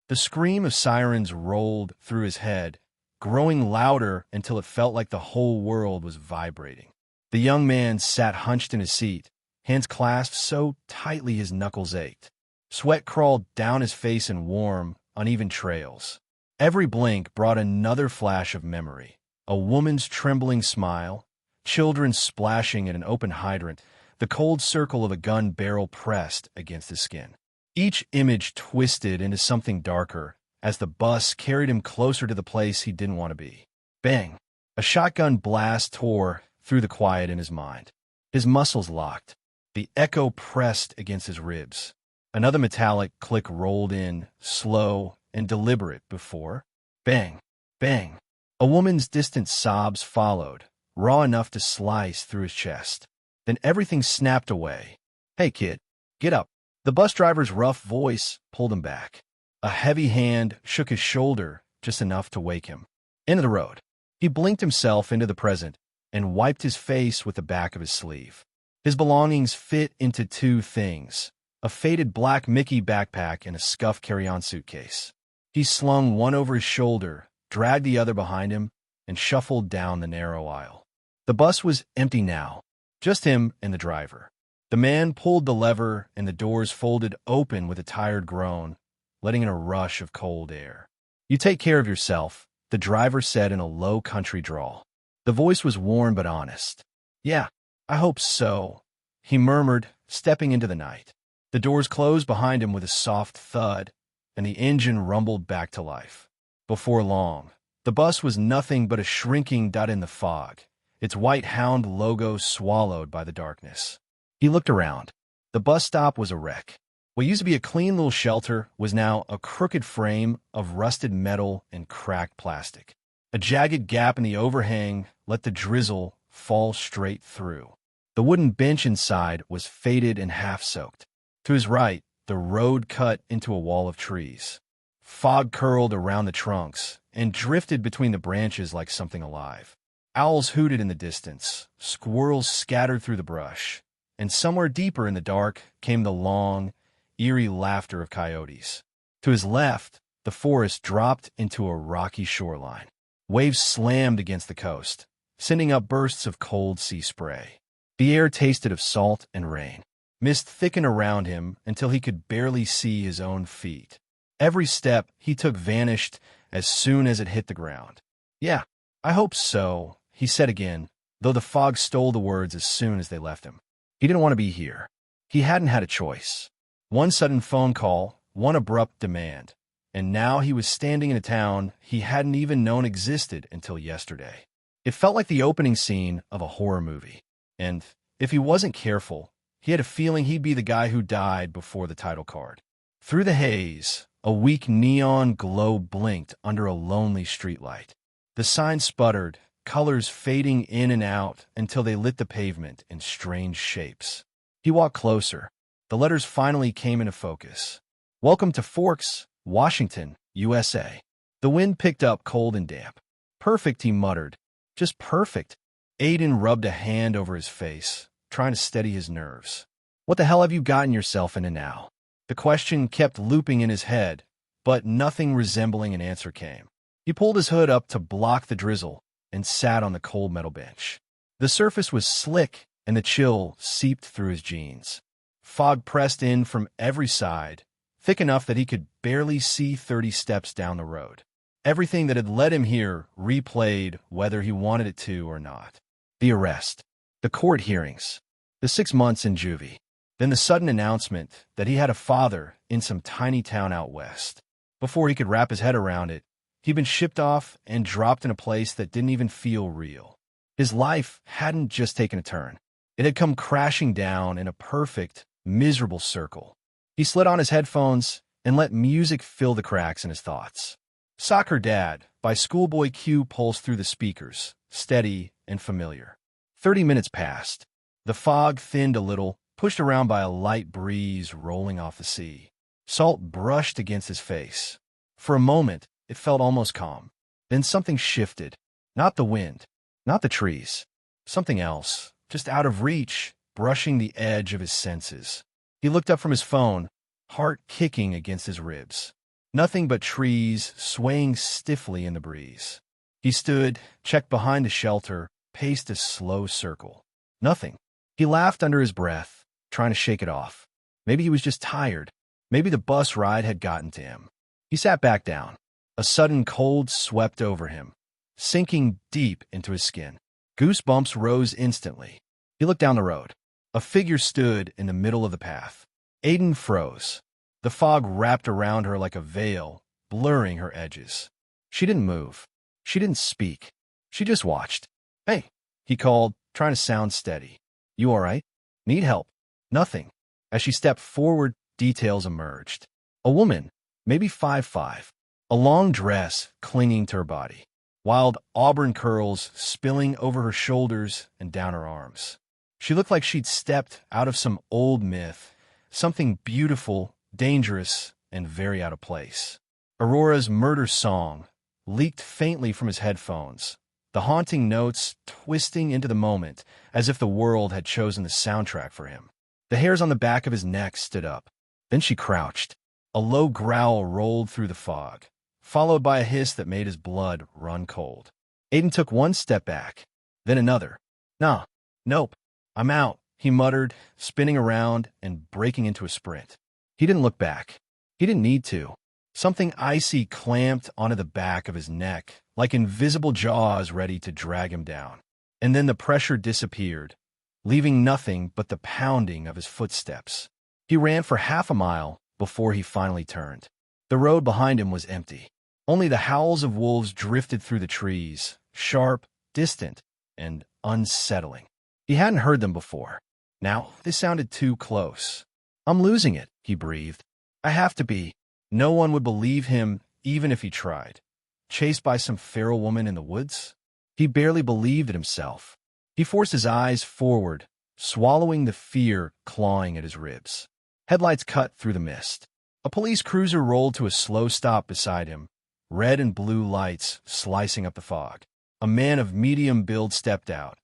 The scream of sirens rolled through his head, growing louder until it felt like the whole world was vibrating. The young man sat hunched in his seat, hands clasped so tightly his knuckles ached. Sweat crawled down his face in warm, uneven trails. Every blink brought another flash of memory. A woman's trembling smile, children splashing at an open hydrant, the cold circle of a gun barrel pressed against his skin. Each image twisted into something darker as the bus carried him closer to the place he didn't want to be. Bang! A shotgun blast tore through the quiet in his mind. His muscles locked. The echo pressed against his ribs. Another metallic click rolled in, slow and deliberate before. Bang! Bang! A woman's distant sobs followed, raw enough to slice through his chest. Then everything snapped away. "Hey, kid, get up." The bus driver's rough voice pulled him back. A heavy hand shook his shoulder just enough to wake him. Into the road. He blinked himself into the present and wiped his face with the back of his sleeve. His belongings fit into two things: a faded black Mickey backpack and a scuffed carry-on suitcase. He slung one over his shoulder, dragged the other behind him, and shuffled down the narrow aisle. The bus was empty now, just him and the driver. The man pulled the lever and the doors folded open with a tired groan, letting in a rush of cold air. "You take care of yourself," the driver said in a low country drawl. The voice was warm but honest. "Yeah, I hope so," he murmured, stepping into the night. The doors closed behind him with a soft thud, and the engine rumbled back to life. Before long, the bus was nothing but a shrinking dot in the fog, its white hound logo swallowed by the darkness. He looked around. The bus stop was a wreck. What used to be a clean little shelter was now a crooked frame of rusted metal and cracked plastic. A jagged gap in the overhang let the drizzle fall straight through. The wooden bench inside was faded and half-soaked. To his right, the road cut into a wall of trees. Fog curled around the trunks and drifted between the branches like something alive. Owls hooted in the distance, squirrels scattered through the brush, and somewhere deeper in the dark came the long, eerie laughter of coyotes. To his left, the forest dropped into a rocky shoreline. Waves slammed against the coast, sending up bursts of cold sea spray. The air tasted of salt and rain. Mist thickened around him until he could barely see his own feet. Every step he took vanished as soon as it hit the ground. "Yeah, I hope so," he said again, though the fog stole the words as soon as they left him. He didn't want to be here. He hadn't had a choice. One sudden phone call, one abrupt demand, and now he was standing in a town he hadn't even known existed until yesterday. It felt like the opening scene of a horror movie, and if he wasn't careful, he had a feeling he'd be the guy who died before the title card. Through the haze, a weak neon glow blinked under a lonely streetlight. The sign sputtered, colors fading in and out until they lit the pavement in strange shapes. He walked closer. The letters finally came into focus. "Welcome to Forks, Washington, USA." The wind picked up cold and damp. "Perfect," he muttered. "Just perfect." Aiden rubbed a hand over his face, trying to steady his nerves. "What the hell have you gotten yourself into now?" The question kept looping in his head, but nothing resembling an answer came. He pulled his hood up to block the drizzle and sat on the cold metal bench. The surface was slick, and the chill seeped through his jeans. Fog pressed in from every side, thick enough that he could barely see 30 steps down the road. Everything that had led him here replayed whether he wanted it to or not. The arrest, the court hearings, the 6 months in juvie, then the sudden announcement that he had a father in some tiny town out west. Before he could wrap his head around it, he'd been shipped off and dropped in a place that didn't even feel real. His life hadn't just taken a turn. It had come crashing down in a perfect, miserable circle. He slid on his headphones and let music fill the cracks in his thoughts. "Soccer Dad" by Schoolboy Q pulsed through the speakers, steady and familiar. 30 minutes passed. The fog thinned a little, pushed around by a light breeze rolling off the sea. Salt brushed against his face. For a moment, it felt almost calm. Then something shifted. Not the wind, not the trees. Something else, just out of reach, brushing the edge of his senses. He looked up from his phone, heart kicking against his ribs. Nothing but trees swaying stiffly in the breeze. He stood, checked behind the shelter, paced a slow circle. Nothing. He laughed under his breath, trying to shake it off. Maybe he was just tired. Maybe the bus ride had gotten to him. He sat back down. A sudden cold swept over him, sinking deep into his skin. Goosebumps rose instantly. He looked down the road. A figure stood in the middle of the path. Aiden froze. The fog wrapped around her like a veil, blurring her edges. She didn't move. She didn't speak. She just watched. "Hey," he called, trying to sound steady. "You all right? Need help?" Nothing. As she stepped forward, details emerged. A woman, maybe 5'5", a long dress clinging to her body, wild auburn curls spilling over her shoulders and down her arms. She looked like she'd stepped out of some old myth, something beautiful, dangerous, and very out of place. Aurora's murder song leaked faintly from his headphones, the haunting notes twisting into the moment as if the world had chosen the soundtrack for him. The hairs on the back of his neck stood up. Then she crouched. A low growl rolled through the fog, followed by a hiss that made his blood run cold. Aiden took one step back, then another. "Nah, nope, I'm out," he muttered, spinning around and breaking into a sprint. He didn't look back. He didn't need to. Something icy clamped onto the back of his neck, like invisible jaws ready to drag him down. And then the pressure disappeared, leaving nothing but the pounding of his footsteps. He ran for half a mile before he finally turned. The road behind him was empty. Only the howls of wolves drifted through the trees, sharp, distant, and unsettling. He hadn't heard them before. Now they sounded too close. "I'm losing it," he breathed. "I have to be." No one would believe him even if he tried. Chased by some feral woman in the woods? He barely believed it himself. He forced his eyes forward, swallowing the fear clawing at his ribs. Headlights cut through the mist. A police cruiser rolled to a slow stop beside him, red and blue lights slicing up the fog. A man of medium build stepped out,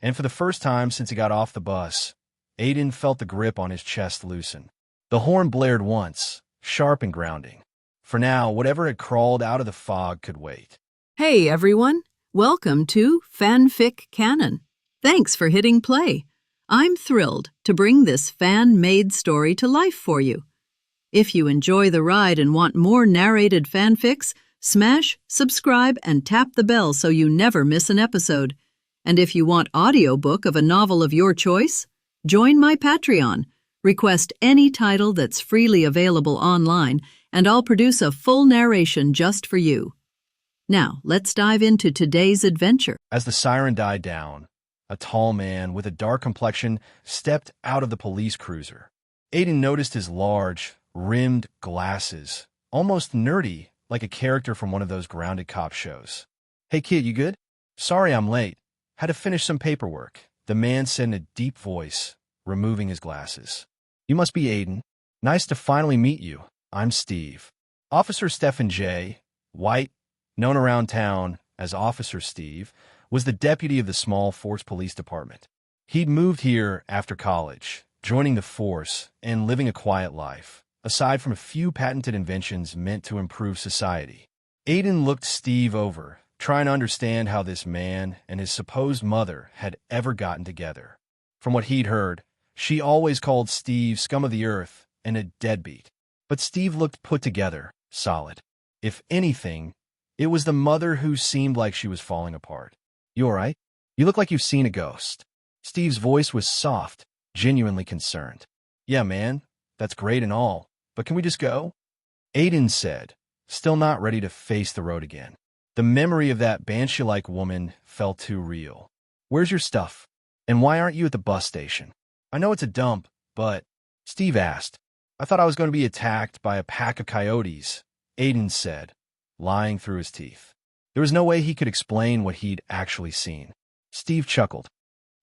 and for the first time since he got off the bus, Aiden felt the grip on his chest loosen. The horn blared once, sharp and grounding. For now, whatever had crawled out of the fog could wait. Hey everyone, welcome to FanFic Canon. Thanks for hitting play. I'm thrilled to bring this fan-made story to life for you. If you enjoy the ride and want more narrated fanfics, smash, subscribe, and tap the bell so you never miss an episode. And if you want audiobook of a novel of your choice, join my Patreon. Request any title that's freely available online, and I'll produce a full narration just for you. Now, let's dive into today's adventure. As the siren died down, a tall man with a dark complexion stepped out of the police cruiser. Aiden noticed his large, rimmed glasses, almost nerdy, like a character from one of those grounded cop shows. "Hey kid, you good? Sorry I'm late. Had to finish some paperwork," the man said in a deep voice, removing his glasses. "You must be Aiden. Nice to finally meet you. I'm Steve." Officer Stephen J. White, known around town as Officer Steve, was the deputy of the small Force Police Department. He'd moved here after college, joining the force and living a quiet life, aside from a few patented inventions meant to improve society. Aiden looked Steve over, trying to understand how this man and his supposed mother had ever gotten together. From what he'd heard, she always called Steve scum of the earth and a deadbeat. But Steve looked put together, solid. If anything, it was the mother who seemed like she was falling apart. "You all right? You look like you've seen a ghost." Steve's voice was soft, genuinely concerned. "Yeah, man, that's great and all, but can we just go?" Aiden said, still not ready to face the road again. The memory of that banshee-like woman felt too real. "Where's your stuff? And why aren't you at the bus station?" "I know it's a dump, but—" Steve asked. "I thought I was going to be attacked by a pack of coyotes," Aiden said, lying through his teeth. There was no way he could explain what he'd actually seen. Steve chuckled.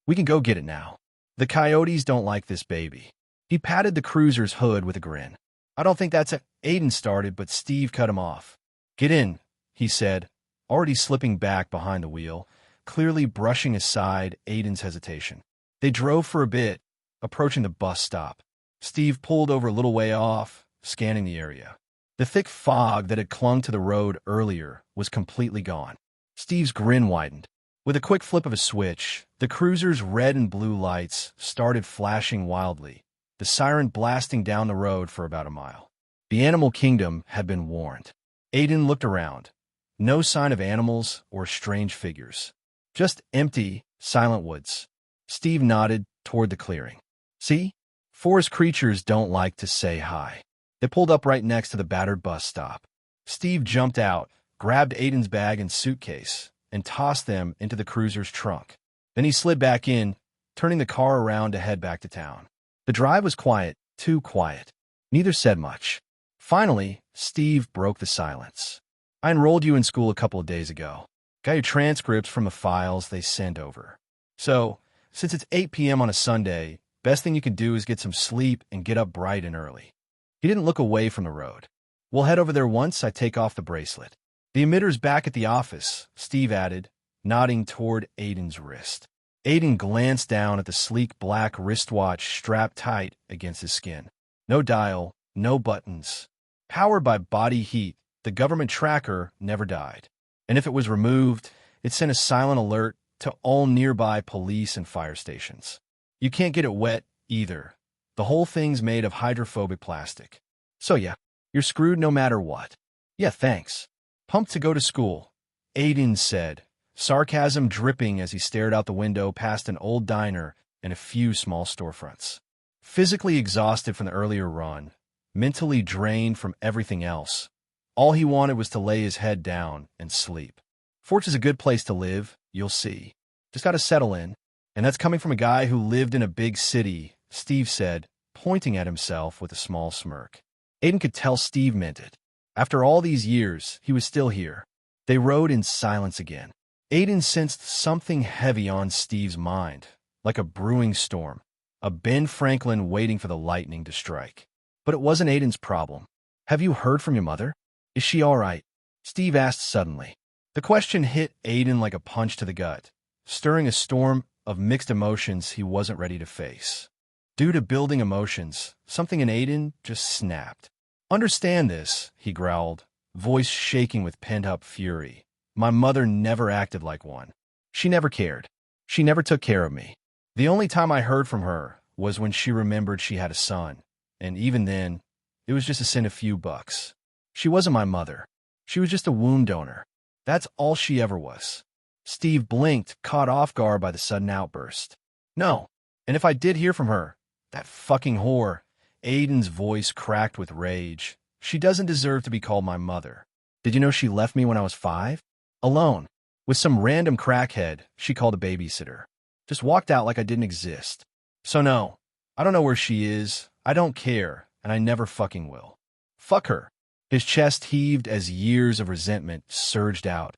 "We can go get it now. The coyotes don't like this baby." He patted the cruiser's hood with a grin. "I don't think that's a—" Aiden started, but Steve cut him off. "Get in," he said, already slipping back behind the wheel, clearly brushing aside Aiden's hesitation. They drove for a bit, approaching the bus stop. Steve pulled over a little way off, scanning the area. The thick fog that had clung to the road earlier was completely gone. Steve's grin widened. With a quick flip of a switch, the cruiser's red and blue lights started flashing wildly, the siren blasting down the road for about a mile. The animal kingdom had been warned. Aiden looked around. No sign of animals or strange figures. Just empty, silent woods. Steve nodded toward the clearing. See? Forest creatures don't like to say hi. They pulled up right next to the battered bus stop. Steve jumped out, grabbed Aiden's bag and suitcase, and tossed them into the cruiser's trunk. Then he slid back in, turning the car around to head back to town. The drive was quiet, too quiet. Neither said much. Finally, Steve broke the silence. I enrolled you in school a couple of days ago. Got your transcripts from the files they sent over. So, since it's 8 p.m. on a Sunday, best thing you can do is get some sleep and get up bright and early. He didn't look away from the road. We'll head over there once I take off the bracelet. The emitter's back at the office, Steve added, nodding toward Aiden's wrist. Aiden glanced down at the sleek black wristwatch strapped tight against his skin. No dial, no buttons. Powered by body heat, the government tracker never died. And if it was removed, it sent a silent alert to all nearby police and fire stations. You can't get it wet, either. The whole thing's made of hydrophobic plastic. So yeah, you're screwed no matter what. Yeah, thanks. Pumped to go to school, Aiden said, sarcasm dripping as he stared out the window past an old diner and a few small storefronts. Physically exhausted from the earlier run, mentally drained from everything else, all he wanted was to lay his head down and sleep. Forge is a good place to live, you'll see. Just gotta settle in. And that's coming from a guy who lived in a big city, Steve said, pointing at himself with a small smirk. Aiden could tell Steve meant it. After all these years, he was still here. They rode in silence again. Aiden sensed something heavy on Steve's mind, like a brewing storm, a Ben Franklin waiting for the lightning to strike. But it wasn't Aiden's problem. Have you heard from your mother? Is she all right? Steve asked suddenly. The question hit Aiden like a punch to the gut, stirring a storm of mixed emotions he wasn't ready to face. Due to building emotions, something in Aiden just snapped. Understand this, he growled, voice shaking with pent-up fury. My mother never acted like one. She never cared. She never took care of me. The only time I heard from her was when she remembered she had a son, and even then, it was just to send a few bucks. She wasn't my mother. She was just a womb donor. That's all she ever was. Steve blinked, caught off guard by the sudden outburst. No, and if I did hear from her, that fucking whore, Aiden's voice cracked with rage. She doesn't deserve to be called my mother. Did you know she left me when I was 5? Alone. With some random crackhead she called a babysitter. Just walked out like I didn't exist. So no, I don't know where she is, I don't care, and I never fucking will. Fuck her. His chest heaved as years of resentment surged out,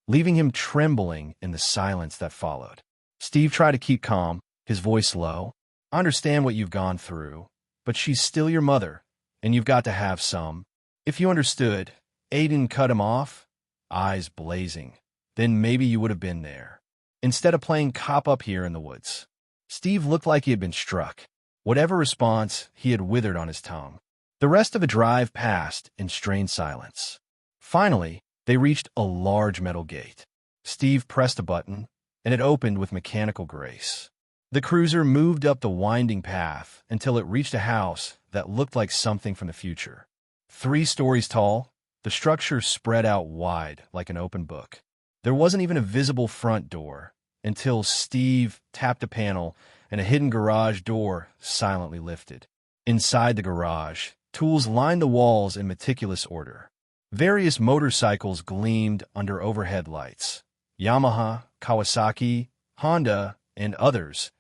leaving him trembling in the silence that followed. Steve tried to keep calm, his voice low. I understand what you've gone through, but she's still your mother, and you've got to have some. If you understood, Aiden cut him off, eyes blazing. Then maybe you would have been there, instead of playing cop-up here in the woods. Steve looked like he had been struck. Whatever response, he had withered on his tongue. The rest of the drive passed in strained silence. Finally, they reached a large metal gate. Steve pressed a button, and it opened with mechanical grace. The cruiser moved up the winding path until it reached a house that looked like something from the future. 3 stories tall, the structure spread out wide like an open book. There wasn't even a visible front door until Steve tapped a panel and a hidden garage door silently lifted. Inside the garage, tools lined the walls in meticulous order. Various motorcycles gleamed under overhead lights. Yamaha, Kawasaki, Honda, and others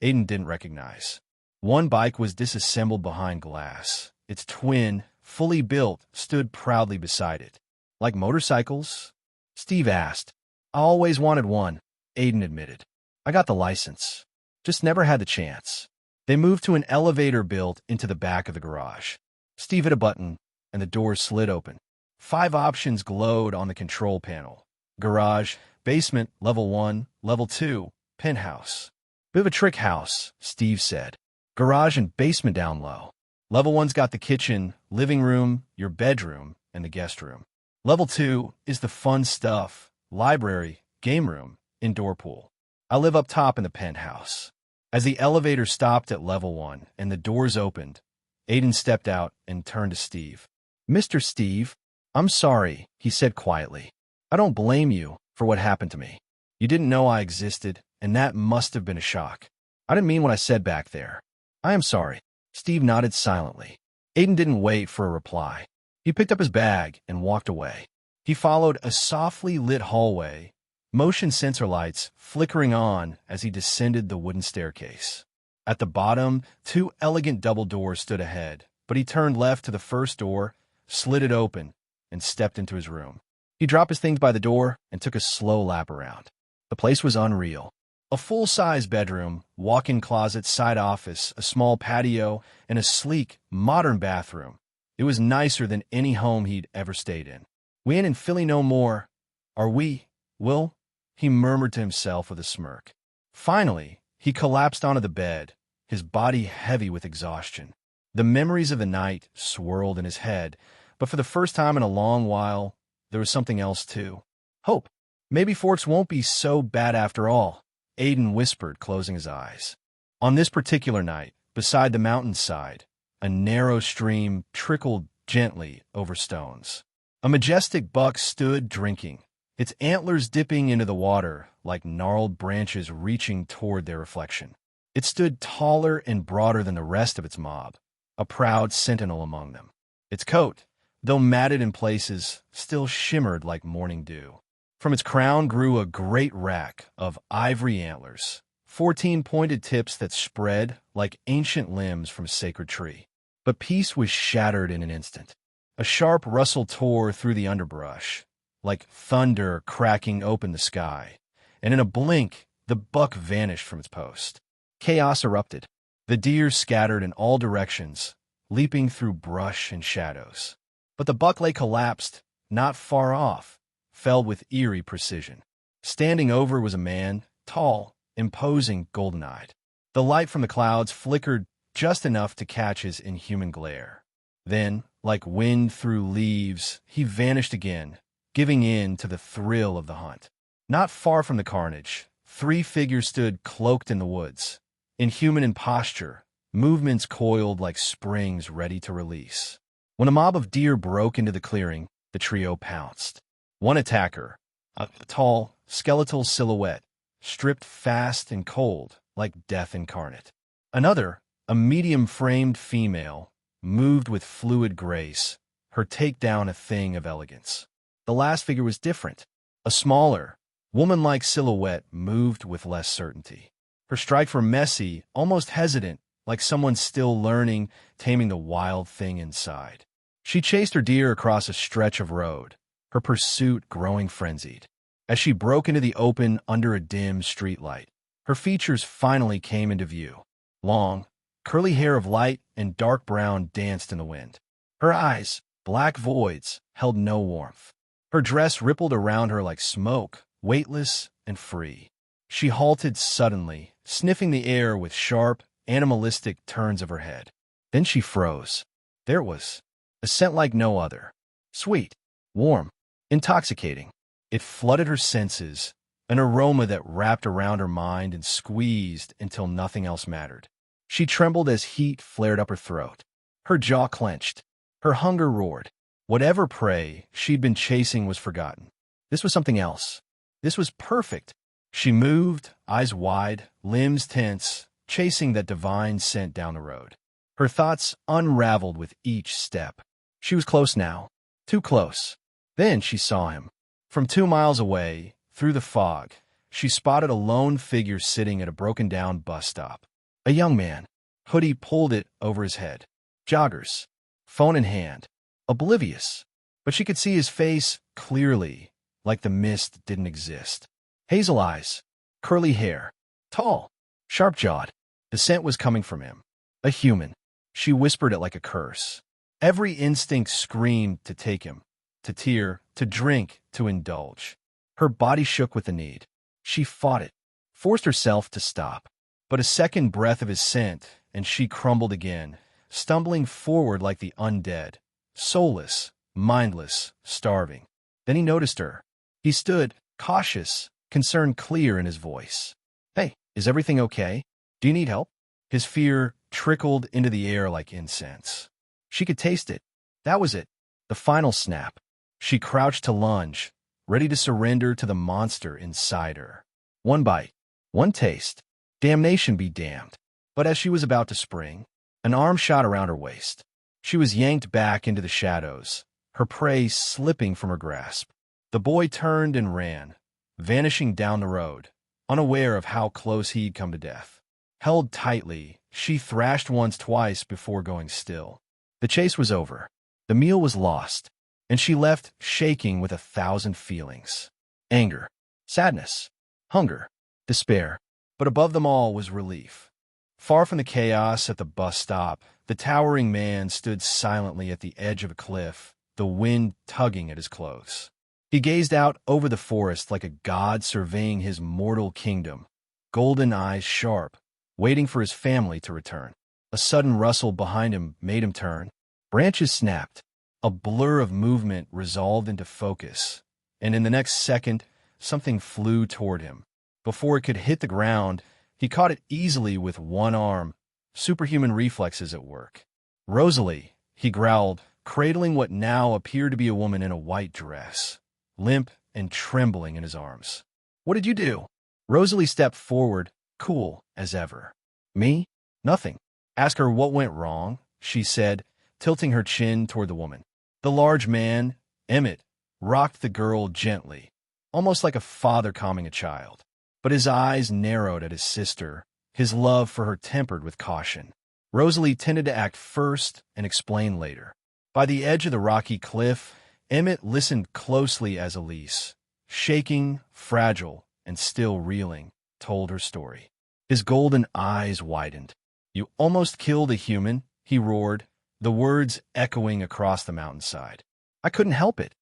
Aiden didn't recognize. One bike was disassembled behind glass. Its twin, fully built, stood proudly beside it. Like motorcycles? Steve asked. I always wanted one, Aiden admitted. I got the license. Just never had the chance. They moved to an elevator built into the back of the garage. Steve hit a button, and the doors slid open. 5 options glowed on the control panel. Garage, basement, level 1, level 2, penthouse. Bit of a trick house, Steve said. Garage and basement down low. Level 1's got the kitchen, living room, your bedroom, and the guest room. Level 2 is the fun stuff, library, game room, indoor pool. I live up top in the penthouse. As the elevator stopped at level 1 and the doors opened, Aiden stepped out and turned to Steve. "Mr. Steve, I'm sorry," he said quietly. "I don't blame you for what happened to me. You didn't know I existed, and that must have been a shock. I didn't mean what I said back there. I am sorry." Steve nodded silently. Aiden didn't wait for a reply. He picked up his bag and walked away. He followed a softly lit hallway, motion sensor lights flickering on as he descended the wooden staircase. At the bottom, 2 elegant double doors stood ahead, but he turned left to the first door, slid it open, and stepped into his room. He dropped his things by the door and took a slow lap around. The place was unreal. A full-size bedroom, walk-in closet, side office, a small patio, and a sleek, modern bathroom. It was nicer than any home he'd ever stayed in. "We ain't in Philly no more, are we, Will?" he murmured to himself with a smirk. Finally, he collapsed onto the bed, his body heavy with exhaustion. The memories of the night swirled in his head, but for the first time in a long while, there was something else too. Hope. Maybe Forks won't be so bad after all, Aiden whispered, closing his eyes. On this particular night, beside the mountainside, a narrow stream trickled gently over stones. A majestic buck stood drinking, its antlers dipping into the water like gnarled branches reaching toward their reflection. It stood taller and broader than the rest of its mob, a proud sentinel among them. Its coat, though matted in places, still shimmered like morning dew. From its crown grew a great rack of ivory antlers, 14 pointed tips that spread like ancient limbs from a sacred tree. But peace was shattered in an instant. A sharp rustle tore through the underbrush, like thunder cracking open the sky, and in a blink, the buck vanished from its post. Chaos erupted. The deer scattered in all directions, leaping through brush and shadows. But the buck lay collapsed, not far off, felled with eerie precision. Standing over was a man, tall, imposing, golden-eyed. The light from the clouds flickered just enough to catch his inhuman glare. Then, like wind through leaves, he vanished again, giving in to the thrill of the hunt. Not far from the carnage, 3 figures stood cloaked in the woods, inhuman in posture, movements coiled like springs ready to release. When a mob of deer broke into the clearing, the trio pounced. One attacker, a tall, skeletal silhouette, stripped fast and cold like death incarnate. Another, a medium-framed female, moved with fluid grace, her takedown a thing of elegance. The last figure was different. A smaller, woman-like silhouette moved with less certainty. Her strikes were messy, almost hesitant, like someone still learning, taming the wild thing inside. She chased her deer across a stretch of road, her pursuit growing frenzied. As she broke into the open under a dim streetlight, her features finally came into view. Long, curly hair of light and dark brown danced in the wind. Her eyes, black voids, held no warmth. Her dress rippled around her like smoke, weightless and free. She halted suddenly, sniffing the air with sharp, animalistic turns of her head. Then she froze. There it was, a scent like no other. Sweet, warm, intoxicating. It flooded her senses, an aroma that wrapped around her mind and squeezed until nothing else mattered. She trembled as heat flared up her throat. Her jaw clenched. Her hunger roared. Whatever prey she'd been chasing was forgotten. This was something else. This was perfect. She moved, eyes wide, limbs tense, chasing that divine scent down the road. Her thoughts unraveled with each step. She was close now. Too close. Then she saw him. From 2 miles away, through the fog, she spotted a lone figure sitting at a broken-down bus stop. A young man, hoodie pulled it over his head. Joggers, phone in hand, oblivious. But she could see his face clearly, like the mist didn't exist. Hazel eyes, curly hair, tall, sharp-jawed. The scent was coming from him. A human. She whispered it like a curse. Every instinct screamed to take him, to tear, to drink, to indulge. Her body shook with the need. She fought it, forced herself to stop. But a second breath of his scent, and she crumbled again, stumbling forward like the undead, soulless, mindless, starving. Then he noticed her. He stood, cautious, concern clear in his voice. "Hey, is everything okay? Do you need help?" His fear trickled into the air like incense. She could taste it. That was it. The final snap. She crouched to lunge, ready to surrender to the monster inside her. One bite, one taste. Damnation be damned. But as she was about to spring, an arm shot around her waist. She was yanked back into the shadows, her prey slipping from her grasp. The boy turned and ran, vanishing down the road, unaware of how close he'd come to death. Held tightly, she thrashed once twice before going still. The chase was over. The meal was lost, and she left shaking with 1,000 feelings. Anger, sadness, hunger, despair. But above them all was relief. Far from the chaos at the bus stop, the towering man stood silently at the edge of a cliff, the wind tugging at his clothes. He gazed out over the forest like a god surveying his mortal kingdom, golden eyes sharp, waiting for his family to return. A sudden rustle behind him made him turn. Branches snapped. A blur of movement resolved into focus, and in the next second, something flew toward him. Before it could hit the ground, he caught it easily with one arm, superhuman reflexes at work. "Rosalie," he growled, cradling what now appeared to be a woman in a white dress, limp and trembling in his arms. "What did you do?" Rosalie stepped forward, cool as ever. "Me? Nothing. Ask her what went wrong," she said, tilting her chin toward the woman. The large man, Emmett, rocked the girl gently, almost like a father calming a child. But his eyes narrowed at his sister, his love for her tempered with caution. Rosalie tended to act first and explain later. By the edge of the rocky cliff, Emmett listened closely as Elise, shaking, fragile, and still reeling, told her story. His golden eyes widened. "You almost killed a human," he roared, the words echoing across the mountainside. "I couldn't help it,"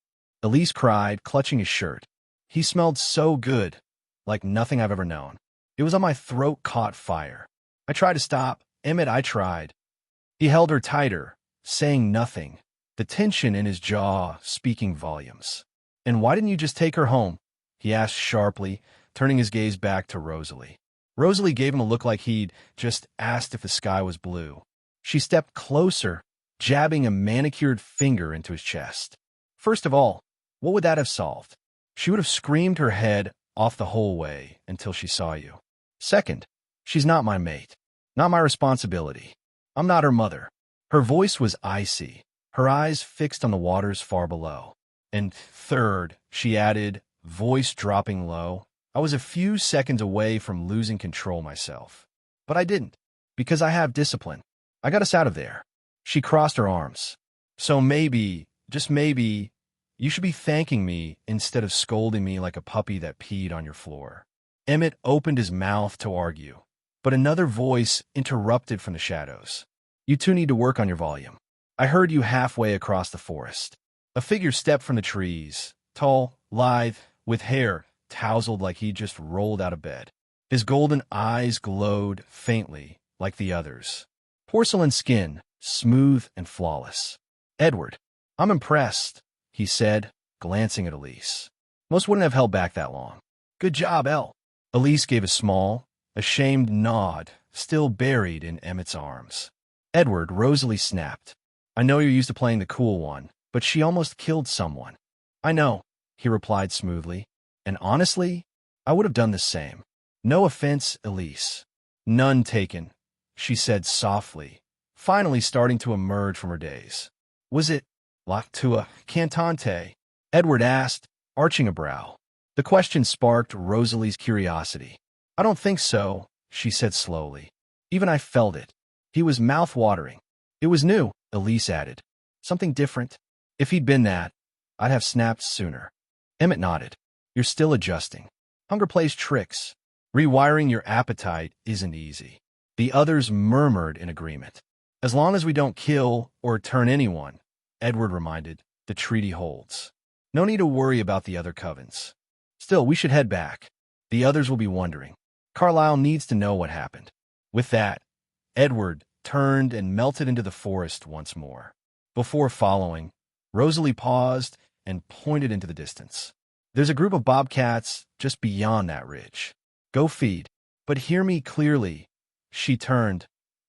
Elise cried, clutching his shirt. "He smelled so good, like nothing I've ever known. It was on my throat caught fire. I tried to stop. Emmett, I tried." He held her tighter, saying nothing, the tension in his jaw speaking volumes. "And why didn't you just take her home?" he asked sharply, turning his gaze back to Rosalie. Rosalie gave him a look like he'd just asked if the sky was blue. She stepped closer, jabbing a manicured finger into his chest. "First of all, what would that have solved? She would have screamed her head off the whole way until she saw you. Second, she's not my mate, not my responsibility. I'm not her mother." Her voice was icy, her eyes fixed on the waters far below. "And third," she added, voice dropping low, "I was a few seconds away from losing control myself. But I didn't, because I have discipline. I got us out of there." She crossed her arms. "So maybe, just maybe, you should be thanking me instead of scolding me like a puppy that peed on your floor." Emmett opened his mouth to argue, but another voice interrupted from the shadows. "You two need to work on your volume. I heard you halfway across the forest." A figure stepped from the trees, tall, lithe, with hair tousled like he just rolled out of bed. His golden eyes glowed faintly like the others. Porcelain skin, smooth and flawless. "Edward, I'm impressed," he said, glancing at Elise. "Most wouldn't have held back that long." "Good job, Elle." Elise gave a small, ashamed nod, still buried in Emmett's arms. "Edward," Rosalie snapped. "I know you're used to playing the cool one, but she almost killed someone." "I know," he replied smoothly. "And honestly, I would have done the same. No offense, Elise." "None taken," she said softly, finally starting to emerge from her daze. "Was it la tua cantante?" Edward asked, arching a brow. The question sparked Rosalie's curiosity. "I don't think so," she said slowly. "Even I felt it. He was mouth-watering." "It was new," Elise added. "Something different. If he'd been that, I'd have snapped sooner." Emmett nodded. "You're still adjusting. Hunger plays tricks. Rewiring your appetite isn't easy." The others murmured in agreement. "As long as we don't kill or turn anyone," Edward reminded, "the treaty holds. No need to worry about the other covens. Still, we should head back. The others will be wondering. Carlisle needs to know what happened." With that, Edward turned, and melted into the forest once more. Before following, Rosalie paused and pointed into the distance. There's a group of bobcats just beyond that ridge. Go feed. But hear me clearly. She turned,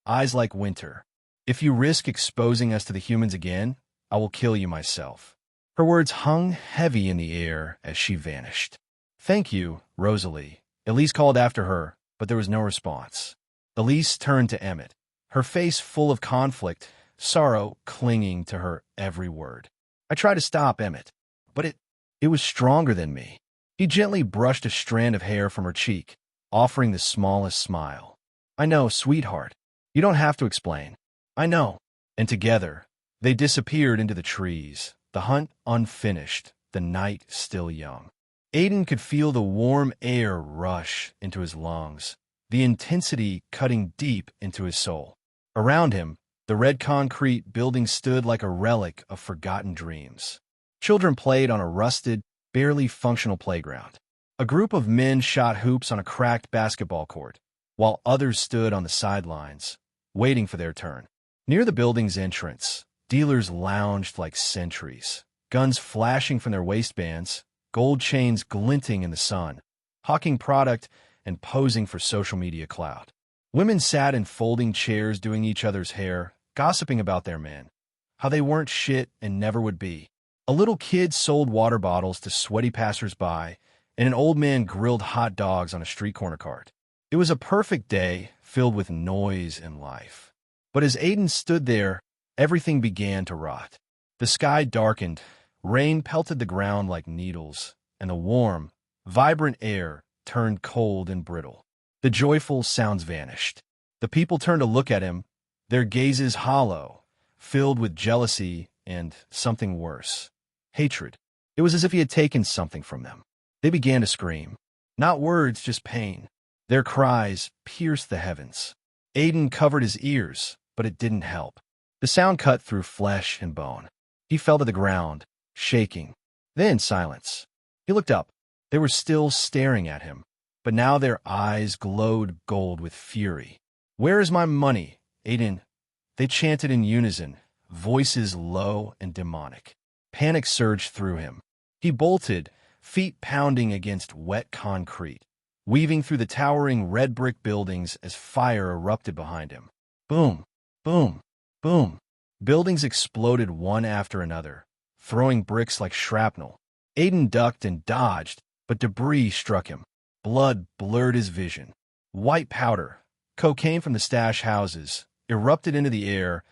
eyes like winter. If you risk exposing us to the humans again, I will kill you myself. Her words hung heavy in the air as she vanished. Thank you, Rosalie. Elise called after her, but there was no response. Elise turned to Emmett, her face full of conflict, sorrow clinging to her every word. I tried to stop Emmett, but it was stronger than me. He gently brushed a strand of hair from her cheek, offering the smallest smile. I know, sweetheart. You don't have to explain. I know. And together, they disappeared into the trees, the hunt unfinished, the night still young. Aiden could feel the warm air rush into his lungs, the intensity cutting deep into his soul. Around him, the red concrete building stood like a relic of forgotten dreams. Children played on a rusted, barely functional playground. A group of men shot hoops on a cracked basketball court, while others stood on the sidelines, waiting for their turn. Near the building's entrance, dealers lounged like sentries, guns flashing from their waistbands, gold chains glinting in the sun, hawking product and posing for social media clout. Women sat in folding chairs doing each other's hair, gossiping about their men, how they weren't shit and never would be. A little kid sold water bottles to sweaty passers-by, and an old man grilled hot dogs on a street corner cart. It was a perfect day filled with noise and life. But as Aiden stood there, everything began to rot. The sky darkened, rain pelted the ground like needles, and the warm, vibrant air turned cold and brittle. The joyful sounds vanished. The people turned to look at him, their gazes hollow, filled with jealousy and something worse, hatred. It was as if he had taken something from them. They began to scream. Not words, just pain. Their cries pierced the heavens. Aiden covered his ears, but it didn't help. The sound cut through flesh and bone. He fell to the ground, shaking. Then silence. He looked up. They were still staring at him, but now their eyes glowed gold with fury. Where is my money, Aiden? They chanted in unison, voices low and demonic. Panic surged through him. He bolted, feet pounding against wet concrete, weaving through the towering red brick buildings as fire erupted behind him. Boom, boom, boom. Buildings exploded one after another, throwing bricks like shrapnel. Aiden ducked and dodged, but debris struck him. Blood blurred his vision. White powder, cocaine from the stash houses, erupted into the air,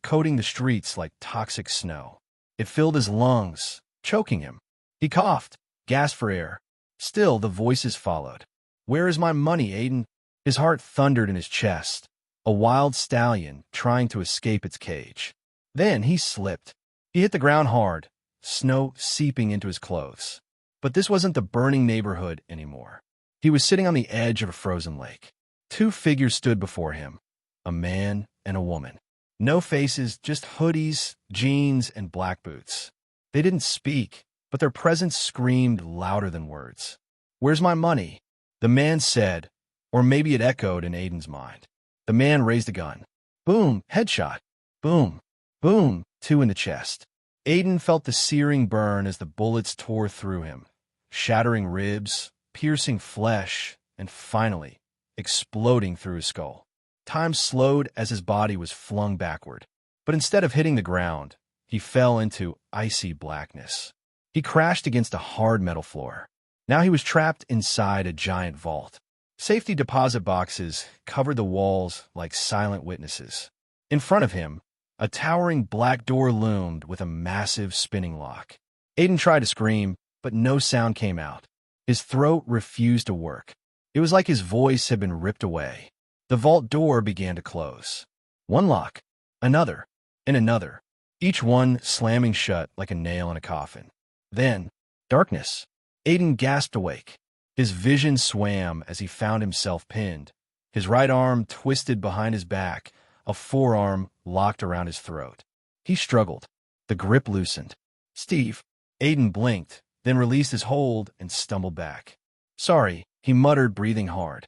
coating the streets like toxic snow. It filled his lungs, choking him. He coughed, gasped for air. Still, the voices followed. Where is my money, Aiden? His heart thundered in his chest, a wild stallion trying to escape its cage. Then he slipped. He hit the ground hard, snow seeping into his clothes. But this wasn't the burning neighborhood anymore. He was sitting on the edge of a frozen lake. Two figures stood before him, a man and a woman. No faces, just hoodies, jeans, and black boots. They didn't speak, but their presence screamed louder than words. Where's my money? The man said, or maybe it echoed in Aiden's mind. The man raised a gun. Boom, headshot. Boom, boom, two in the chest. Aiden felt the searing burn as the bullets tore through him, shattering ribs, piercing flesh, and finally, exploding through his skull. Time slowed as his body was flung backward. But instead of hitting the ground, he fell into icy blackness. He crashed against a hard metal floor. Now he was trapped inside a giant vault. Safety deposit boxes covered the walls like silent witnesses. In front of him, a towering black door loomed with a massive spinning lock. Aiden tried to scream, but no sound came out. His throat refused to work. It was like his voice had been ripped away. The vault door began to close. One lock, another, and another, each one slamming shut like a nail in a coffin. Then, darkness. Aiden gasped awake. His vision swam as he found himself pinned, his right arm twisted behind his back, a forearm locked around his throat. He struggled. The grip loosened. Steve. Aiden blinked, then released his hold and stumbled back. Sorry, he muttered, breathing hard.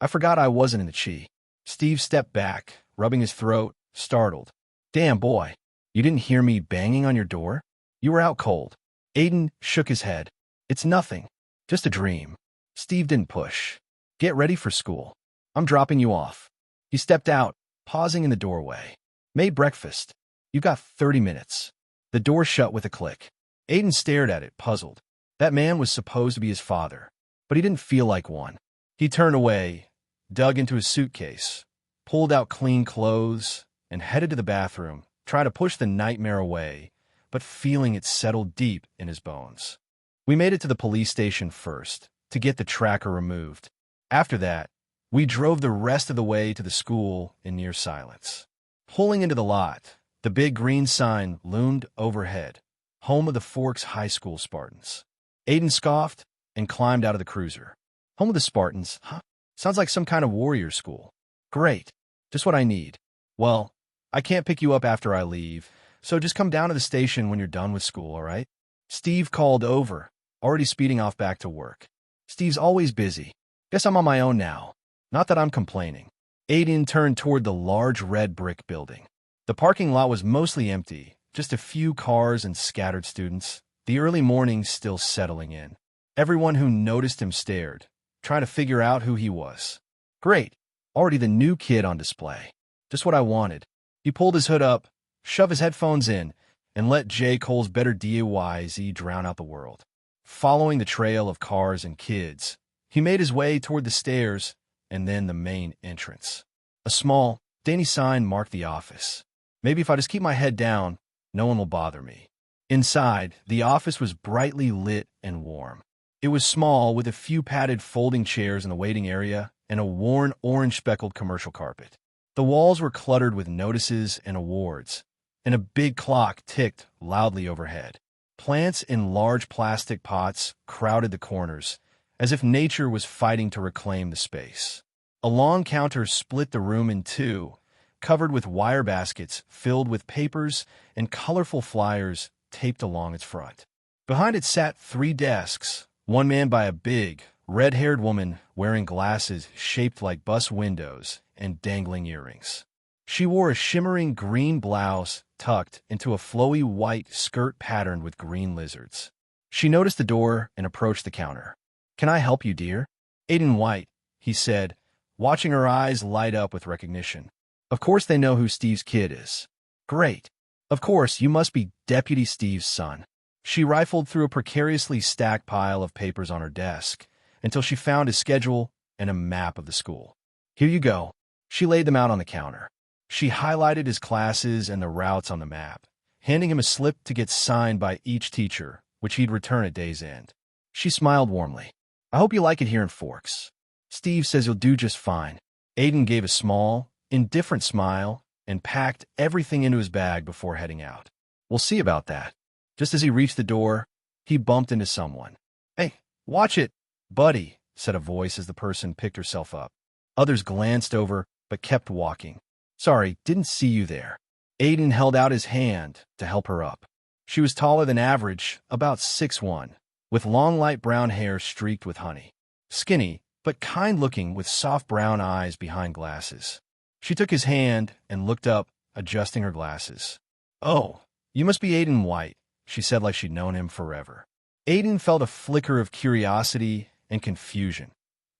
I forgot I wasn't in the chi. Steve stepped back, rubbing his throat, startled. Damn, boy. You didn't hear me banging on your door? You were out cold. Aiden shook his head. It's nothing. Just a dream. Steve didn't push. Get ready for school. I'm dropping you off. He stepped out, pausing in the doorway. Made breakfast. You got 30 minutes. The door shut with a click. Aiden stared at it, puzzled. That man was supposed to be his father, but he didn't feel like one. He turned away, dug into his suitcase, pulled out clean clothes, and headed to the bathroom, trying to push the nightmare away, but feeling it settle deep in his bones. We made it to the police station first, to get the tracker removed. After that, we drove the rest of the way to the school in near silence. Pulling into the lot, the big green sign loomed overhead, home of the Forks High School Spartans. Aiden scoffed and climbed out of the cruiser. Home of the Spartans, huh? Sounds like some kind of warrior school. Great. Just what I need. Well, I can't pick you up after I leave, so just come down to the station when you're done with school, all right? Steve called over, already speeding off back to work. Steve's always busy. Guess I'm on my own now. Not that I'm complaining. Aiden turned toward the large red brick building. The parking lot was mostly empty, just a few cars and scattered students, the early morning still settling in. Everyone who noticed him stared, trying to figure out who he was. Great. Already the new kid on display. Just what I wanted. He pulled his hood up, shoved his headphones in, and let J. Cole's Better D.A.Y.Z. drown out the world. Following the trail of cars and kids, he made his way toward the stairs and then the main entrance. A small, dainty sign marked the office. Maybe if I just keep my head down, no one will bother me. Inside, the office was brightly lit and warm. It was small, with a few padded folding chairs in the waiting area and a worn orange-speckled commercial carpet. The walls were cluttered with notices and awards, and a big clock ticked loudly overhead. Plants in large plastic pots crowded the corners, as if nature was fighting to reclaim the space. A long counter split the room in two, covered with wire baskets filled with papers and colorful flyers taped along its front. Behind it sat 3 desks, one manned by a big, red-haired woman wearing glasses shaped like bus windows and dangling earrings. She wore a shimmering green blouse tucked into a flowy white skirt patterned with green lizards. She noticed the door and approached the counter. "Can I help you, dear?" "Aiden White," he said, watching her eyes light up with recognition. "Of course they know who Steve's kid is." "Great. Of course, you must be Deputy Steve's son." She rifled through a precariously stacked pile of papers on her desk until she found his schedule and a map of the school. "Here you go." She laid them out on the counter. She highlighted his classes and the routes on the map, handing him a slip to get signed by each teacher, which he'd return at day's end. She smiled warmly. "I hope you like it here in Forks. Steve says you'll do just fine." Aiden gave a small, indifferent smile and packed everything into his bag before heading out. "We'll see about that." Just as he reached the door, he bumped into someone. "Hey, watch it, buddy," said a voice as the person picked herself up. Others glanced over, but kept walking. "Sorry, didn't see you there." Aiden held out his hand to help her up. She was taller than average, about 6'1", with long light brown hair streaked with honey. Skinny, but kind-looking with soft brown eyes behind glasses. She took his hand and looked up, adjusting her glasses. "Oh, you must be Aiden White," she said like she'd known him forever. Aiden felt a flicker of curiosity and confusion.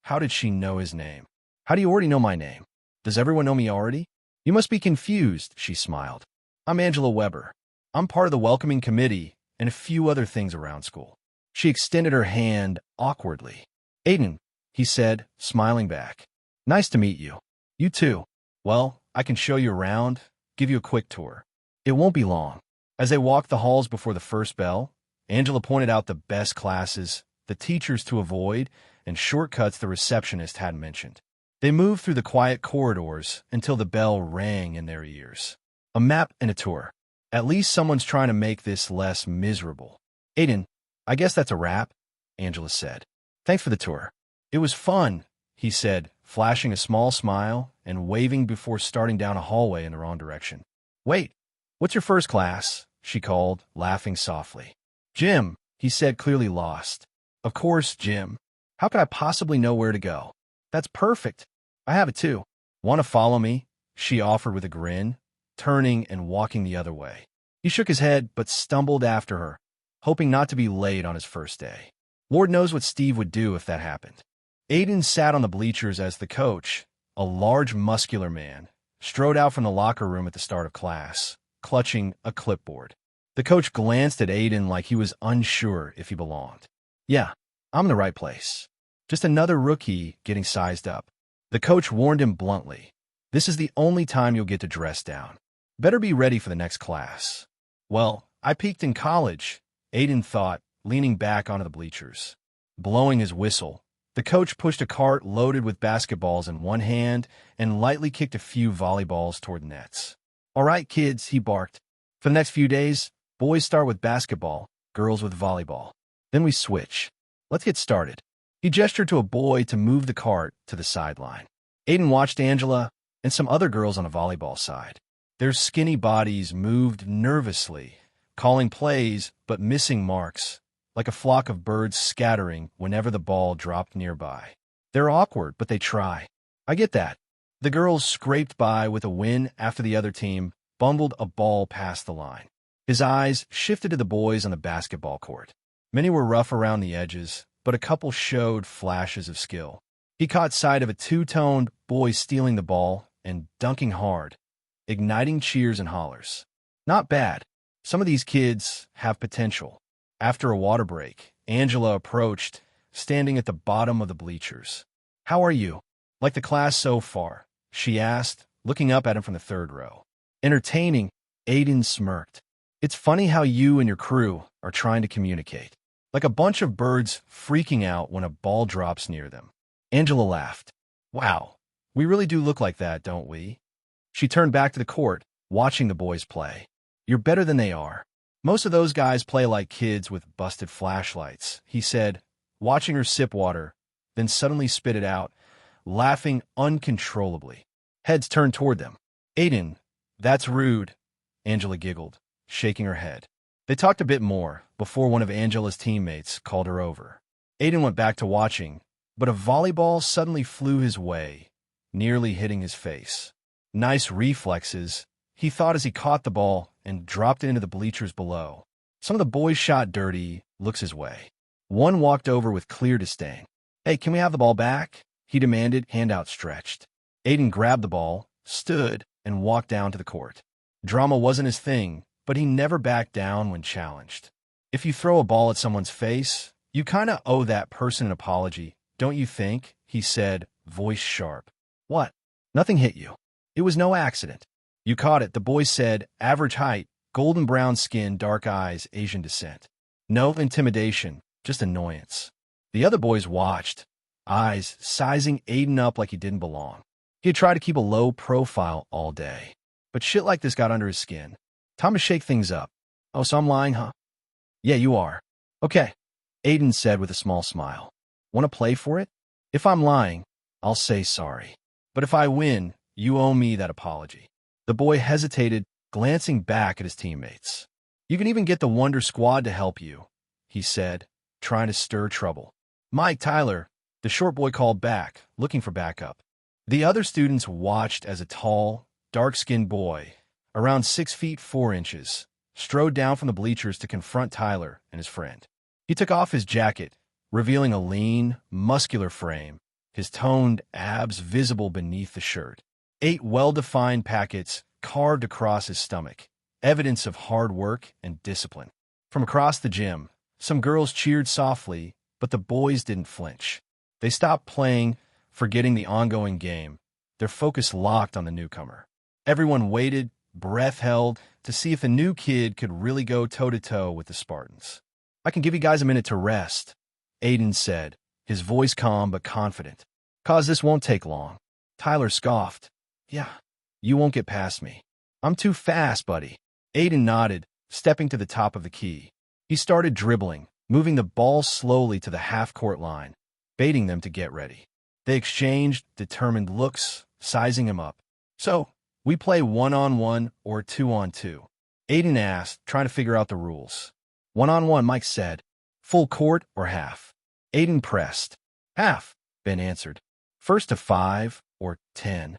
How did she know his name? "How do you already know my name? Does everyone know me already?" "You must be confused," she smiled. "I'm Angela Weber. I'm part of the welcoming committee and a few other things around school." She extended her hand awkwardly. "Aiden," he said, smiling back. "Nice to meet you." "You too. Well, I can show you around, give you a quick tour. It won't be long." As they walked the halls before the first bell, Angela pointed out the best classes, the teachers to avoid, and shortcuts the receptionist hadn't mentioned. They moved through the quiet corridors until the bell rang in their ears. A map and a tour. At least someone's trying to make this less miserable. "Aiden, I guess that's a wrap," Angela said. "Thanks for the tour." "It was fun," he said, flashing a small smile and waving before starting down a hallway in the wrong direction. "Wait, what's your first class?" she called, laughing softly. "Gym," he said, clearly lost. "Of course, gym. How could I possibly know where to go?" "That's perfect. I have it too. Want to follow me?" she offered with a grin, turning and walking the other way. He shook his head but stumbled after her, hoping not to be late on his first day. Lord knows what Steve would do if that happened. Aiden sat on the bleachers as the coach, a large muscular man, strode out from the locker room at the start of class, clutching a clipboard. The coach glanced at Aiden like he was unsure if he belonged. "Yeah, I'm in the right place. Just another rookie getting sized up." The coach warned him bluntly. "This is the only time you'll get to dress down. Better be ready for the next class." "Well, I peaked in college," Aiden thought, leaning back onto the bleachers. Blowing his whistle, the coach pushed a cart loaded with basketballs in one hand and lightly kicked a few volleyballs toward the nets. "All right, kids," he barked. "For the next few days, boys start with basketball, girls with volleyball. Then we switch. Let's get started." He gestured to a boy to move the cart to the sideline. Aiden watched Angela and some other girls on the volleyball side. Their skinny bodies moved nervously, calling plays but missing marks, like a flock of birds scattering whenever the ball dropped nearby. They're awkward, but they try. I get that. The girls scraped by with a win after the other team bumbled a ball past the line. His eyes shifted to the boys on the basketball court. Many were rough around the edges, but a couple showed flashes of skill. He caught sight of a two-toned boy stealing the ball and dunking hard, igniting cheers and hollers. Not bad. Some of these kids have potential. After a water break, Angela approached, standing at the bottom of the bleachers. "How are you? Like the class so far?" she asked, looking up at him from the third row. "Entertaining," Aiden smirked. "It's funny how you and your crew are trying to communicate. Like a bunch of birds freaking out when a ball drops near them." Angela laughed. "Wow, we really do look like that, don't we?" She turned back to the court, watching the boys play. "You're better than they are. Most of those guys play like kids with busted flashlights," he said, watching her sip water, then suddenly spit it out, laughing uncontrollably. Heads turned toward them. "Aiden, that's rude," Angela giggled, shaking her head. They talked a bit more before one of Angela's teammates called her over. Aiden went back to watching, but a volleyball suddenly flew his way, nearly hitting his face. Nice reflexes, he thought as he caught the ball and dropped it into the bleachers below. Some of the boys shot dirty looks his way. One walked over with clear disdain. "Hey, can we have the ball back?" he demanded, hand outstretched. Aiden grabbed the ball, stood, and walked down to the court. Drama wasn't his thing, but he never backed down when challenged. If you throw a ball at someone's face, you kinda owe that person an apology, don't you think? He said, voice sharp. "What? Nothing hit you. It was no accident." "You caught it," the boy said, average height, golden brown skin, dark eyes, Asian descent. "No intimidation, just annoyance." The other boys watched, eyes sizing Aiden up like he didn't belong. He had tried to keep a low profile all day, but shit like this got under his skin. Time to shake things up. "Oh, so I'm lying, huh?" "Yeah, you are." "Okay," Aiden said with a small smile. "Want to play for it? If I'm lying, I'll say sorry. But if I win, you owe me that apology." The boy hesitated, glancing back at his teammates. "You can even get the Wonder Squad to help you," he said, trying to stir trouble. "Mike, Tyler," the short boy called back, looking for backup. The other students watched as a tall, dark-skinned boy, around 6 feet 4 inches, strode down from the bleachers to confront Tyler and his friend. He took off his jacket, revealing a lean, muscular frame, his toned abs visible beneath the shirt. 8 well-defined packets carved across his stomach, evidence of hard work and discipline. From across the gym, some girls cheered softly, but the boys didn't flinch. They stopped playing, forgetting the ongoing game, their focus locked on the newcomer. Everyone waited, breath held, to see if the new kid could really go toe-to-toe with the Spartans. "I can give you guys a minute to rest," Aiden said, his voice calm but confident. "'Cause this won't take long." Tyler scoffed. "Yeah, you won't get past me. I'm too fast, buddy." Aiden nodded, stepping to the top of the key. He started dribbling, moving the ball slowly to the half-court line, baiting them to get ready. They exchanged determined looks, sizing him up. "So, we play 1-on-1 or 2-on-2? Aiden asked, trying to figure out the rules. 1-on-1, Mike said. "Full court or half?" Aiden pressed. "Half," Ben answered. "First to 5 or 10?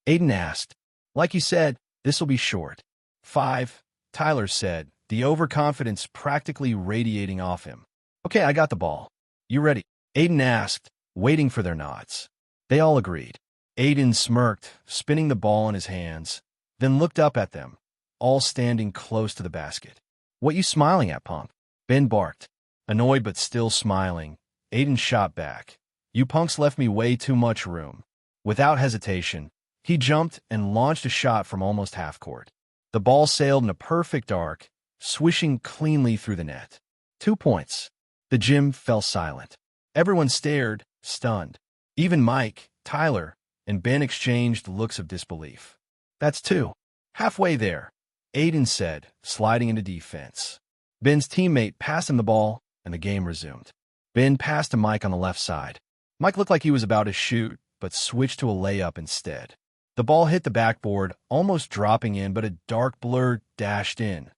Aiden asked. Like you said, this'll be short. 5, Tyler said, the overconfidence practically radiating off him. Okay, I got the ball. You ready? Aiden asked, waiting for their nods. They all agreed. Aiden smirked, spinning the ball in his hands, then looked up at them, all standing close to the basket. What you smiling at, punk? Ben barked. Annoyed but still smiling, Aiden shot back. You punks left me way too much room. Without hesitation, he jumped and launched a shot from almost half court. The ball sailed in a perfect arc, swishing cleanly through the net. 2 points. The gym fell silent. Everyone stared, stunned. Even Mike, Tyler, and Ben exchanged looks of disbelief. That's 2. Halfway there, Aiden said, sliding into defense. Ben's teammate passed him the ball, and the game resumed. Ben passed to Mike on the left side. Mike looked like he was about to shoot, but switched to a layup instead. The ball hit the backboard, almost dropping in, but a dark blur dashed in.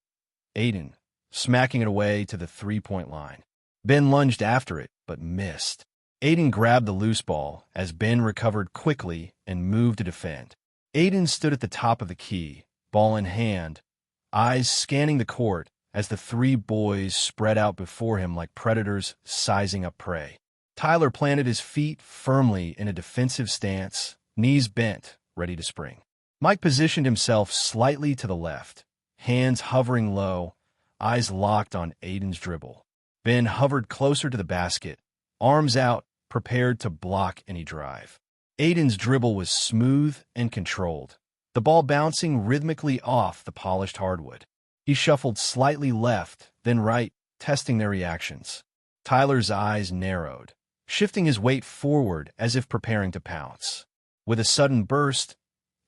Aiden, smacking it away to the three-point line. Ben lunged after it, but missed. Aiden grabbed the loose ball as Ben recovered quickly and moved to defend. Aiden stood at the top of the key, ball in hand, eyes scanning the court as the three boys spread out before him like predators sizing up prey. Tyler planted his feet firmly in a defensive stance, knees bent, ready to spring. Mike positioned himself slightly to the left, hands hovering low, eyes locked on Aiden's dribble. Ben hovered closer to the basket, arms out, prepared to block any drive. Aiden's dribble was smooth and controlled, the ball bouncing rhythmically off the polished hardwood. He shuffled slightly left, then right, testing their reactions. Tyler's eyes narrowed, shifting his weight forward as if preparing to pounce. With a sudden burst,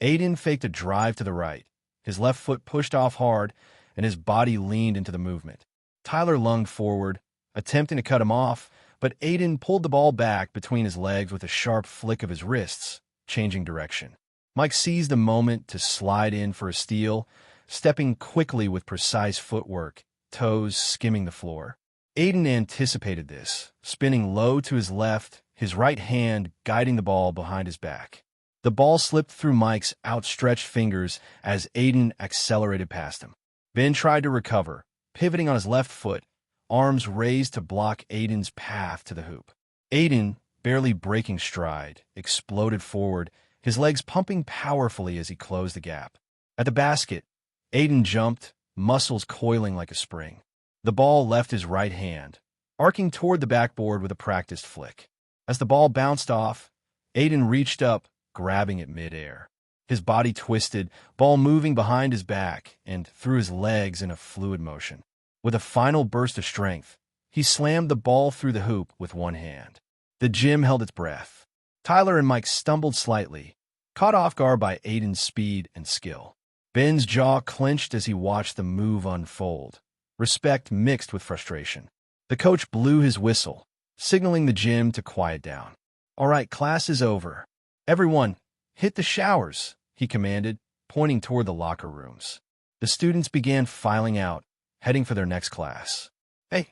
Aiden faked a drive to the right. His left foot pushed off hard, and his body leaned into the movement. Tyler lunged forward, attempting to cut him off, but Aiden pulled the ball back between his legs with a sharp flick of his wrists, changing direction. Mike seized the moment to slide in for a steal, stepping quickly with precise footwork, toes skimming the floor. Aiden anticipated this, spinning low to his left, his right hand guiding the ball behind his back. The ball slipped through Mike's outstretched fingers as Aiden accelerated past him. Ben tried to recover, pivoting on his left foot, arms raised to block Aiden's path to the hoop. Aiden, barely breaking stride, exploded forward, his legs pumping powerfully as he closed the gap. At the basket, Aiden jumped, muscles coiling like a spring. The ball left his right hand, arcing toward the backboard with a practiced flick. As the ball bounced off, Aiden reached up, grabbing it midair. His body twisted, ball moving behind his back and through his legs in a fluid motion. With a final burst of strength, he slammed the ball through the hoop with one hand. The gym held its breath. Tyler and Mike stumbled slightly, caught off guard by Aiden's speed and skill. Ben's jaw clenched as he watched the move unfold, respect mixed with frustration. The coach blew his whistle, signaling the gym to quiet down. All right, class is over. Everyone, hit the showers, he commanded, pointing toward the locker rooms. The students began filing out, heading for their next class. Hey,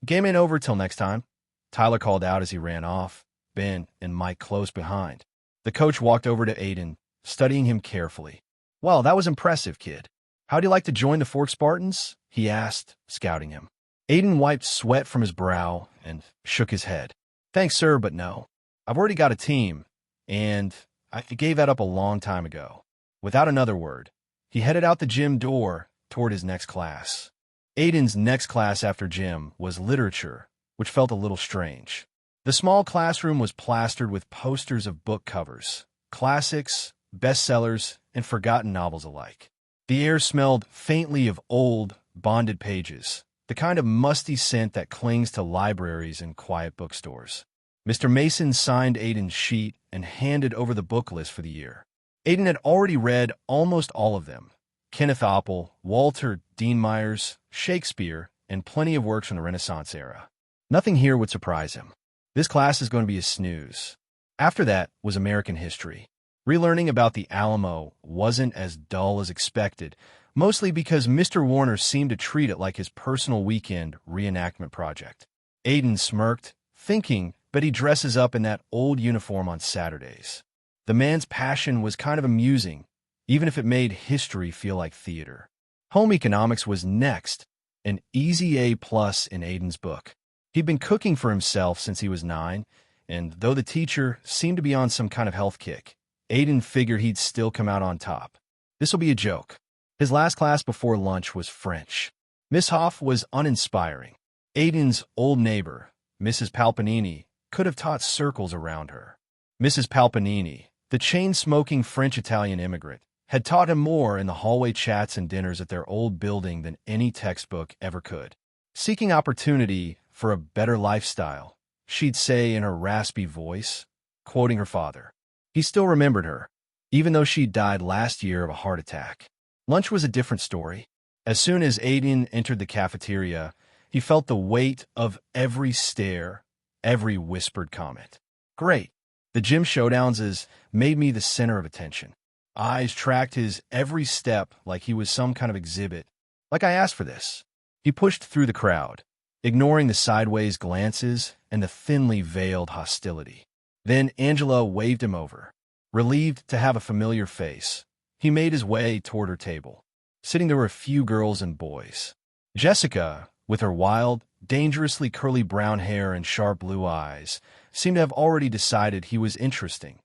game ain't over till next time, Tyler called out as he ran off, Ben and Mike close behind. The coach walked over to Aiden, studying him carefully. Well, that was impressive, kid. How'd you like to join the Fork Spartans? He asked, scouting him. Aiden wiped sweat from his brow and shook his head. Thanks, sir, but no. I've already got a team, and I gave that up a long time ago. Without another word, he headed out the gym door toward his next class. Aiden's next class after gym was literature, which felt a little strange. The small classroom was plastered with posters of book covers, classics, bestsellers, and forgotten novels alike. The air smelled faintly of old, bonded pages, the kind of musty scent that clings to libraries and quiet bookstores. Mr. Mason signed Aiden's sheet and handed over the book list for the year. Aiden had already read almost all of them. Kenneth Oppel, Walter Dean Myers, Shakespeare, and plenty of works from the Renaissance era. Nothing here would surprise him. This class is going to be a snooze. After that was American history. Relearning about the Alamo wasn't as dull as expected, mostly because Mr. Warner seemed to treat it like his personal weekend reenactment project. Aiden smirked, thinking, but he dresses up in that old uniform on Saturdays. The man's passion was kind of amusing, even if it made history feel like theater. Home economics was next, an easy A+ in Aiden's book. He'd been cooking for himself since he was 9, and though the teacher seemed to be on some kind of health kick, Aiden figured he'd still come out on top. This'll be a joke. His last class before lunch was French. Miss Hoff was uninspiring. Aiden's old neighbor, Mrs. Palpanini, could have taught circles around her. Mrs. Palpanini, the chain-smoking French-Italian immigrant, had taught him more in the hallway chats and dinners at their old building than any textbook ever could. Seeking opportunity for a better lifestyle, she'd say in her raspy voice, quoting her father. He still remembered her, even though she'd died last year of a heart attack. Lunch was a different story. As soon as Aiden entered the cafeteria, he felt the weight of every stare, every whispered comment. Great. The gym showdowns made me the center of attention. Eyes tracked his every step like he was some kind of exhibit, like I asked for this. He pushed through the crowd, ignoring the sideways glances and the thinly veiled hostility. Then Angela waved him over. Relieved to have a familiar face, he made his way toward her table. Sitting there were a few girls and boys. Jessica, with her wild, dangerously curly brown hair and sharp blue eyes, seemed to have already decided he was interesting,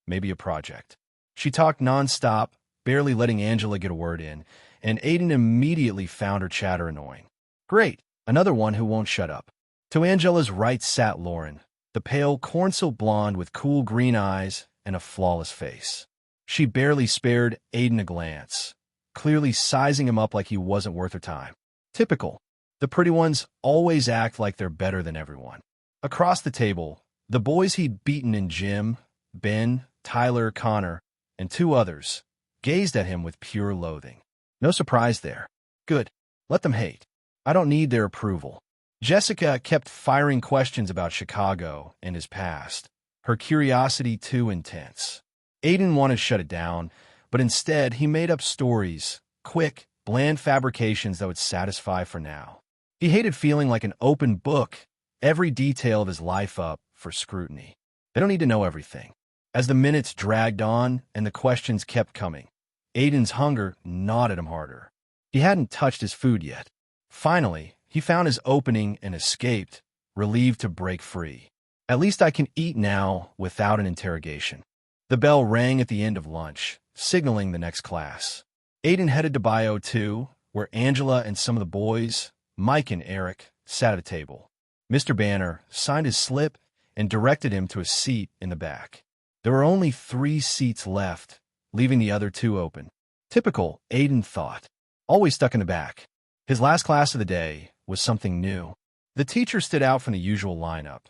maybe a project. She talked nonstop, barely letting Angela get a word in, and Aiden immediately found her chatter annoying. Great, another one who won't shut up. To Angela's right sat Lauren, the pale cornsil blonde with cool green eyes and a flawless face. She barely spared Aiden a glance, clearly sizing him up like he wasn't worth her time. Typical. The pretty ones always act like they're better than everyone. Across the table, the boys he'd beaten in gym, Ben, Tyler, Connor, and 2 others, gazed at him with pure loathing. No surprise there. Good. Let them hate. I don't need their approval. Jessica kept firing questions about Chicago and his past, her curiosity too intense. Aiden wanted to shut it down, but instead he made up stories, quick, bland fabrications that would satisfy for now. He hated feeling like an open book, every detail of his life up for scrutiny. They don't need to know everything. As the minutes dragged on and the questions kept coming, Aiden's hunger gnawed at him harder. He hadn't touched his food yet. Finally, he found his opening and escaped, relieved to break free. At least I can eat now without an interrogation. The bell rang at the end of lunch, signaling the next class. Aiden headed to Bio 2, where Angela and some of the boys, Mike and Eric, sat at a table. Mr. Banner signed his slip and directed him to a seat in the back. There were only 3 seats left, leaving the other 2 open. Typical, Aiden thought. Always stuck in the back. His last class of the day was something new. The teacher stood out from the usual lineup.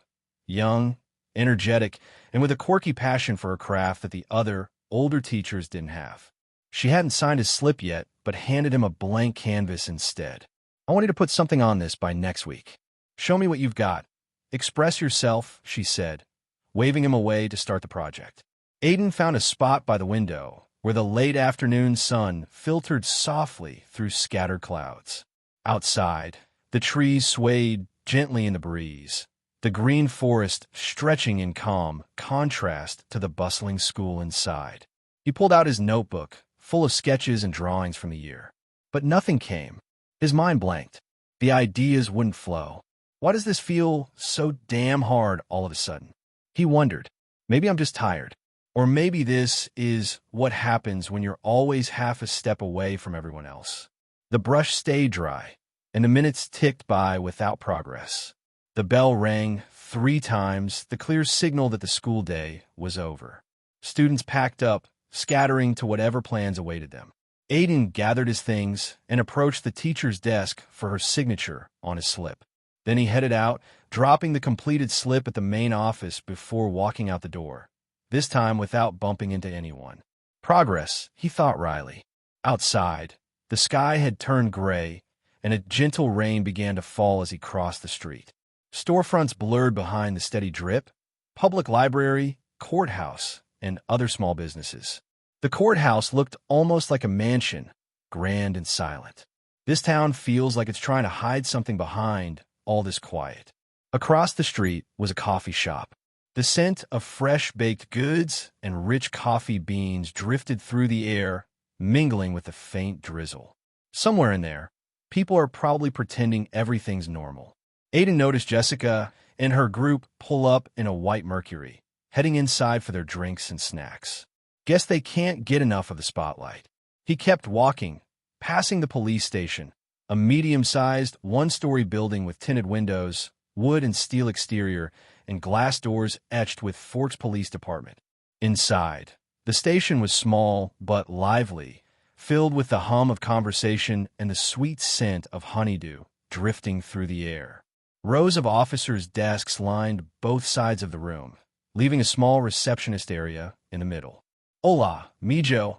Young, energetic, and with a quirky passion for her craft that the other, older teachers didn't have. She hadn't signed his slip yet, but handed him a blank canvas instead. I want you to put something on this by next week. Show me what you've got. Express yourself, she said, waving him away to start the project. Aiden found a spot by the window where the late afternoon sun filtered softly through scattered clouds. Outside, the trees swayed gently in the breeze, the green forest stretching in calm contrast to the bustling school inside. He pulled out his notebook, full of sketches and drawings from the year. But nothing came. His mind blanked. The ideas wouldn't flow. Why does this feel so damn hard all of a sudden? He wondered. Maybe I'm just tired. Or maybe this is what happens when you're always half a step away from everyone else. The brush stayed dry, and the minutes ticked by without progress. The bell rang 3 times, the clear signal that the school day was over. Students packed up, scattering to whatever plans awaited them. Aiden gathered his things and approached the teacher's desk for her signature on his slip. Then he headed out, dropping the completed slip at the main office before walking out the door, this time without bumping into anyone. Progress, he thought wryly. Outside, the sky had turned gray, and a gentle rain began to fall as he crossed the street. Storefronts blurred behind the steady drip, public library, courthouse, and other small businesses. The courthouse looked almost like a mansion, grand and silent. This town feels like it's trying to hide something behind all this quiet. Across the street was a coffee shop. The scent of fresh baked goods and rich coffee beans drifted through the air mingling with the faint drizzle. Somewhere in there, people are probably pretending everything's normal. Aiden noticed Jessica and her group pull up in a white Mercury, heading inside for their drinks and snacks. Guess they can't get enough of the spotlight. He kept walking, passing the police station, a medium-sized, one-story building with tinted windows, wood and steel exterior, and glass doors etched with Forks Police Department. Inside, the station was small but lively, filled with the hum of conversation and the sweet scent of honeydew drifting through the air. Rows of officers' desks lined both sides of the room, leaving a small receptionist area in the middle. "Hola, mijo.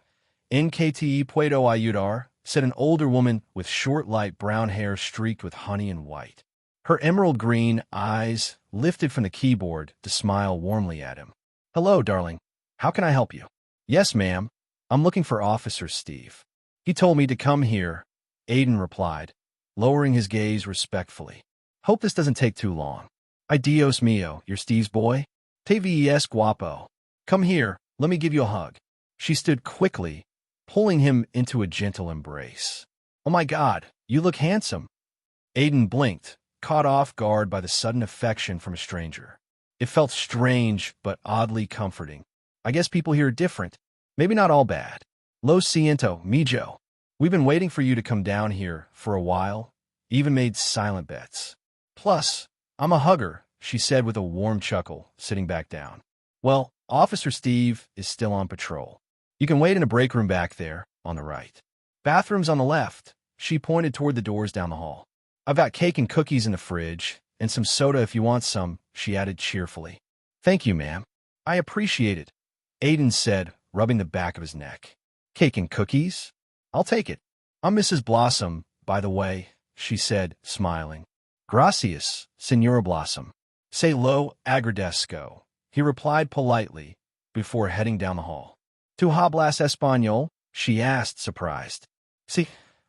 NKTE puedo ayudar," said an older woman with short light brown hair streaked with honey and white. Her emerald green eyes lifted from the keyboard to smile warmly at him. "Hello, darling. How can I help you?" "Yes, ma'am. I'm looking for Officer Steve. He told me to come here," Aiden replied, lowering his gaze respectfully. "Hope this doesn't take too long." "Ay Dios mío, you're Steve's boy? Te ves guapo. Come here, let me give you a hug." She stood quickly, pulling him into a gentle embrace. "Oh my God, you look handsome." Aiden blinked, caught off guard by the sudden affection from a stranger. It felt strange but oddly comforting. I guess people here are different. Maybe not all bad. "Lo siento, mijo. We've been waiting for you to come down here for a while. Even made silent bets. Plus, I'm a hugger," she said with a warm chuckle, sitting back down. "Well, Officer Steve is still on patrol. You can wait in a break room back there, on the right. Bathroom's on the left." She pointed toward the doors down the hall. "I've got cake and cookies in the fridge, and some soda if you want some," she added cheerfully. "Thank you, ma'am. I appreciate it," Aiden said, rubbing the back of his neck. "Cake and cookies? I'll take it. I'm Mrs. Blossom, by the way," she said, smiling. "Gracias, Senora Blossom. Say lo agradezco," he replied politely before heading down the hall. "Tu hablas español?" she asked, surprised. "Sí,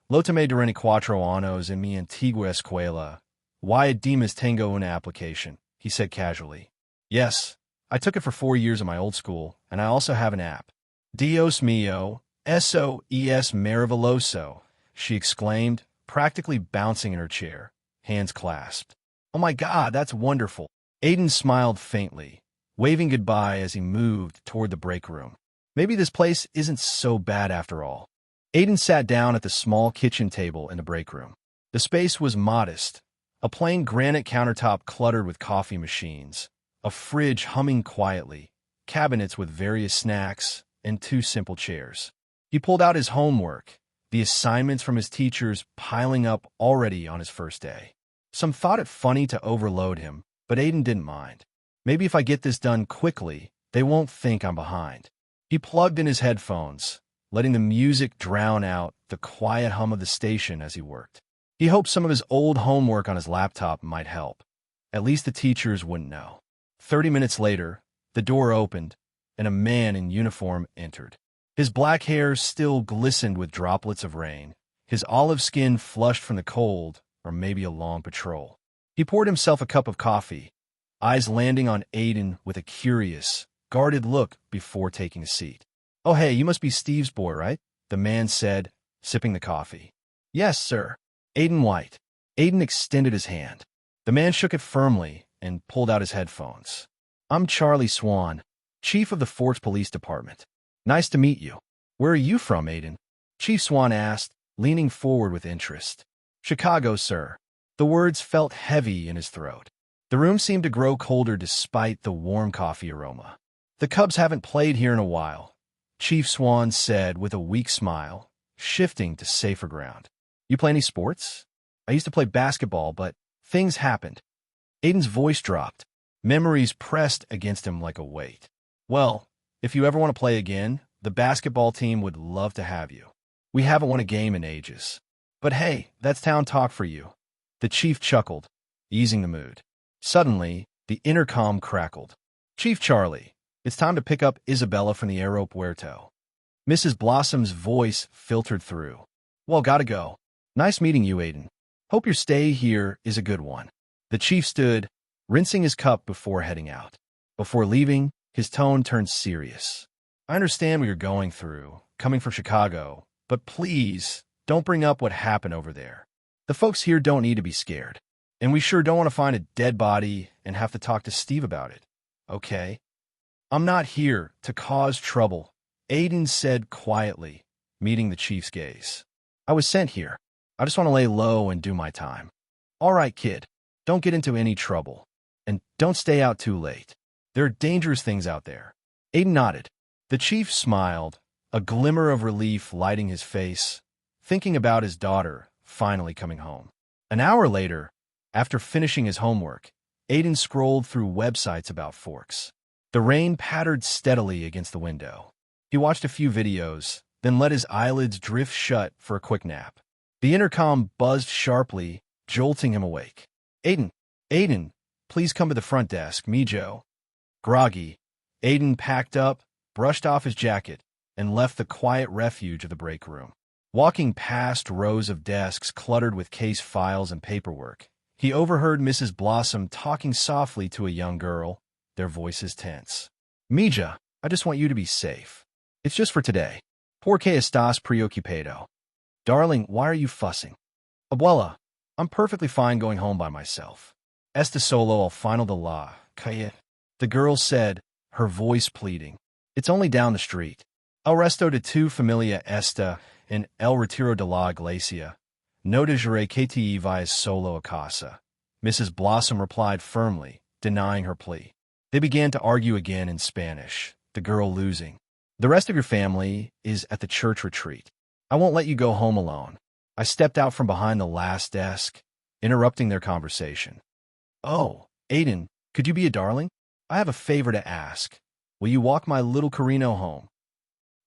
lo tomé durante 4 años en mi antigua escuela. Y además tengo una aplicación," he said casually. "Yes, I took it for 4 years at my old school, and I also have an app." "Dios mío, eso es maravilloso," she exclaimed, practically bouncing in her chair, hands clasped. "Oh my God, that's wonderful." Aiden smiled faintly, waving goodbye as he moved toward the break room. Maybe this place isn't so bad after all. Aiden sat down at the small kitchen table in the break room. The space was modest, a plain granite countertop cluttered with coffee machines, a fridge humming quietly, cabinets with various snacks, and 2 simple chairs. He pulled out his homework, the assignments from his teachers piling up already on his first day. Some thought it funny to overload him, but Aiden didn't mind. Maybe if I get this done quickly, they won't think I'm behind. He plugged in his headphones, letting the music drown out the quiet hum of the station as he worked. He hoped some of his old homework on his laptop might help. At least the teachers wouldn't know. 30 minutes later, the door opened, and a man in uniform entered. His black hair still glistened with droplets of rain, his olive skin flushed from the cold or maybe a long patrol. He poured himself a cup of coffee, eyes landing on Aiden with a curious, guarded look before taking a seat. "Oh hey, you must be Steve's boy, right?" the man said, sipping the coffee. "Yes, sir. Aiden White." Aiden extended his hand. The man shook it firmly and pulled out his headphones. "I'm Charlie Swan, Chief of the Forks Police Department. Nice to meet you." "Where are you from, Aiden?" Chief Swan asked, leaning forward with interest. "Chicago, sir." The words felt heavy in his throat. The room seemed to grow colder despite the warm coffee aroma. "The Cubs haven't played here in a while," Chief Swan said with a weak smile, shifting to safer ground. "You play any sports?" "I used to play basketball, but things happened." Aiden's voice dropped. Memories pressed against him like a weight. "Well, if you ever want to play again, the basketball team would love to have you. We haven't won a game in ages. But hey, that's town talk for you." The chief chuckled, easing the mood. Suddenly, the intercom crackled. "Chief Charlie, it's time to pick up Isabella from the aeropuerto." Mrs. Blossom's voice filtered through. "Well, gotta go. Nice meeting you, Aiden. Hope your stay here is a good one." The chief stood, rinsing his cup before heading out. Before leaving, his tone turned serious. I understand what you're going through, coming from Chicago, but please, don't bring up what happened over there. The folks here don't need to be scared. And we sure don't want to find a dead body and have to talk to Steve about it. Okay? I'm not here to cause trouble, Aiden said quietly, meeting the chief's gaze. I was sent here. I just want to lay low and do my time. All right, kid. Don't get into any trouble. And don't stay out too late. There are dangerous things out there. Aiden nodded. The chief smiled, a glimmer of relief lighting his face, thinking about his daughter finally coming home. An hour later, after finishing his homework, Aiden scrolled through websites about forks. The rain pattered steadily against the window. He watched a few videos, then let his eyelids drift shut for a quick nap. The intercom buzzed sharply, jolting him awake. Aiden, please come to the front desk, me Joe. Groggy, Aiden packed up, brushed off his jacket, and left the quiet refuge of the break room. Walking past rows of desks cluttered with case files and paperwork, he overheard Mrs. Blossom talking softly to a young girl, their voices tense. Mija, I just want you to be safe. It's just for today. ¿Por qué estás preocupado? Darling, why are you fussing? Abuela, I'm perfectly fine going home by myself. Esta solo al final de la calle. The girl said, her voice pleading. It's only down the street. El resto de tu familia está en el retiro de la iglesia. No dejaré que te vayas solo a casa. Mrs. Blossom replied firmly, denying her plea. They began to argue again in Spanish, the girl losing. The rest of your family is at the church retreat. I won't let you go home alone. I stepped out from behind the last desk, interrupting their conversation. Oh, Aiden, could you be a darling? I have a favor to ask. Will you walk my little Carino home?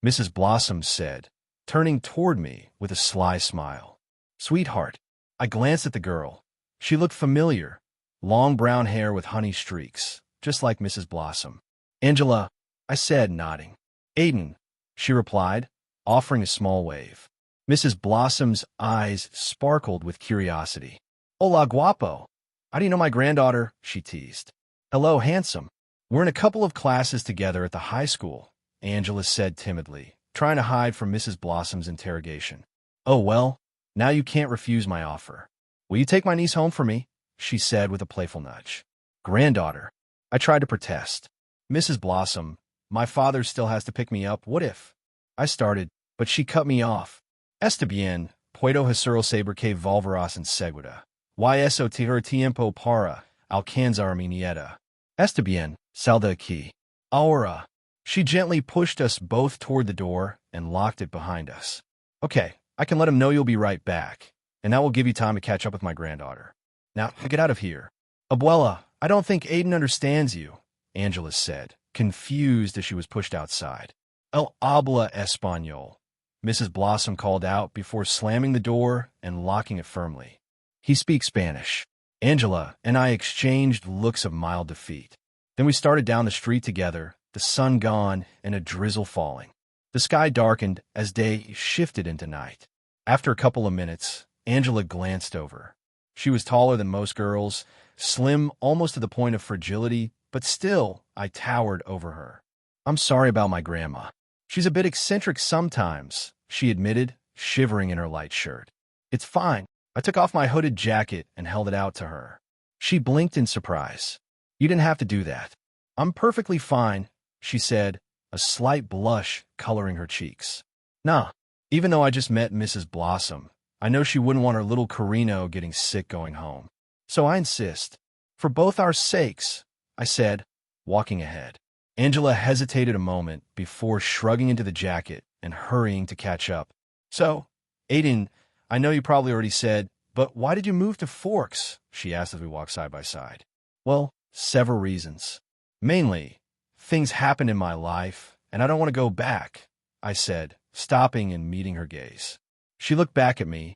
Mrs. Blossom said, turning toward me with a sly smile. Sweetheart, I glanced at the girl. She looked familiar, long brown hair with honey streaks, just like Mrs. Blossom. Angela, I said, nodding. Aiden, she replied, offering a small wave. Mrs. Blossom's eyes sparkled with curiosity. Hola, guapo. How do you know my granddaughter? She teased. Hello, handsome. We're in a couple of classes together at the high school, Angela said timidly, trying to hide from Mrs. Blossom's interrogation. Oh, well, now you can't refuse my offer. Will you take my niece home for me? She said with a playful nudge. Granddaughter. I tried to protest. Mrs. Blossom, my father still has to pick me up. What if? I started, but she cut me off. Está bien, puedo hacerlo saber que volverás enseguida. Y eso te tiempo para alcanzar mi nieta. Está bien, sal de aquí. Ahora. She gently pushed us both toward the door and locked it behind us. Okay, I can let him know you'll be right back, and that will give you time to catch up with my granddaughter. Now, get out of here. Abuela, I don't think Aiden understands you, Angela said, confused as she was pushed outside. El habla español, Mrs. Blossom called out before slamming the door and locking it firmly. He speaks Spanish. Angela and I exchanged looks of mild defeat. Then we started down the street together, the sun gone and a drizzle falling. The sky darkened as day shifted into night. After a couple of minutes, Angela glanced over. She was taller than most girls, slim almost to the point of fragility, but still I towered over her. I'm sorry about my grandma. She's a bit eccentric sometimes, she admitted, shivering in her light shirt. It's fine. I took off my hooded jacket and held it out to her. She blinked in surprise. You didn't have to do that. I'm perfectly fine, she said, a slight blush coloring her cheeks. Nah, even though I just met Mrs. Blossom, I know she wouldn't want her little Carino getting sick going home. So I insist. For both our sakes, I said, walking ahead. Angela hesitated a moment before shrugging into the jacket and hurrying to catch up. So, Aiden, I know you probably already said, but why did you move to Forks? She asked as we walked side by side. Well, several reasons. Mainly, things happened in my life, and I don't want to go back, I said, stopping and meeting her gaze. She looked back at me,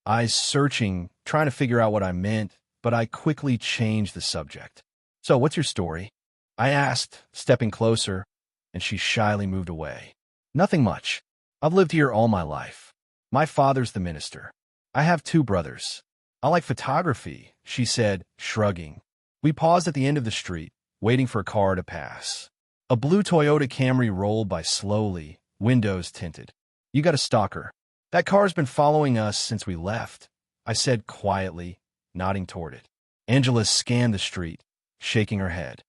eyes searching, trying to figure out what I meant, but I quickly changed the subject. So, what's your story? I asked, stepping closer, and she shyly moved away. Nothing much. I've lived here all my life. My father's the minister. I have 2 brothers. I like photography, she said, shrugging. We paused at the end of the street, waiting for a car to pass. A blue Toyota Camry rolled by slowly, windows tinted. You got a stalker. That car's been following us since we left, I said quietly, nodding toward it. Angela scanned the street, shaking her head.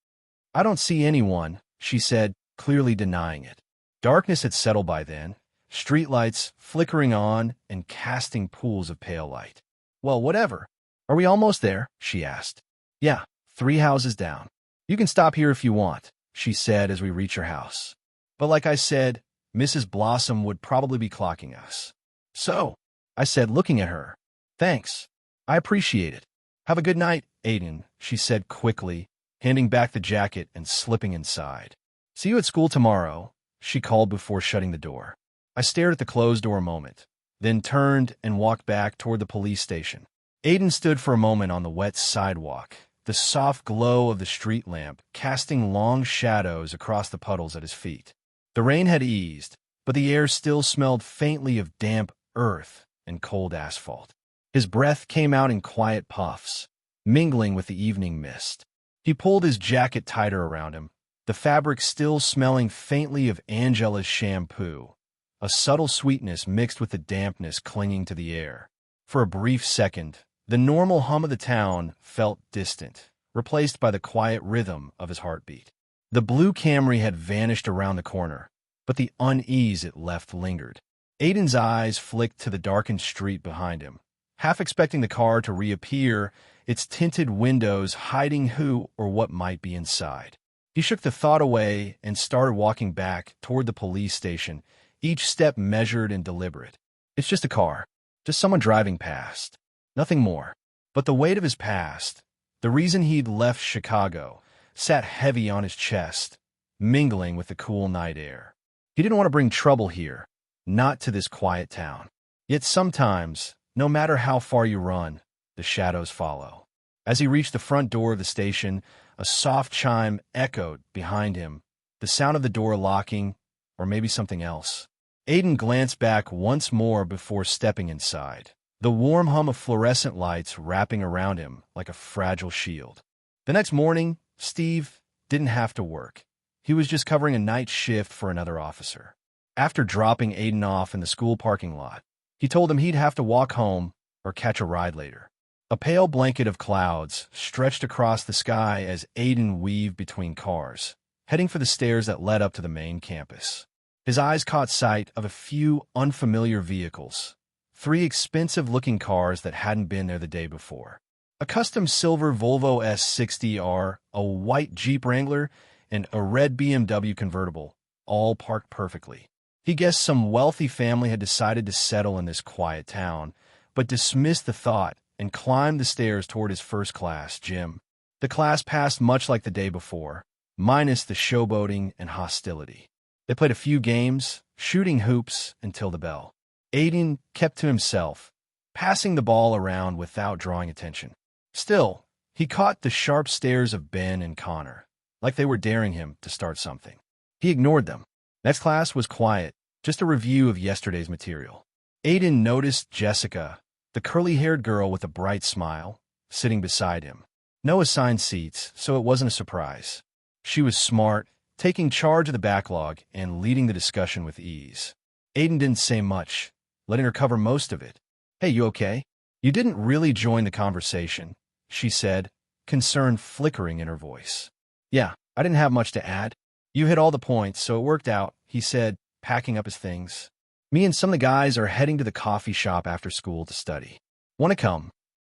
I don't see anyone, she said, clearly denying it. Darkness had settled by then, streetlights flickering on and casting pools of pale light. Well, whatever. Are we almost there? She asked. Yeah, 3 houses down. You can stop here if you want, she said as we reached her house. But like I said, Mrs. Blossom would probably be clocking us. So, I said, looking at her. Thanks. I appreciate it. Have a good night, Aiden, she said quickly, handing back the jacket and slipping inside. See you at school tomorrow, she called before shutting the door. I stared at the closed door a moment, then turned and walked back toward the police station. Aiden stood for a moment on the wet sidewalk, the soft glow of the street lamp casting long shadows across the puddles at his feet. The rain had eased, but the air still smelled faintly of damp earth and cold asphalt. His breath came out in quiet puffs, mingling with the evening mist. He pulled his jacket tighter around him, the fabric still smelling faintly of Angela's shampoo, a subtle sweetness mixed with the dampness clinging to the air. For a brief second, the normal hum of the town felt distant, replaced by the quiet rhythm of his heartbeat. The blue Camry had vanished around the corner, but the unease it left lingered. Aiden's eyes flicked to the darkened street behind him, half expecting the car to reappear, its tinted windows hiding who or what might be inside. He shook the thought away and started walking back toward the police station, each step measured and deliberate. It's just a car, just someone driving past. Nothing more. But the weight of his past, the reason he'd left Chicago, sat heavy on his chest, mingling with the cool night air. He didn't want to bring trouble here, not to this quiet town. Yet sometimes, no matter how far you run, the shadows follow. As he reached the front door of the station, a soft chime echoed behind him, the sound of the door locking, or maybe something else. Aiden glanced back once more before stepping inside, the warm hum of fluorescent lights wrapping around him like a fragile shield. The next morning, Steve didn't have to work. He was just covering a night shift for another officer. After dropping Aiden off in the school parking lot, he told him he'd have to walk home or catch a ride later. A pale blanket of clouds stretched across the sky as Aiden weaved between cars, heading for the stairs that led up to the main campus. His eyes caught sight of a few unfamiliar vehicles, 3 expensive-looking cars that hadn't been there the day before. A custom silver Volvo S60R, a white Jeep Wrangler, and a red BMW convertible, all parked perfectly. He guessed some wealthy family had decided to settle in this quiet town, but dismissed the thought and climbed the stairs toward his first-class gym. The class passed much like the day before, minus the showboating and hostility. They played a few games, shooting hoops until the bell. Aiden kept to himself, passing the ball around without drawing attention. Still, he caught the sharp stares of Ben and Connor, like they were daring him to start something. He ignored them. Next class was quiet, just a review of yesterday's material. Aiden noticed Jessica, the curly-haired girl with a bright smile, sitting beside him. No assigned seats, so it wasn't a surprise. She was smart, taking charge of the backlog and leading the discussion with ease. Aiden didn't say much, letting her cover most of it. Hey, you okay? You didn't really join the conversation, she said, concern flickering in her voice. Yeah, I didn't have much to add. You hit all the points, so it worked out, he said, packing up his things. Me and some of the guys are heading to the coffee shop after school to study. Want to come?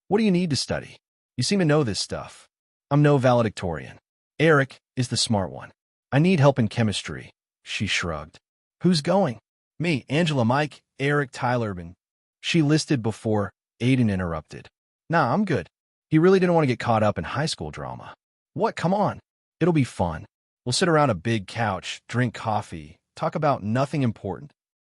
What do you need to study? You seem to know this stuff. I'm no valedictorian. Eric is the smart one. I need help in chemistry, she shrugged. Who's going? Me, Angela, Mike, Eric, Tyler, and... She listed before Aiden interrupted. Nah, I'm good. He really didn't want to get caught up in high school drama. What? Come on. It'll be fun. We'll sit around a big couch, drink coffee, talk about nothing important.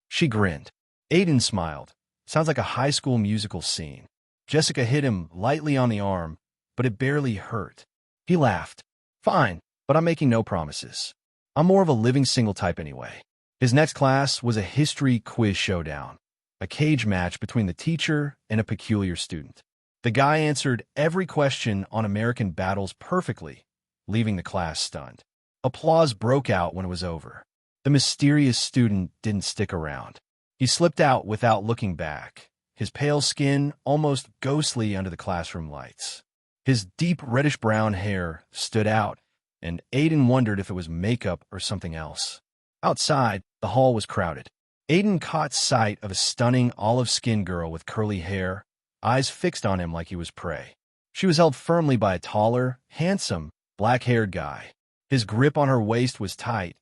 She grinned. Aiden smiled. Sounds like a high school musical scene. Jessica hit him lightly on the arm, but it barely hurt. He laughed. Fine, but I'm making no promises. I'm more of a living single type anyway. His next class was a history quiz showdown, a cage match between the teacher and a peculiar student. The guy answered every question on American battles perfectly, leaving the class stunned. Applause broke out when it was over. The mysterious student didn't stick around. He slipped out without looking back, his pale skin almost ghostly under the classroom lights. His deep reddish-brown hair stood out, and Aiden wondered if it was makeup or something else. Outside, the hall was crowded. Aiden caught sight of a stunning olive-skinned girl with curly hair, eyes fixed on him like he was prey. She was held firmly by a taller, handsome, black-haired guy. His grip on her waist was tight,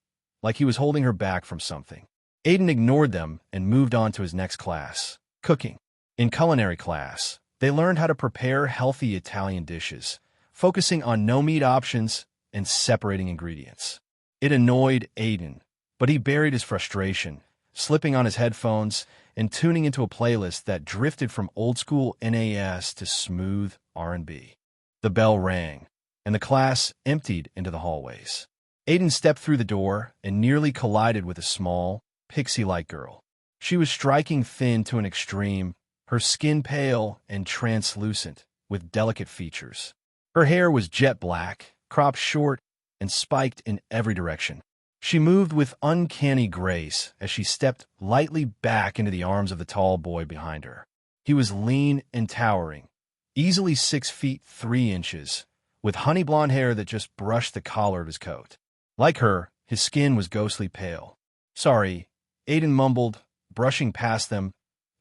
like he was holding her back from something. Aiden ignored them and moved on to his next class, cooking. In culinary class, they learned how to prepare healthy Italian dishes, focusing on no-meat options and separating ingredients. It annoyed Aiden, but he buried his frustration, slipping on his headphones and tuning into a playlist that drifted from old-school NAS to smooth R&B. The bell rang, and the class emptied into the hallways. Aiden stepped through the door and nearly collided with a small, pixie-like girl. She was striking thin to an extreme, her skin pale and translucent, with delicate features. Her hair was jet black, cropped short, and spiked in every direction. She moved with uncanny grace as she stepped lightly back into the arms of the tall boy behind her. He was lean and towering, easily 6 feet 3 inches, with honey blonde hair that just brushed the collar of his coat. Like her, his skin was ghostly pale. "Sorry," Aiden mumbled, brushing past them,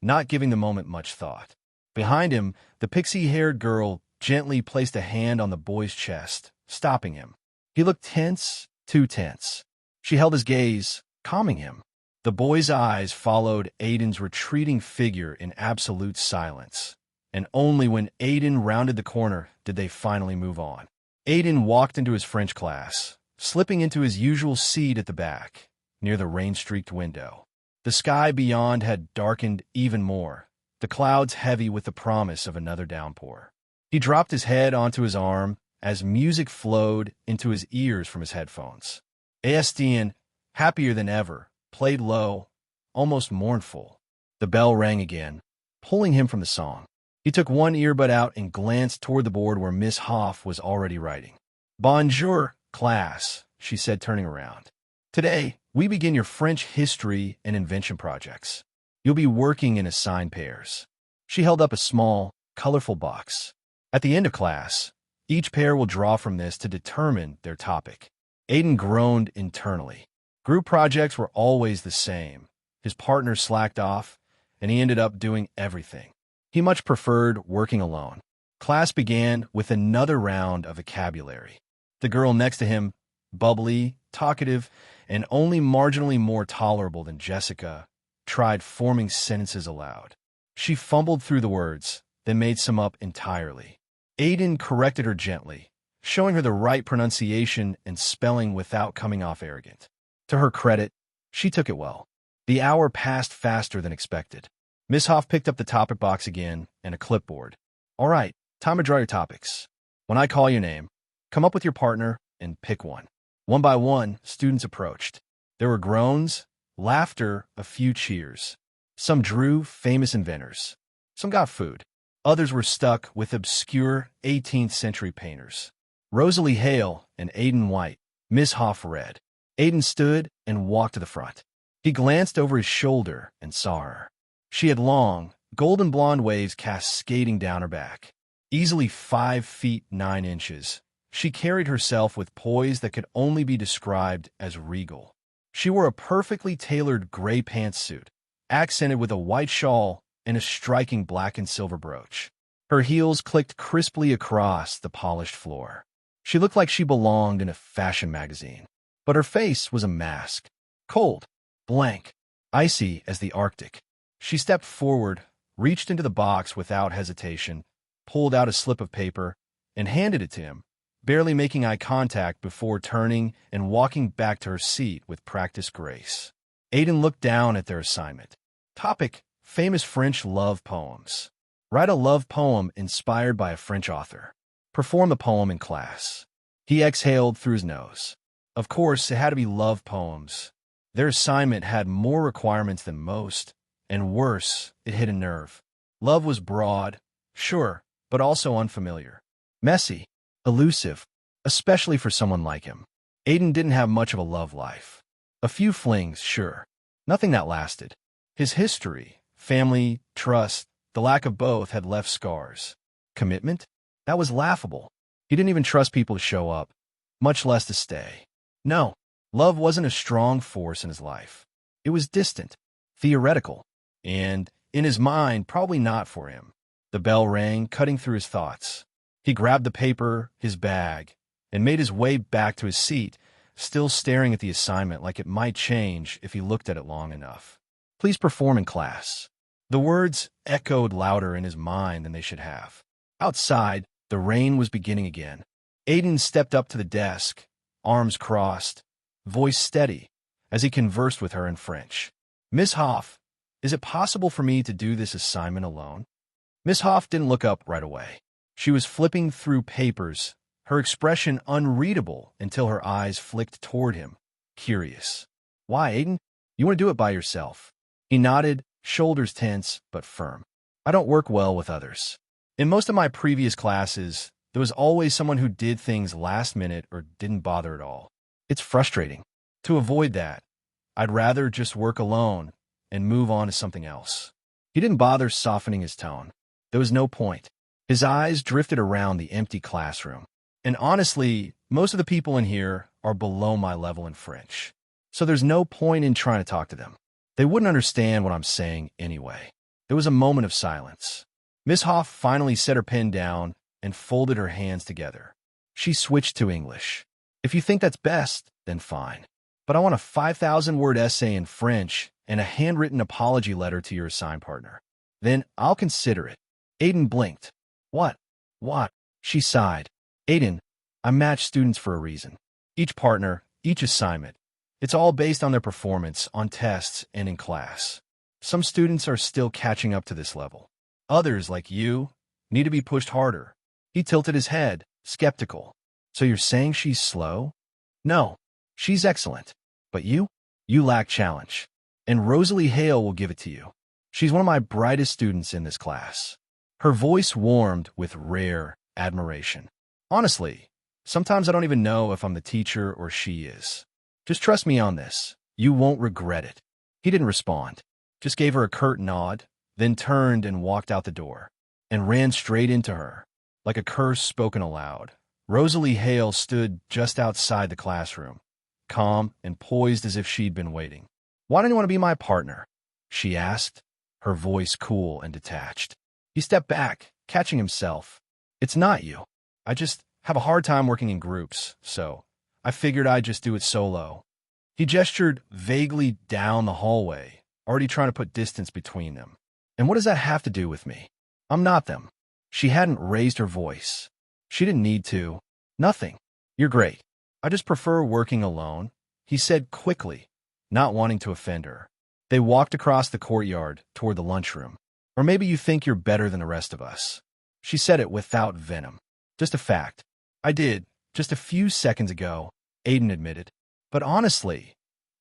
not giving the moment much thought. Behind him, the pixie-haired girl gently placed a hand on the boy's chest, stopping him. He looked tense, too tense. She held his gaze, calming him. The boy's eyes followed Aiden's retreating figure in absolute silence, and only when Aiden rounded the corner did they finally move on. Aiden walked into his French class, slipping into his usual seat at the back, near the rain-streaked window. The sky beyond had darkened even more, the clouds heavy with the promise of another downpour. He dropped his head onto his arm as music flowed into his ears from his headphones. ASDN, happier than ever, played low, almost mournful. The bell rang again, pulling him from the song. He took one earbud out and glanced toward the board where Miss Hoff was already writing. "Bonjour, class," she said, turning around. "Today, we begin your French history and invention projects. You'll be working in assigned pairs." She held up a small, colorful box. "At the end of class, each pair will draw from this to determine their topic." Aiden groaned internally. Group projects were always the same. His partner slacked off, and he ended up doing everything. He much preferred working alone. Class began with another round of vocabulary. The girl next to him, bubbly, talkative, and only marginally more tolerable than Jessica, tried forming sentences aloud. She fumbled through the words, then made some up entirely. Aiden corrected her gently, showing her the right pronunciation and spelling without coming off arrogant. To her credit, she took it well. The hour passed faster than expected. Miss Hoff picked up the topic box again and a clipboard. "All right, time to draw your topics. When I call your name, come up with your partner and pick one." One by one, students approached. There were groans, laughter, a few cheers. Some drew famous inventors. Some got food. Others were stuck with obscure 18th century painters. Rosalie Hale and Aiden White, Miss Hoff read. Aiden stood and walked to the front. He glanced over his shoulder and saw her. She had long, golden blonde waves cascading down her back. Easily 5 feet 9 inches, she carried herself with poise that could only be described as regal. She wore a perfectly tailored gray pantsuit, accented with a white shawl and a striking black and silver brooch. Her heels clicked crisply across the polished floor. She looked like she belonged in a fashion magazine. But her face was a mask, cold, blank, icy as the Arctic. She stepped forward, reached into the box without hesitation, pulled out a slip of paper, and handed it to him, barely making eye contact before turning and walking back to her seat with practiced grace. Aiden looked down at their assignment. Topic: famous French love poems. Write a love poem inspired by a French author. Perform the poem in class. He exhaled through his nose. Of course, it had to be love poems. Their assignment had more requirements than most, and worse, it hit a nerve. Love was broad, sure, but also unfamiliar. Messy, elusive, especially for someone like him. Aiden didn't have much of a love life. A few flings, sure. Nothing that lasted. His history, family, trust, the lack of both had left scars. Commitment? That was laughable. He didn't even trust people to show up, much less to stay. No, love wasn't a strong force in his life. It was distant, theoretical, and, in his mind, probably not for him. The bell rang, cutting through his thoughts. He grabbed the paper, his bag, and made his way back to his seat, still staring at the assignment like it might change if he looked at it long enough. Please perform in class. The words echoed louder in his mind than they should have. Outside, the rain was beginning again. Aiden stepped up to the desk, arms crossed, voice steady, as he conversed with her in French. Miss Hoff, is it possible for me to do this assignment alone? Miss Hoff didn't look up right away. She was flipping through papers, her expression unreadable until her eyes flicked toward him, curious. Why, Aiden? You want to do it by yourself? He nodded, shoulders tense but firm. I don't work well with others. In most of my previous classes, there was always someone who did things last minute or didn't bother at all. It's frustrating. To avoid that, I'd rather just work alone and move on to something else. He didn't bother softening his tone. There was no point. His eyes drifted around the empty classroom. And honestly, most of the people in here are below my level in French. So there's no point in trying to talk to them. They wouldn't understand what I'm saying anyway. There was a moment of silence. Miss Hoff finally set her pen down and folded her hands together. She switched to English. If you think that's best, then fine. But I want a 5,000-word essay in French and a handwritten apology letter to your assigned partner. Then I'll consider it. Aiden blinked. What? What? She sighed. Aiden, I match students for a reason. Each partner, each assignment. It's all based on their performance, on tests, and in class. Some students are still catching up to this level. Others, like you, need to be pushed harder. He tilted his head, skeptical. So you're saying she's slow? No, she's excellent. But you? You lack challenge. And Rosalie Hale will give it to you. She's one of my brightest students in this class. Her voice warmed with rare admiration. Honestly, sometimes I don't even know if I'm the teacher or she is. Just trust me on this. You won't regret it. He didn't respond, just gave her a curt nod, then turned and walked out the door, and ran straight into her, like a curse spoken aloud. Rosalie Hale stood just outside the classroom, calm and poised as if she'd been waiting. Why don't you want to be my partner? She asked, her voice cool and detached. He stepped back, catching himself. It's not you. I just have a hard time working in groups, so I figured I'd just do it solo. He gestured vaguely down the hallway, already trying to put distance between them. And what does that have to do with me? I'm not them. She hadn't raised her voice. She didn't need to. Nothing. You're great. I just prefer working alone, he said quickly, not wanting to offend her. They walked across the courtyard toward the lunchroom. Or maybe you think you're better than the rest of us. She said it without venom. Just a fact. I did, just a few seconds ago, Aiden admitted. But honestly,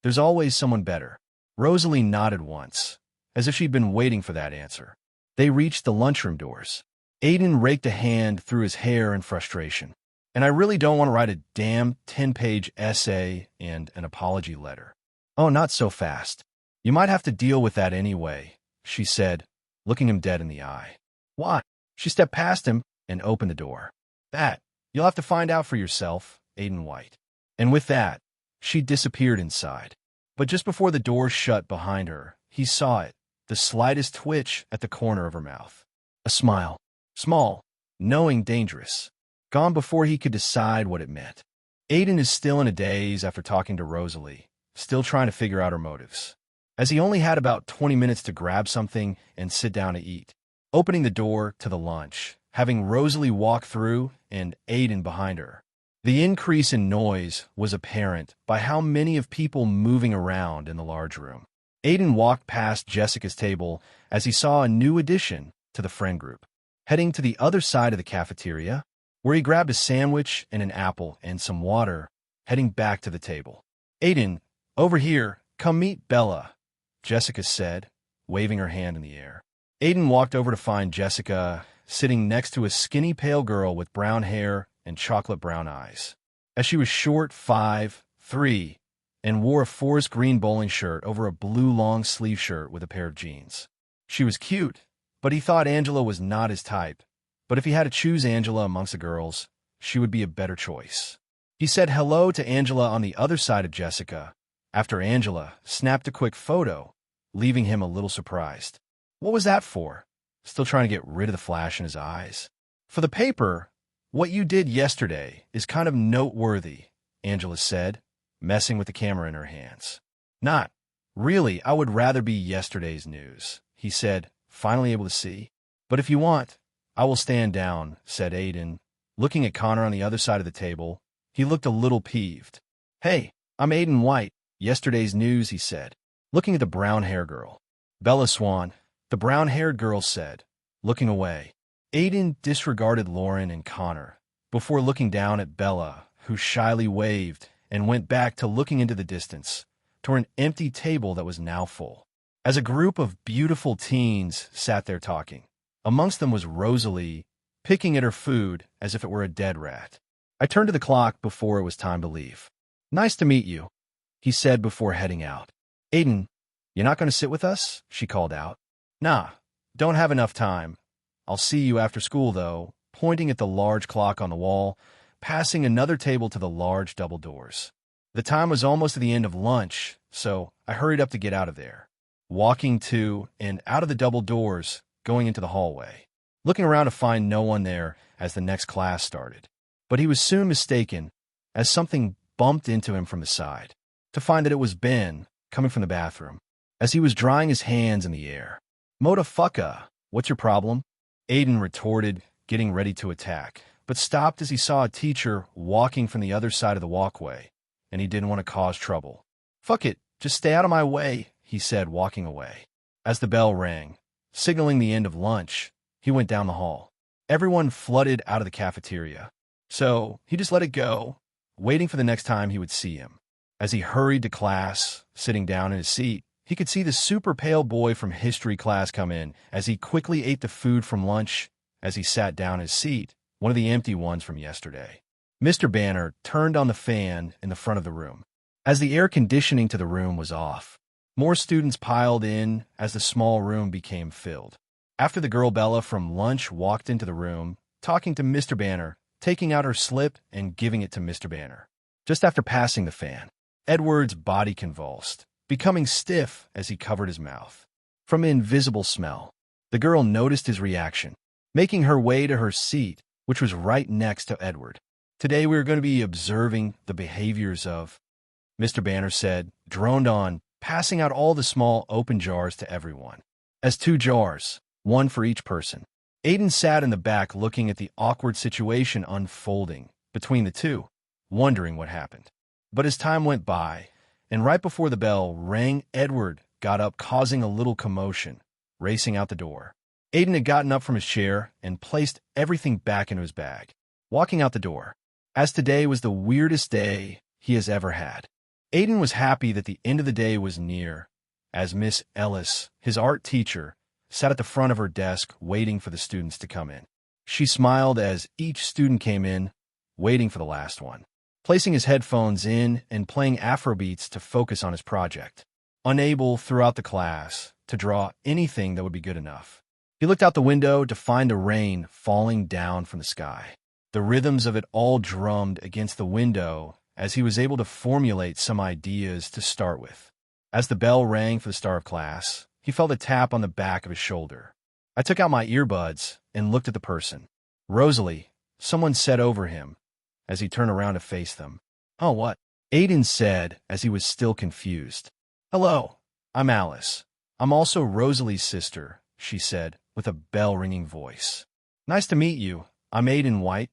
there's always someone better. Rosalie nodded once, as if she'd been waiting for that answer. They reached the lunchroom doors. Aiden raked a hand through his hair in frustration. And I really don't want to write a damn 10-page essay and an apology letter. Oh, not so fast. You might have to deal with that anyway, she said, looking him dead in the eye. What? She stepped past him and opened the door. That, you'll have to find out for yourself, Aiden White. And with that, she disappeared inside. But just before the door shut behind her, he saw it, the slightest twitch at the corner of her mouth. A smile. Small, knowing dangerous. Gone before he could decide what it meant. Aiden is still in a daze after talking to Rosalie, still trying to figure out her motives. As he only had about 20 minutes to grab something and sit down to eat, opening the door to the lunch, having Rosalie walk through and Aiden behind her. The increase in noise was apparent by how many of people moving around in the large room. Aiden walked past Jessica's table as he saw a new addition to the friend group, heading to the other side of the cafeteria, where he grabbed a sandwich and an apple and some water, heading back to the table. Aiden, over here, come meet Bella, Jessica said, waving her hand in the air. Aiden walked over to find Jessica sitting next to a skinny pale girl with brown hair and chocolate brown eyes. as she was short 5'3" and wore a forest green bowling shirt over a blue long sleeve shirt with a pair of jeans. She was cute, but he thought Angela was not his type. But if he had to choose Angela amongst the girls, she would be a better choice. He said hello to Angela on the other side of Jessica, after Angela snapped a quick photo, leaving him a little surprised. What was that for? Still trying to get rid of the flash in his eyes. For the paper, what you did yesterday is kind of noteworthy, Angela said, messing with the camera in her hands. Not really, I would rather be yesterday's news, he said, finally able to see. But if you want, I will stand down, said Aiden. Looking at Connor on the other side of the table, he looked a little peeved. Hey, I'm Aiden White, yesterday's news, he said, looking at the brown-haired girl. Bella Swan, the brown-haired girl said, looking away. Aiden disregarded Lauren and Connor before looking down at Bella, who shyly waved and went back to looking into the distance, toward an empty table that was now full. As a group of beautiful teens sat there talking, amongst them was Rosalie, picking at her food as if it were a dead rat. I turned to the clock before it was time to leave. Nice to meet you, he said before heading out. Aiden, you're not going to sit with us? She called out. Nah, don't have enough time. I'll see you after school, though, pointing at the large clock on the wall, passing another table to the large double doors. The time was almost at the end of lunch, so I hurried up to get out of there, walking to and out of the double doors, going into the hallway, looking around to find no one there as the next class started. But he was soon mistaken, as something bumped into him from the side, to find that it was Ben, coming from the bathroom, as he was drying his hands in the air. Motherfucker, what's your problem? Aiden retorted, getting ready to attack, but stopped as he saw a teacher walking from the other side of the walkway, and he didn't want to cause trouble. Fuck it, just stay out of my way, he said, walking away. As the bell rang, signaling the end of lunch, he went down the hall. Everyone flooded out of the cafeteria, so he just let it go, waiting for the next time he would see him. As he hurried to class, sitting down in his seat, he could see the super pale boy from history class come in as he quickly ate the food from lunch as he sat down in his seat, one of the empty ones from yesterday. Mr. Banner turned on the fan in the front of the room, as the air conditioning to the room was off. More students piled in as the small room became filled. After the girl Bella from lunch walked into the room, talking to Mr. Banner, taking out her slip and giving it to Mr. Banner. Just after passing the fan, Edward's body convulsed, becoming stiff as he covered his mouth. From an invisible smell, the girl noticed his reaction, making her way to her seat, which was right next to Edward. Today we are going to be observing the behaviors of, Mr. Banner said, droned on, passing out all the small open jars to everyone. As 2 jars, one for each person. Aiden sat in the back looking at the awkward situation unfolding between the two, wondering what happened. But as time went by, and right before the bell rang, Edward got up, causing a little commotion, racing out the door. Aiden had gotten up from his chair and placed everything back into his bag, walking out the door, as today was the weirdest day he has ever had. Aiden was happy that the end of the day was near, as Miss Ellis, his art teacher, sat at the front of her desk waiting for the students to come in. She smiled as each student came in, waiting for the last one, placing his headphones in and playing Afrobeats to focus on his project, unable throughout the class to draw anything that would be good enough. He looked out the window to find the rain falling down from the sky. The rhythms of it all drummed against the window as he was able to formulate some ideas to start with. As the bell rang for the start of class, he felt a tap on the back of his shoulder. I took out my earbuds and looked at the person. Rosalie, someone said over him, as he turned around to face them. Oh, what? Aiden said as he was still confused. Hello, I'm Alice. I'm also Rosalie's sister, she said, with a bell-ringing voice. Nice to meet you. I'm Aiden White,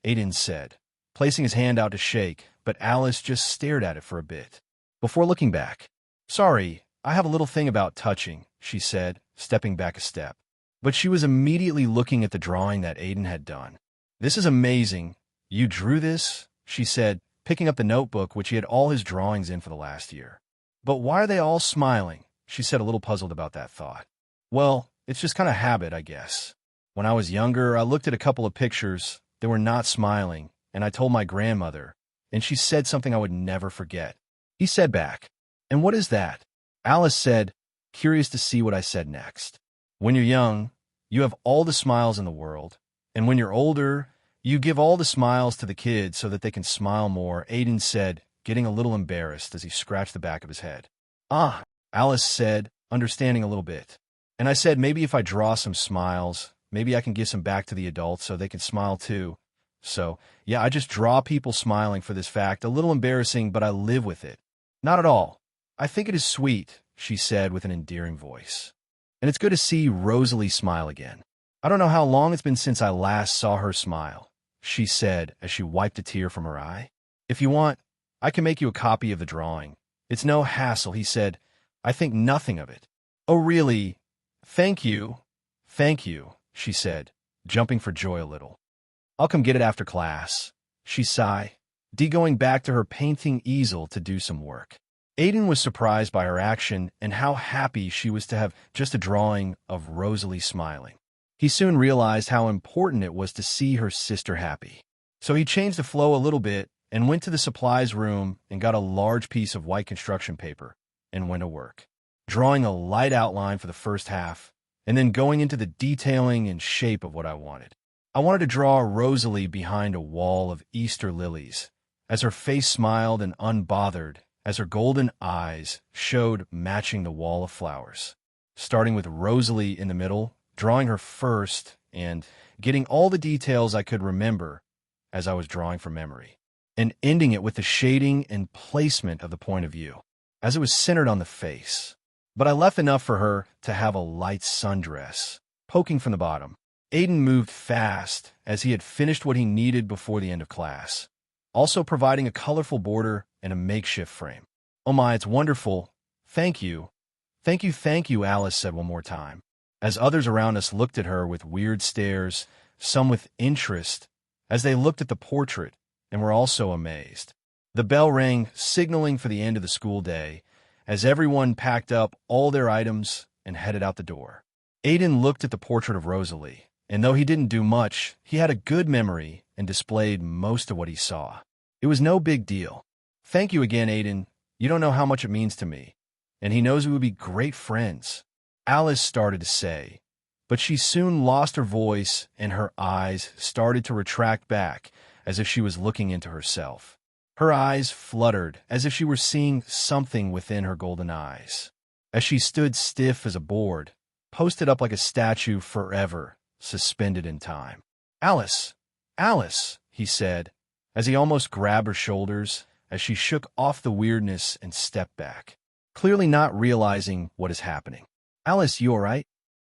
Aiden said, placing his hand out to shake, but Alice just stared at it for a bit, before looking back. Sorry, I have a little thing about touching, she said, stepping back a step. But she was immediately looking at the drawing that Aiden had done. This is amazing. You drew this? She said, picking up the notebook which he had all his drawings in for the last year. But why are they all smiling? She said, a little puzzled about that thought. Well, it's just kind of habit, I guess. When I was younger, I looked at a couple of pictures that were not smiling, and I told my grandmother, and she said something I would never forget. He said back, "And what is that?" Alice said, curious to see what I said next. "When you're young, you have all the smiles in the world, and when you're older, you give all the smiles to the kids so that they can smile more," Aiden said, getting a little embarrassed as he scratched the back of his head. "Ah," Alice said, understanding a little bit. And I said, "Maybe if I draw some smiles, maybe I can give some back to the adults so they can smile too." So, yeah, I just draw people smiling for this fact. A little embarrassing, but I live with it. "Not at all. I think it is sweet," she said with an endearing voice. "And it's good to see Rosalie smile again. I don't know how long it's been since I last saw her smile," she said as she wiped a tear from her eye. "If you want, I can make you a copy of the drawing. It's no hassle," he said. "I think nothing of it." "Oh, really? Thank you. Thank you," she said, jumping for joy a little. "I'll come get it after class," she sighed, going back to her painting easel to do some work. Aiden was surprised by her action and how happy she was to have just a drawing of Rosalie smiling. He soon realized how important it was to see her sister happy. So he changed the flow a little bit and went to the supplies room and got a large piece of white construction paper and went to work, drawing a light outline for the first half, and then going into the detailing and shape of what I wanted. I wanted to draw Rosalie behind a wall of Easter lilies, as her face smiled and unbothered, as her golden eyes showed matching the wall of flowers. Starting with Rosalie in the middle, drawing her first, and getting all the details I could remember as I was drawing from memory, and ending it with the shading and placement of the point of view, as it was centered on the face. But I left enough for her to have a light sundress, poking from the bottom. Aiden moved fast as he had finished what he needed before the end of class, also providing a colorful border and a makeshift frame. "Oh my, it's wonderful. Thank you. Thank you, thank you," Alice said one more time, as others around us looked at her with weird stares, some with interest, as they looked at the portrait and were also amazed. The bell rang, signaling for the end of the school day, as everyone packed up all their items and headed out the door. Aiden looked at the portrait of Rosalie, and though he didn't do much, he had a good memory and displayed most of what he saw. It was no big deal. "Thank you again, Aiden. You don't know how much it means to me. And he knows we would be great friends," Alice started to say, but she soon lost her voice and her eyes started to retract back as if she was looking into herself. Her eyes fluttered as if she were seeing something within her golden eyes, as she stood stiff as a board, posted up like a statue forever, suspended in time. "Alice, Alice," he said, as he almost grabbed her shoulders as she shook off the weirdness and stepped back, clearly not realizing what is happening. "Alice, you all right?"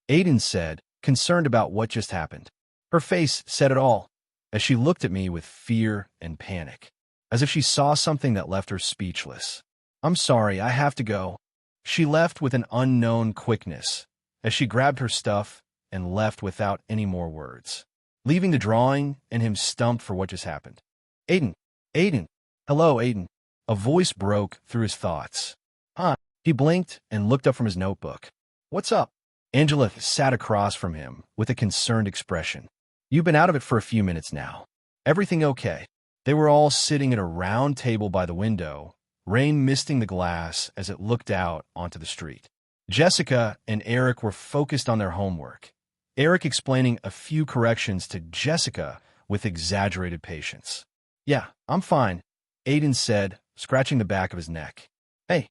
Aiden said, concerned about what just happened. Her face said it all, as she looked at me with fear and panic, as if she saw something that left her speechless. "I'm sorry, I have to go." She left with an unknown quickness, as she grabbed her stuff and left without any more words, leaving the drawing and him stumped for what just happened. "Aiden, Aiden, hello, Aiden." A voice broke through his thoughts. "Huh?" He blinked and looked up from his notebook. "What's up?" Angela sat across from him with a concerned expression. "You've been out of it for a few minutes now. Everything okay?" They were all sitting at a round table by the window, rain misting the glass as it looked out onto the street. Jessica and Eric were focused on their homework, Eric explaining a few corrections to Jessica with exaggerated patience. "Yeah, I'm fine," Aiden said, scratching the back of his neck. "Hey,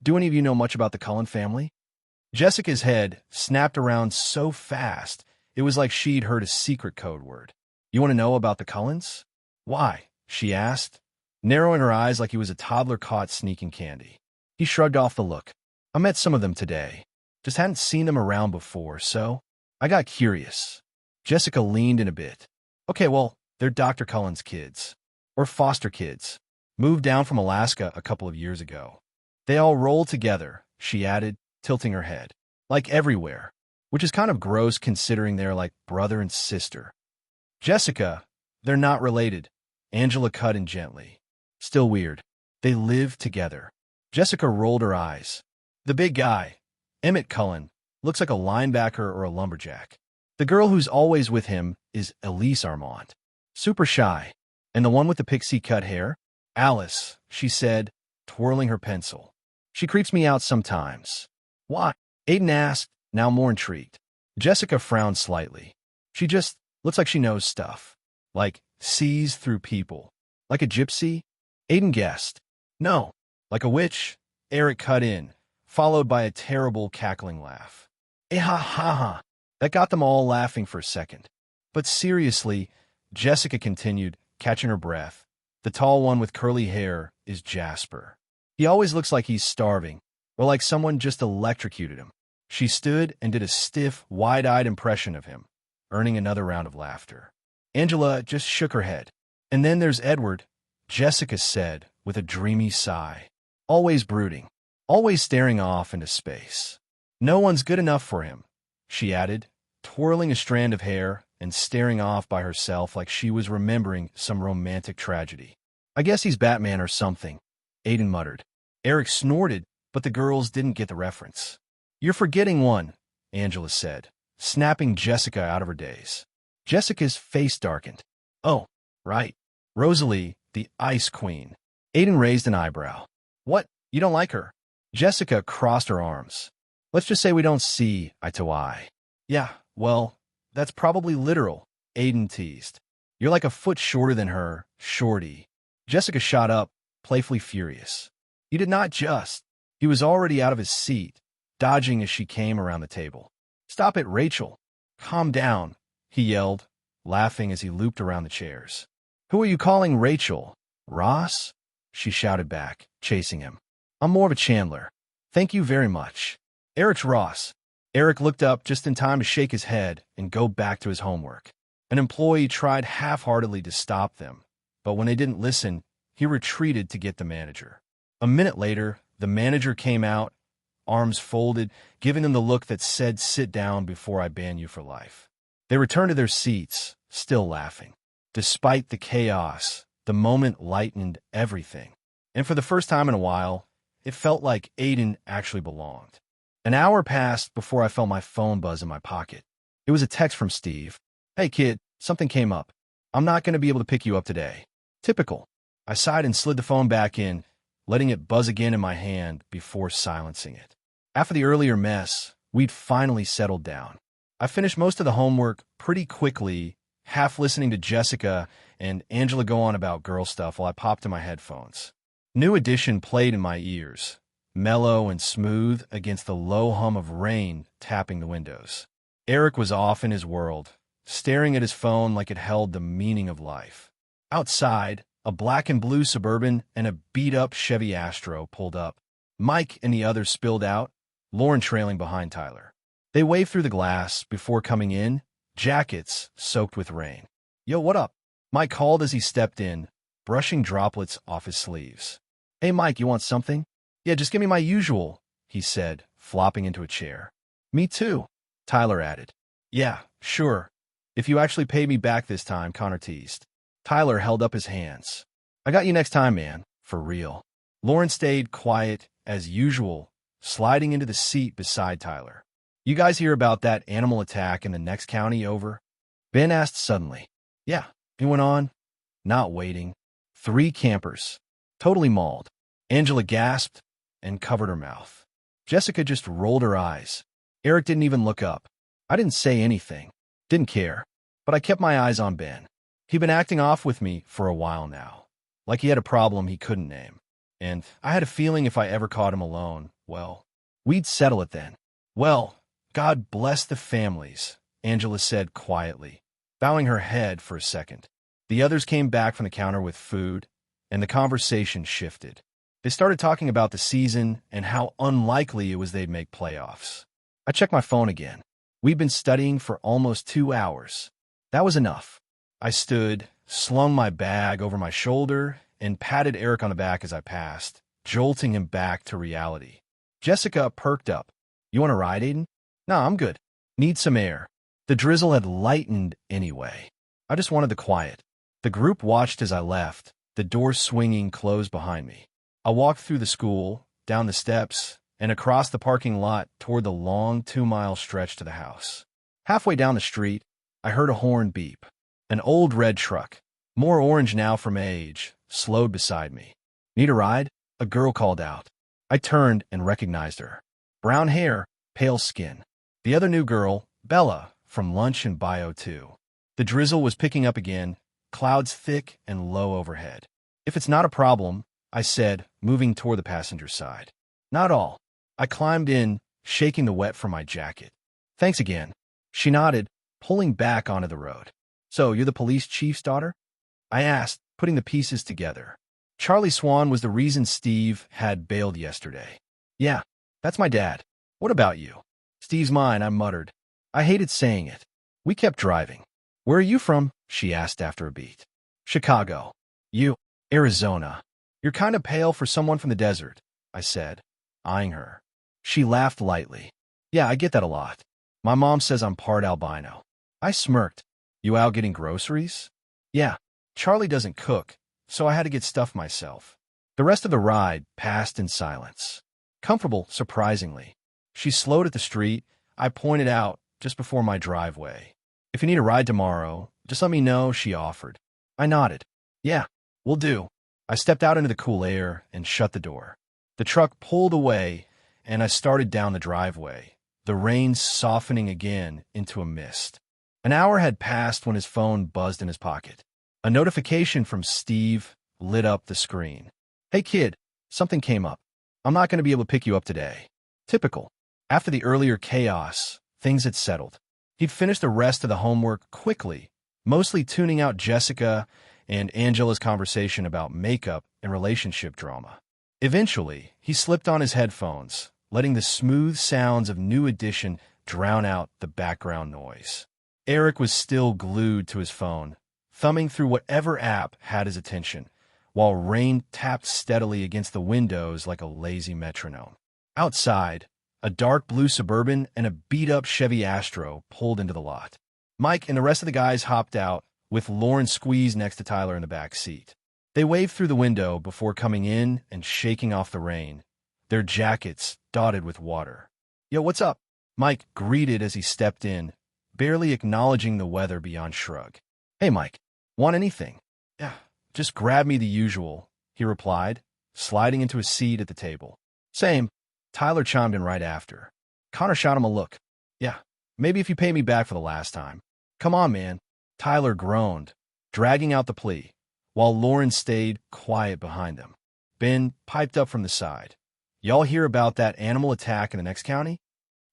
do any of you know much about the Cullen family?" Jessica's head snapped around so fast, it was like she'd heard a secret code word. "You want to know about the Cullens?" "Why?" she asked, narrowing her eyes like he was a toddler caught sneaking candy. He shrugged off the look. "I met some of them today. Just hadn't seen them around before, so I got curious." Jessica leaned in a bit. "Okay, well, they're Dr. Cullen's kids. Or foster kids. Moved down from Alaska a couple of years ago. They all roll together," she added, tilting her head. "Like everywhere. Which is kind of gross considering they're like brother and sister." "Jessica, they're not related," Angela cut in gently. "Still weird. They live together." Jessica rolled her eyes. "The big guy, Emmett Cullen, looks like a linebacker or a lumberjack. The girl who's always with him is Elise Armand. Super shy. And the one with the pixie cut hair? Alice, she said, twirling her pencil. She creeps me out sometimes. Why? Aiden asked, now more intrigued. Jessica frowned slightly. She just looks like she knows stuff. Like, sees through people. Like a gypsy? Aiden guessed. No. Like a witch? Eric cut in, followed by a terrible cackling laugh. Eh ha ha ha. That got them all laughing for a second. But seriously, Jessica continued, catching her breath. The tall one with curly hair is Jasper. He always looks like he's starving, or like someone just electrocuted him. She stood and did a stiff, wide-eyed impression of him, earning another round of laughter. Angela just shook her head. And then there's Edward, Jessica said, with a dreamy sigh. Always brooding, always staring off into space. No one's good enough for him, she added, twirling a strand of hair and staring off by herself like she was remembering some romantic tragedy. I guess he's Batman or something, Aiden muttered. Eric snorted, but the girls didn't get the reference. You're forgetting one, Angela said, snapping Jessica out of her daze. Jessica's face darkened. Oh, right. Rosalie, the Ice Queen. Aiden raised an eyebrow. What? You don't like her? Jessica crossed her arms. Let's just say we don't see eye to eye. Yeah, well, that's probably literal, Aiden teased. You're like a foot shorter than her, shorty. Jessica shot up, playfully furious. You did not just. He was already out of his seat, dodging as she came around the table. Stop it, Rachel. Calm down, he yelled, laughing as he looped around the chairs. Who are you calling Rachel? Ross? She shouted back, chasing him. I'm more of a Chandler. Thank you very much. Eric's Ross. Eric looked up just in time to shake his head and go back to his homework. An employee tried half-heartedly to stop them, but when they didn't listen, he retreated to get the manager. A minute later, the manager came out, arms folded, giving them the look that said, sit down before I ban you for life. They returned to their seats, still laughing. Despite the chaos, the moment lightened everything. And for the first time in a while, it felt like Aiden actually belonged. An hour passed before I felt my phone buzz in my pocket. It was a text from Steve. Hey kid, something came up. I'm not going to be able to pick you up today. Typical. I sighed and slid the phone back in, letting it buzz again in my hand before silencing it. After the earlier mess, we'd finally settled down. I finished most of the homework pretty quickly, half listening to Jessica and Angela go on about girl stuff while I popped in my headphones. New Edition played in my ears, mellow and smooth against the low hum of rain tapping the windows. Eric was off in his world, staring at his phone like it held the meaning of life. Outside, a black and blue Suburban and a beat-up Chevy Astro pulled up. Mike and the others spilled out, Lauren trailing behind Tyler. They waved through the glass before coming in, jackets soaked with rain. Yo, what up? Mike called as he stepped in, brushing droplets off his sleeves. Hey, Mike, you want something? Yeah, just give me my usual, he said, flopping into a chair. Me too, Tyler added. Yeah, sure. If you actually pay me back this time, Connor teased. Tyler held up his hands. I got you next time, man, for real. Lauren stayed quiet as usual, sliding into the seat beside Tyler. You guys hear about that animal attack in the next county over? Ben asked suddenly. Yeah, he went on, not waiting. 3 campers. Totally mauled. Angela gasped and covered her mouth. Jessica just rolled her eyes. Eric didn't even look up. I didn't say anything. Didn't care. But I kept my eyes on Ben. He'd been acting off with me for a while now. Like he had a problem he couldn't name. And I had a feeling if I ever caught him alone, well, we'd settle it then. Well, God bless the families, Angela said quietly, bowing her head for a second. The others came back from the counter with food, and the conversation shifted. They started talking about the season and how unlikely it was they'd make playoffs. I checked my phone again. We'd been studying for almost 2 hours. That was enough. I stood, slung my bag over my shoulder, and patted Eric on the back as I passed, jolting him back to reality. Jessica perked up. You want to ride, Aiden? No, I'm good. Need some air. The drizzle had lightened anyway. I just wanted the quiet. The group watched as I left, the door swinging closed behind me. I walked through the school, down the steps, and across the parking lot toward the long 2-mile stretch to the house. Halfway down the street, I heard a horn beep. An old red truck, more orange now from age, slowed beside me. Need a ride? A girl called out. I turned and recognized her. Brown hair, pale skin. The other new girl, Bella, from lunch in Bio 2. The drizzle was picking up again, clouds thick and low overhead. If it's not a problem, I said, moving toward the passenger side. Not all. I climbed in, shaking the wet from my jacket. Thanks again. She nodded, pulling back onto the road. So, you're the police chief's daughter? I asked, putting the pieces together. Charlie Swan was the reason Steve had bailed yesterday. Yeah, that's my dad. What about you? Steve's mine, I muttered. I hated saying it. We kept driving. Where are you from? She asked after a beat. Chicago. You? Arizona. You're kind of pale for someone from the desert, I said, eyeing her. She laughed lightly. Yeah, I get that a lot. My mom says I'm part albino. I smirked. You out getting groceries? Yeah. Charlie doesn't cook, so I had to get stuff myself. The rest of the ride passed in silence. Comfortable, surprisingly. She slowed at the street. I pointed out just before my driveway. If you need a ride tomorrow, just let me know, she offered. I nodded. Yeah, will do. I stepped out into the cool air and shut the door. The truck pulled away, and I started down the driveway, the rain softening again into a mist. An hour had passed when his phone buzzed in his pocket. A notification from Steve lit up the screen. Hey kid, something came up. I'm not going to be able to pick you up today. Typical. After the earlier chaos, things had settled. He'd finished the rest of the homework quickly, mostly tuning out Jessica and Angela's conversation about makeup and relationship drama. Eventually, he slipped on his headphones, letting the smooth sounds of New Edition drown out the background noise. Eric was still glued to his phone, thumbing through whatever app had his attention, while rain tapped steadily against the windows like a lazy metronome. Outside, a dark blue Suburban and a beat-up Chevy Astro pulled into the lot. Mike and the rest of the guys hopped out, with Lauren squeezed next to Tyler in the back seat. They waved through the window before coming in and shaking off the rain, their jackets dotted with water. Yo, what's up? Mike greeted as he stepped in, barely acknowledging the weather beyond shrug. Hey, Mike, want anything? Yeah, just grab me the usual, he replied, sliding into a seat at the table. Same. Tyler chimed in right after. Connor shot him a look. Yeah, maybe if you pay me back for the last time. Come on, man. Tyler groaned, dragging out the plea, while Lauren stayed quiet behind them. Ben piped up from the side. Y'all hear about that animal attack in the next county?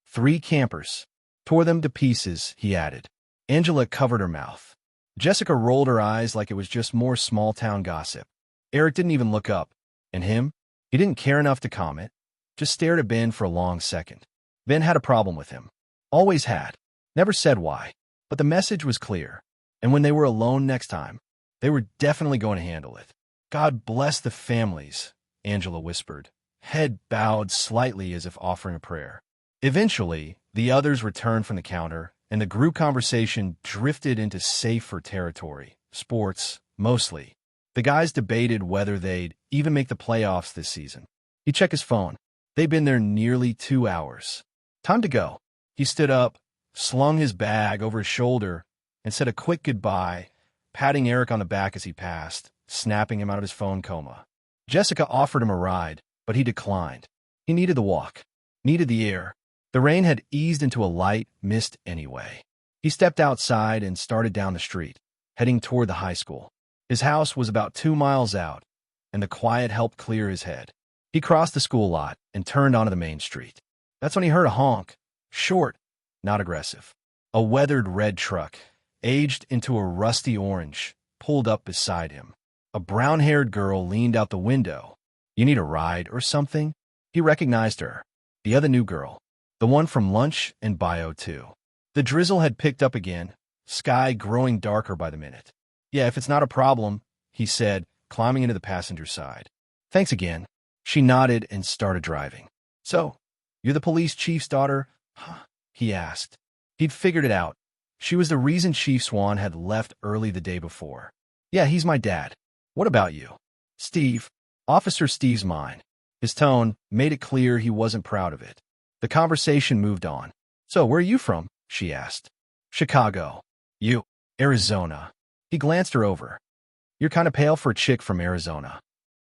3 campers. Tore them to pieces, he added. Angela covered her mouth. Jessica rolled her eyes like it was just more small-town gossip. Eric didn't even look up. And him? He didn't care enough to comment. Just stared at Ben for a long second. Ben had a problem with him. Always had. Never said why. But the message was clear. And when they were alone next time, they were definitely going to handle it. God bless the families, Angela whispered, head bowed slightly as if offering a prayer. Eventually, the others returned from the counter, and the group conversation drifted into safer territory, sports, mostly. The guys debated whether they'd even make the playoffs this season. He checked his phone. They'd been there nearly 2 hours. Time to go. He stood up, slung his bag over his shoulder, and said a quick goodbye, patting Eric on the back as he passed, snapping him out of his phone coma. Jessica offered him a ride, but he declined. He needed the walk, needed the air. The rain had eased into a light mist anyway. He stepped outside and started down the street, heading toward the high school. His house was about 2 miles out, and the quiet helped clear his head. He crossed the school lot and turned onto the main street. That's when he heard a honk. Short, not aggressive. A weathered red truck, aged into a rusty orange, pulled up beside him. A brown-haired girl leaned out the window. You need a ride or something? He recognized her. The other new girl. The one from lunch in Bio 2. The drizzle had picked up again, sky growing darker by the minute. Yeah, if it's not a problem, he said, climbing into the passenger side. Thanks again. She nodded and started driving. So, you're the police chief's daughter? Huh? He asked. He'd figured it out. She was the reason Chief Swan had left early the day before. Yeah, he's my dad. What about you? Steve. Officer Steve's mine. His tone made it clear he wasn't proud of it. The conversation moved on. So, where are you from? She asked. Chicago. You? Arizona. He glanced her over. You're kind of pale for a chick from Arizona.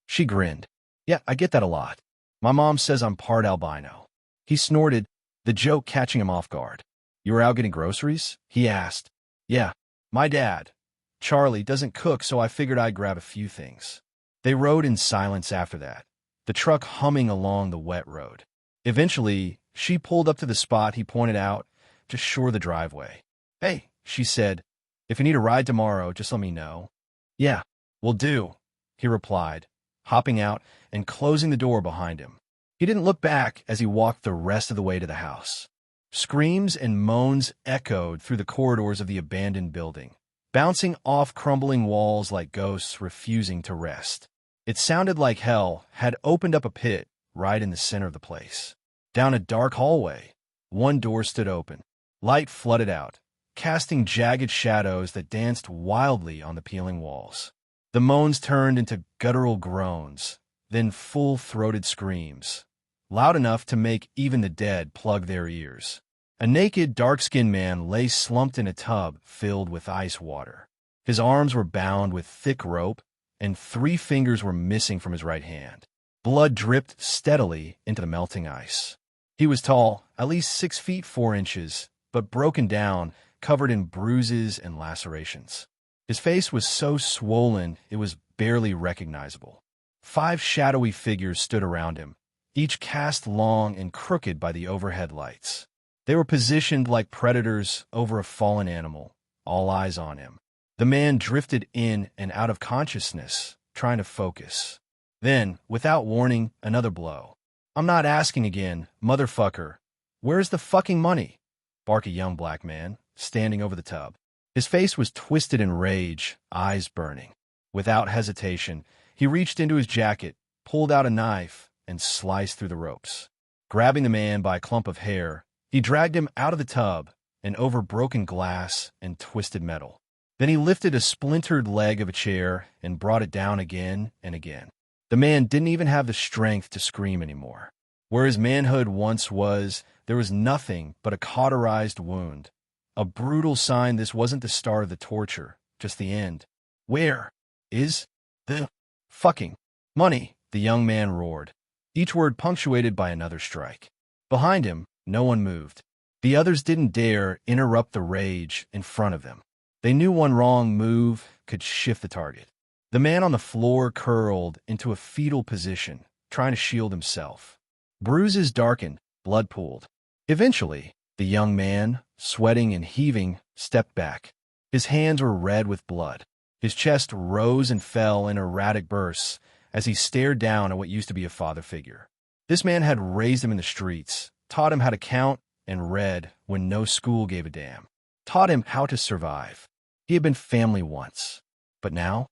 She grinned. Yeah, I get that a lot. My mom says I'm part albino. He snorted, the joke catching him off guard. You were out getting groceries? He asked. Yeah, my dad, Charlie, doesn't cook, so I figured I'd grab a few things. They rode in silence after that, the truck humming along the wet road. Eventually, she pulled up to the spot he pointed out, just shore the driveway. Hey, she said, if you need a ride tomorrow, just let me know. Yeah, will do, he replied, hopping out and closing the door behind him. He didn't look back as he walked the rest of the way to the house. Screams and moans echoed through the corridors of the abandoned building, bouncing off crumbling walls like ghosts refusing to rest. It sounded like hell had opened up a pit right in the center of the place. Down a dark hallway, one door stood open. Light flooded out, casting jagged shadows that danced wildly on the peeling walls. The moans turned into guttural groans, then full-throated screams, loud enough to make even the dead plug their ears. A naked, dark-skinned man lay slumped in a tub filled with ice water. His arms were bound with thick rope, and 3 fingers were missing from his right hand. Blood dripped steadily into the melting ice. He was tall, at least 6 feet 4 inches, but broken down, covered in bruises and lacerations. His face was so swollen it was barely recognizable. 5 shadowy figures stood around him, each cast long and crooked by the overhead lights. They were positioned like predators over a fallen animal, all eyes on him. The man drifted in and out of consciousness, trying to focus. Then, without warning, another blow. I'm not asking again, motherfucker. Where's the fucking money? Barked a young black man, standing over the tub. His face was twisted in rage, eyes burning. Without hesitation, he reached into his jacket, pulled out a knife, and sliced through the ropes. Grabbing the man by a clump of hair, he dragged him out of the tub and over broken glass and twisted metal. Then he lifted a splintered leg of a chair and brought it down again and again. The man didn't even have the strength to scream anymore. Where his manhood once was, there was nothing but a cauterized wound. A brutal sign this wasn't the start of the torture, just the end. Where is the fucking money? The young man roared, each word punctuated by another strike. Behind him, no one moved. The others didn't dare interrupt the rage in front of them. They knew one wrong move could shift the target. The man on the floor curled into a fetal position, trying to shield himself. Bruises darkened, blood pooled. Eventually, the young man, sweating and heaving, stepped back. His hands were red with blood. His chest rose and fell in erratic bursts as he stared down at what used to be a father figure. This man had raised him in the streets, taught him how to count and read when no school gave a damn, taught him how to survive. He had been family once, but now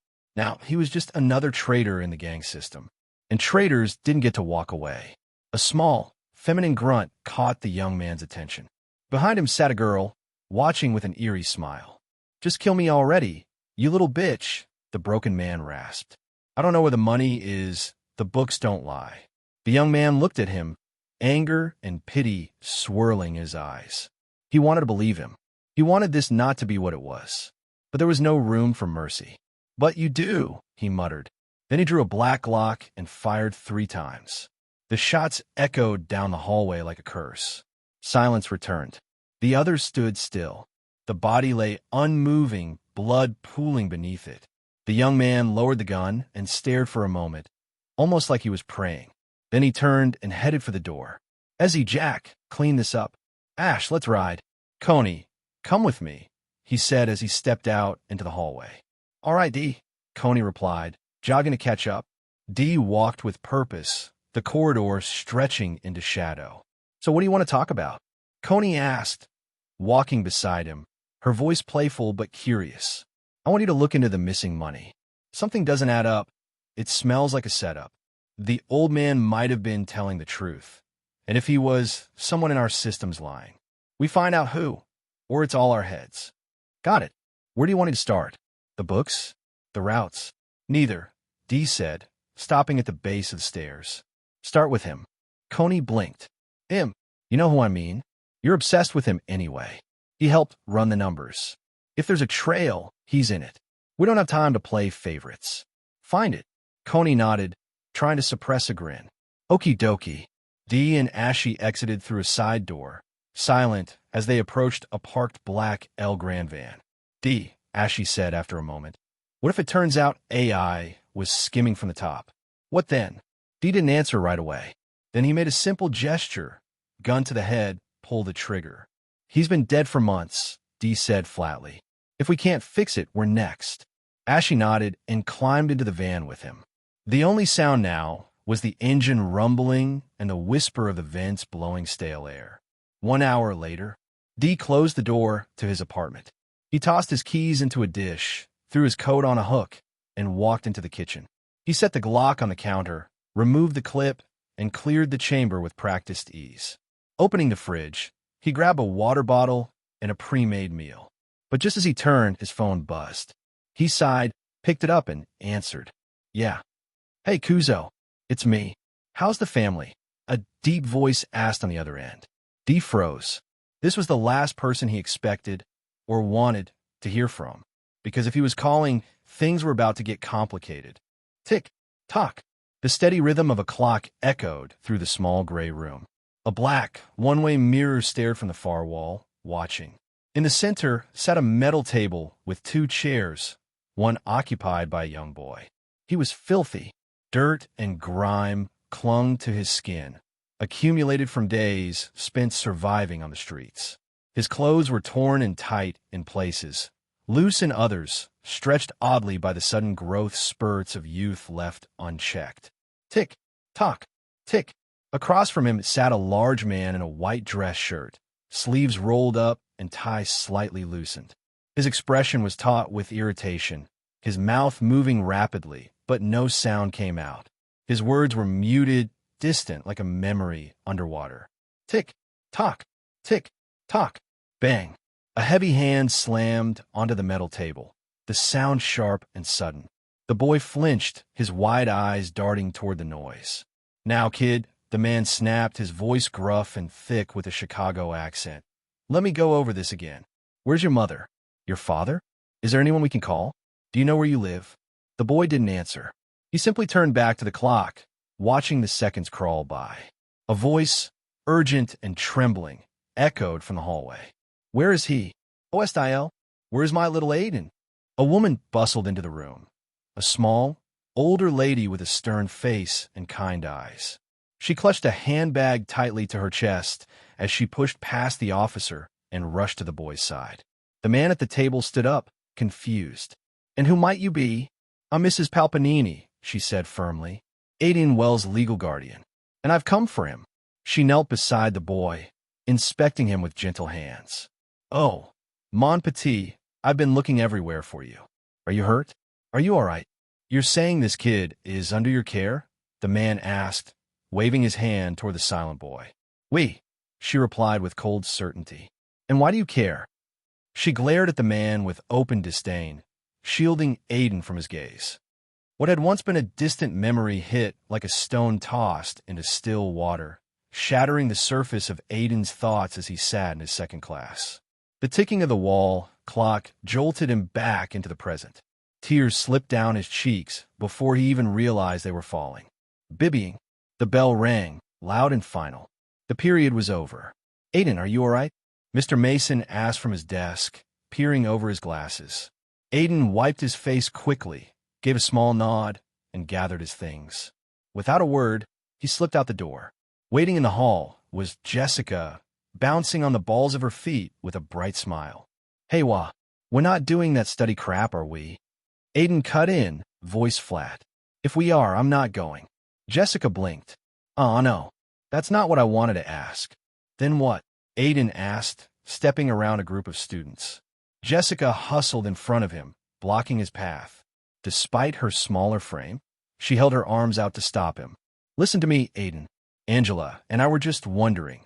he was just another traitor in the gang system. And traitors didn't get to walk away. A small, feminine grunt caught the young man's attention. Behind him sat a girl, watching with an eerie smile. Just kill me already, you little bitch, the broken man rasped. I don't know where the money is, the books don't lie. The young man looked at him, anger and pity swirling in his eyes. He wanted to believe him. He wanted this not to be what it was. But there was no room for mercy. But you do, he muttered. Then he drew a black Glock and fired 3 times. The shots echoed down the hallway like a curse. Silence returned. The others stood still. The body lay unmoving, blood pooling beneath it. The young man lowered the gun and stared for a moment, almost like he was praying. Then he turned and headed for the door. Ezzy, Jack, clean this up. Ash, let's ride. Coney, come with me, he said as he stepped out into the hallway. All right, D, Coney replied, jogging to catch up. D walked with purpose, the corridor stretching into shadow. So what do you want to talk about? Coney asked, walking beside him, her voice playful but curious. I want you to look into the missing money. Something doesn't add up. It smells like a setup. The old man might have been telling the truth. And if he was, someone in our system's lying. We find out who, or it's all our heads. Got it. Where do you want me to start? The books? The routes? Neither, Dee said, stopping at the base of the stairs. Start with him. Coney blinked. Him. You know who I mean. You're obsessed with him anyway. He helped run the numbers. If there's a trail, he's in it. We don't have time to play favorites. Find it. Coney nodded, trying to suppress a grin. Okie dokie. Dee and Ashy exited through a side door, silent as they approached a parked black El Grand van. Dee, Ashy said after a moment, what if it turns out AI was skimming from the top? What then? Dee didn't answer right away. Then he made a simple gesture. Gun to the head, pull the trigger. He's been dead for months, Dee said flatly. If we can't fix it, we're next. Ashy nodded and climbed into the van with him. The only sound now was the engine rumbling and the whisper of the vents blowing stale air. 1 hour later, Dee closed the door to his apartment. He tossed his keys into a dish, threw his coat on a hook, and walked into the kitchen. He set the Glock on the counter, removed the clip, and cleared the chamber with practiced ease. Opening the fridge, he grabbed a water bottle and a pre-made meal. But just as he turned, his phone buzzed. He sighed, picked it up, and answered. Yeah. Hey, Kuzo. It's me. How's the family? A deep voice asked on the other end. Dee froze. This was the last person he expected or wanted to hear from, because if he was calling, things were about to get complicated. Tick, tock. The steady rhythm of a clock echoed through the small gray room. A black, one-way mirror stared from the far wall, watching. In the center sat a metal table with 2 chairs, one occupied by a young boy. He was filthy. Dirt and grime clung to his skin, accumulated from days spent surviving on the streets. His clothes were torn and tight in places, loose in others, stretched oddly by the sudden growth spurts of youth left unchecked. Tick, tock, tick. Across from him sat a large man in a white dress shirt, sleeves rolled up and tie slightly loosened. His expression was taut with irritation, his mouth moving rapidly, but no sound came out. His words were muted, distant like a memory underwater. Tick, tock, tick, tock, bang. A heavy hand slammed onto the metal table, the sound sharp and sudden. The boy flinched, his wide eyes darting toward the noise. Now, kid, the man snapped, his voice gruff and thick with a Chicago accent. Let me go over this again. Where's your mother? Your father? Is there anyone we can call? Do you know where you live? The boy didn't answer. He simply turned back to the clock, watching the seconds crawl by. A voice, urgent and trembling, echoed from the hallway. Where is he? OSIL, where's my little Aiden? A woman bustled into the room. A small, older lady with a stern face and kind eyes. She clutched a handbag tightly to her chest as she pushed past the officer and rushed to the boy's side. The man at the table stood up, confused. And who might you be? I'm Mrs. Palpanini, she said firmly, Aiden Wells' legal guardian. And I've come for him. She knelt beside the boy, inspecting him with gentle hands. Oh, mon petit, I've been looking everywhere for you. Are you hurt? Are you all right? You're saying this kid is under your care? The man asked, waving his hand toward the silent boy. Oui, she replied with cold certainty. And why do you care? She glared at the man with open disdain, shielding Aiden from his gaze. What had once been a distant memory hit like a stone tossed into still water, shattering the surface of Aiden's thoughts as he sat in his second class. The ticking of the wall clock jolted him back into the present. Tears slipped down his cheeks before he even realized they were falling. Bibbying. The bell rang, loud and final. The period was over. Aiden, are you all right? Mr. Mason asked from his desk, peering over his glasses. Aiden wiped his face quickly, gave a small nod, and gathered his things. Without a word, he slipped out the door. Waiting in the hall was Jessica, bouncing on the balls of her feet with a bright smile. Hey, we're not doing that study crap, are we? Aiden cut in, voice flat. If we are, I'm not going. Jessica blinked. Oh, no. That's not what I wanted to ask. Then what? Aiden asked, stepping around a group of students. Jessica hustled in front of him, blocking his path. Despite her smaller frame, she held her arms out to stop him. Listen to me, Aiden. Angela and I were just wondering.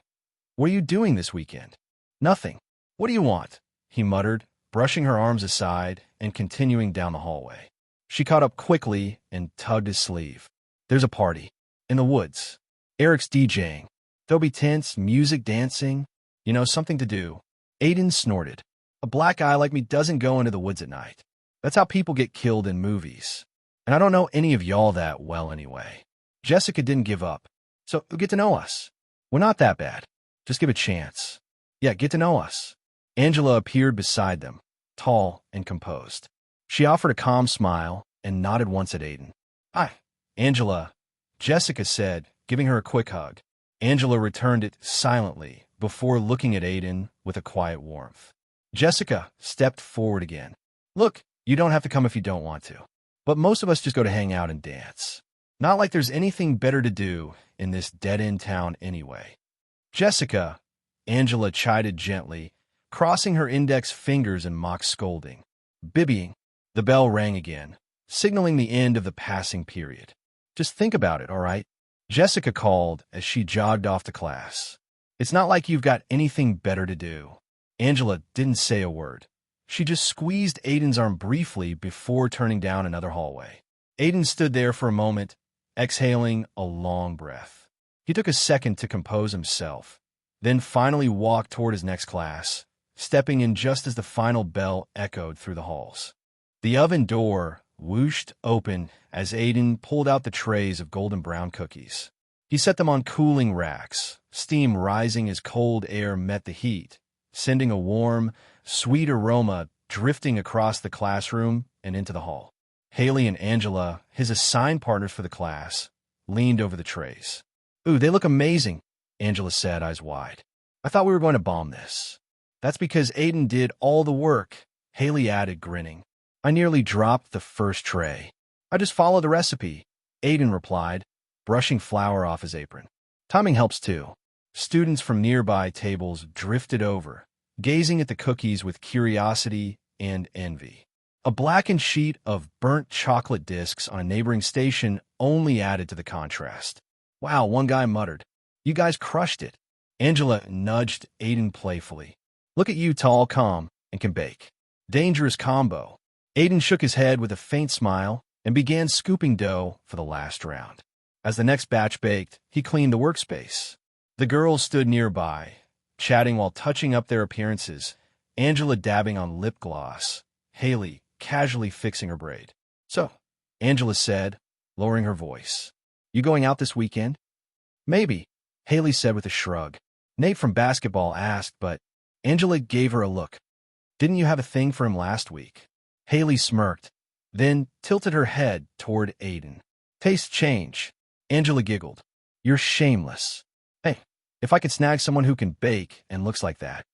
What are you doing this weekend? Nothing. What do you want? He muttered, brushing her arms aside and continuing down the hallway. She caught up quickly and tugged his sleeve. There's a party. In the woods. Eric's DJing. There'll be tents, music, dancing. You know, something to do. Aiden snorted. A black eye like me doesn't go into the woods at night. That's how people get killed in movies. And I don't know any of y'all that well anyway. Jessica didn't give up. So get to know us. We're not that bad. Just give a chance. Yeah, get to know us. Angela appeared beside them, tall and composed. She offered a calm smile and nodded once at Aiden. Hi, Angela, Jessica said, giving her a quick hug. Angela returned it silently before looking at Aiden with a quiet warmth. Jessica stepped forward again. Look, you don't have to come if you don't want to. But most of us just go to hang out and dance. Not like there's anything better to do in this dead-end town anyway. Jessica, Angela chided gently, crossing her index fingers in mock scolding. Bibbying. The bell rang again, signaling the end of the passing period. Just think about it, all right? Jessica called as she jogged off to class. It's not like you've got anything better to do. Angela didn't say a word. She just squeezed Aiden's arm briefly before turning down another hallway. Aiden stood there for a moment, exhaling a long breath. He took a second to compose himself, then finally walked toward his next class, stepping in just as the final bell echoed through the halls. The oven door whooshed open as Aiden pulled out the trays of golden brown cookies. He set them on cooling racks, steam rising as cold air met the heat, sending a warm, sweet aroma drifting across the classroom and into the hall. Haley and Angela, his assigned partners for the class, leaned over the trays. Ooh, they look amazing, Angela said, eyes wide. I thought we were going to bomb this. That's because Aiden did all the work, Haley added, grinning. I nearly dropped the first tray. I just followed the recipe, Aiden replied, brushing flour off his apron. Timing helps too. Students from nearby tables drifted over, gazing at the cookies with curiosity and envy. A blackened sheet of burnt chocolate discs on a neighboring station only added to the contrast. Wow, one guy muttered. You guys crushed it. Angela nudged Aiden playfully. Look at you, tall, calm, and can bake. Dangerous combo. Aiden shook his head with a faint smile and began scooping dough for the last round. As the next batch baked, he cleaned the workspace. The girls stood nearby, chatting while touching up their appearances, Angela dabbing on lip gloss, Haley casually fixing her braid. So, Angela said, lowering her voice, you going out this weekend? Maybe, Haley said with a shrug. Nate from basketball asked, but Angela gave her a look. Didn't you have a thing for him last week? Haley smirked, then tilted her head toward Aiden. Taste change. Angela giggled. You're shameless. Hey, if I could snag someone who can bake and looks like that.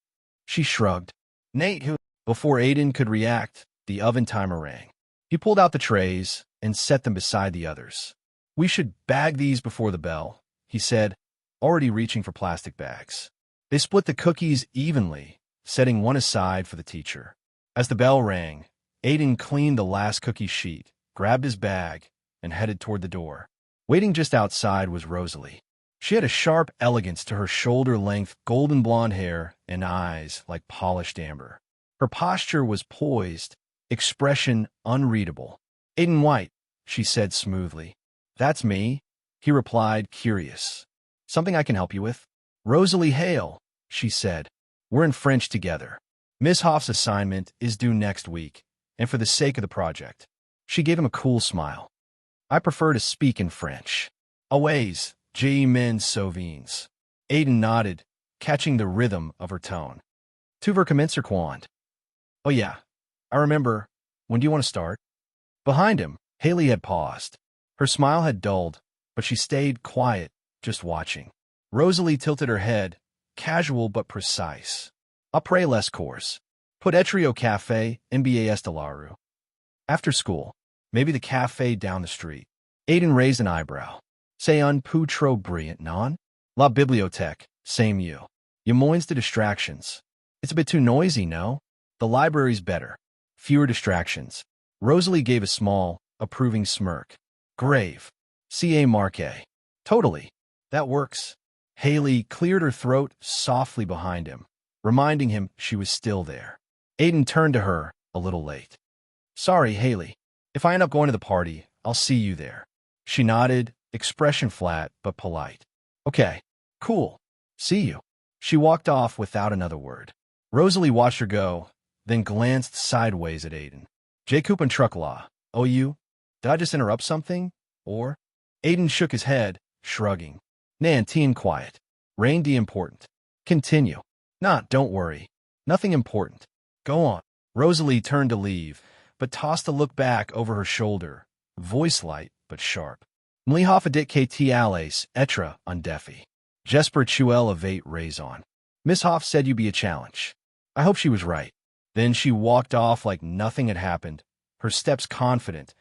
She shrugged. Nate, who... Before Aiden could react, the oven timer rang. He pulled out the trays and set them beside the others. We should bag these before the bell, he said, already reaching for plastic bags. They split the cookies evenly, setting one aside for the teacher. As the bell rang, Aiden cleaned the last cookie sheet, grabbed his bag, and headed toward the door. Waiting just outside was Rosalie. She had a sharp elegance to her shoulder-length golden blonde hair and eyes like polished amber. Her posture was poised, expression unreadable. Aiden White, she said smoothly. That's me, he replied, curious. Something I can help you with? Rosalie Hale, she said. We're in French together. Miss Hoff's assignment is due next week, and for the sake of the project. She gave him a cool smile. I prefer to speak in French. Always, je m'en souviens. Aiden nodded, catching the rhythm of her tone. Tu veux commencer quand? Oh yeah, I remember. When do you want to start? Behind him, Haley had paused. Her smile had dulled, but she stayed quiet, just watching. Rosalie tilted her head, casual but precise. Après les cours. Peut-être au café, MBAS de la rue. After school, maybe the cafe down the street. Aiden raised an eyebrow. C'est un peu trop brillant, non? La bibliothèque, same you. You moins de distractions. It's a bit too noisy, no? The library's better. Fewer distractions. Rosalie gave a small, approving smirk. Grave. C.A. Marquet. Totally. That works. Haley cleared her throat softly behind him, reminding him she was still there. Aiden turned to her, a little late. Sorry, Haley. If I end up going to the party, I'll see you there. She nodded, expression flat but polite. Okay, cool. See you. She walked off without another word. Rosalie watched her go, then glanced sideways at Aiden. Jacob and Truckla. Oh, you? Did I just interrupt something? Or? Aiden shook his head, shrugging. Nan, teen quiet. Rain D important. Continue. Not, don't worry. Nothing important. Go on. Rosalie turned to leave, but tossed a look back over her shoulder, voice light but sharp. Mlihoff adik kt ales, etra, undefi. Jesper chuel avate raison. Miss Hoff said you'd be a challenge. I hope she was right. Then she walked off like nothing had happened, her steps confident,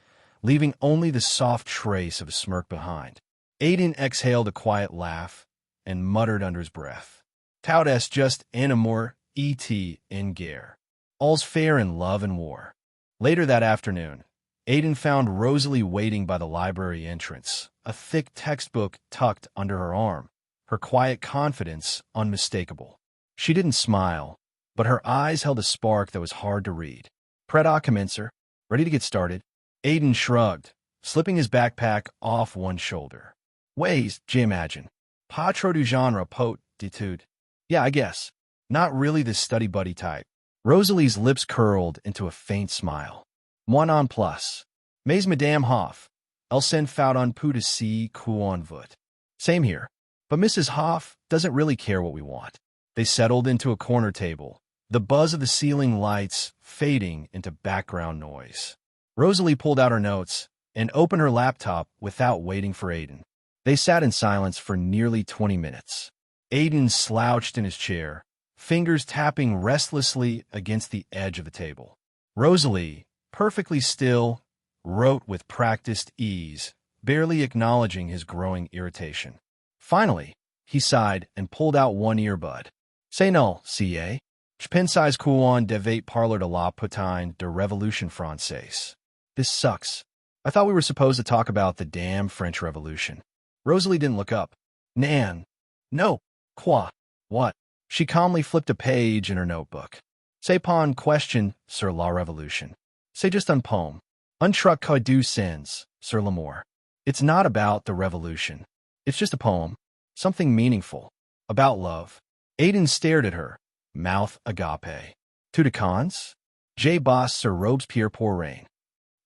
leaving only the soft trace of a smirk behind. Aiden exhaled a quiet laugh and muttered under his breath. Tout es just animor et in guerre. All's fair in love and war. Later that afternoon, Aiden found Rosalie waiting by the library entrance, a thick textbook tucked under her arm, her quiet confidence unmistakable. She didn't smile, but her eyes held a spark that was hard to read. Preda commencer, ready to get started? Aiden shrugged, slipping his backpack off one shoulder. Ways, j'imagine. Pas trop du genre pot d'étude. Yeah, I guess. Not really the study buddy type. Rosalie's lips curled into a faint smile. Moi non plus. Mais Madame Hoff. Elle s'en fout un peu de si qu'on veut. Same here. But Mrs. Hoff doesn't really care what we want. They settled into a corner table, the buzz of the ceiling lights fading into background noise. Rosalie pulled out her notes and opened her laptop without waiting for Aiden. They sat in silence for nearly 20 minutes. Aiden slouched in his chair, fingers tapping restlessly against the edge of the table. Rosalie, perfectly still, wrote with practiced ease, barely acknowledging his growing irritation. Finally, he sighed and pulled out one earbud. C'est nul, ca. Je pensais qu'on devait parler de la putain de Révolution Française. This sucks. I thought we were supposed to talk about the damn French Revolution. Rosalie didn't look up. Nan. No. Quoi? What? She calmly flipped a page in her notebook. C'est pas une question sur la Révolution. C'est juste un poème. Un truc que du sens sur l'amour. It's not about the revolution. It's just a poem. Something meaningful. About love. Aiden stared at her, mouth agape. Tout de cons? J. Boss sur Robespierre pour rain.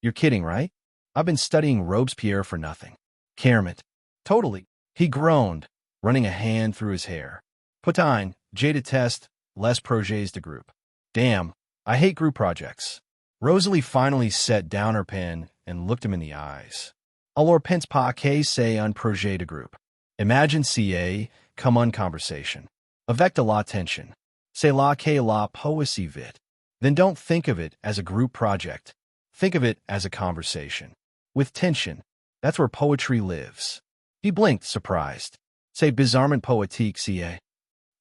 You're kidding, right? I've been studying Robespierre for nothing. Kermit. Totally. He groaned, running a hand through his hair. Putain, je déteste les projets de groupe. Damn, I hate group projects. Rosalie finally set down her pen and looked him in the eyes. Alors pense pas que c'est un projet de groupe. Imagine ca, come on conversation. Avec de la tension. C'est là que la poésie vit. Then don't think of it as a group project. Think of it as a conversation. With tension, that's where poetry lives. He blinked, surprised. C'est bizarrement poétique, ca.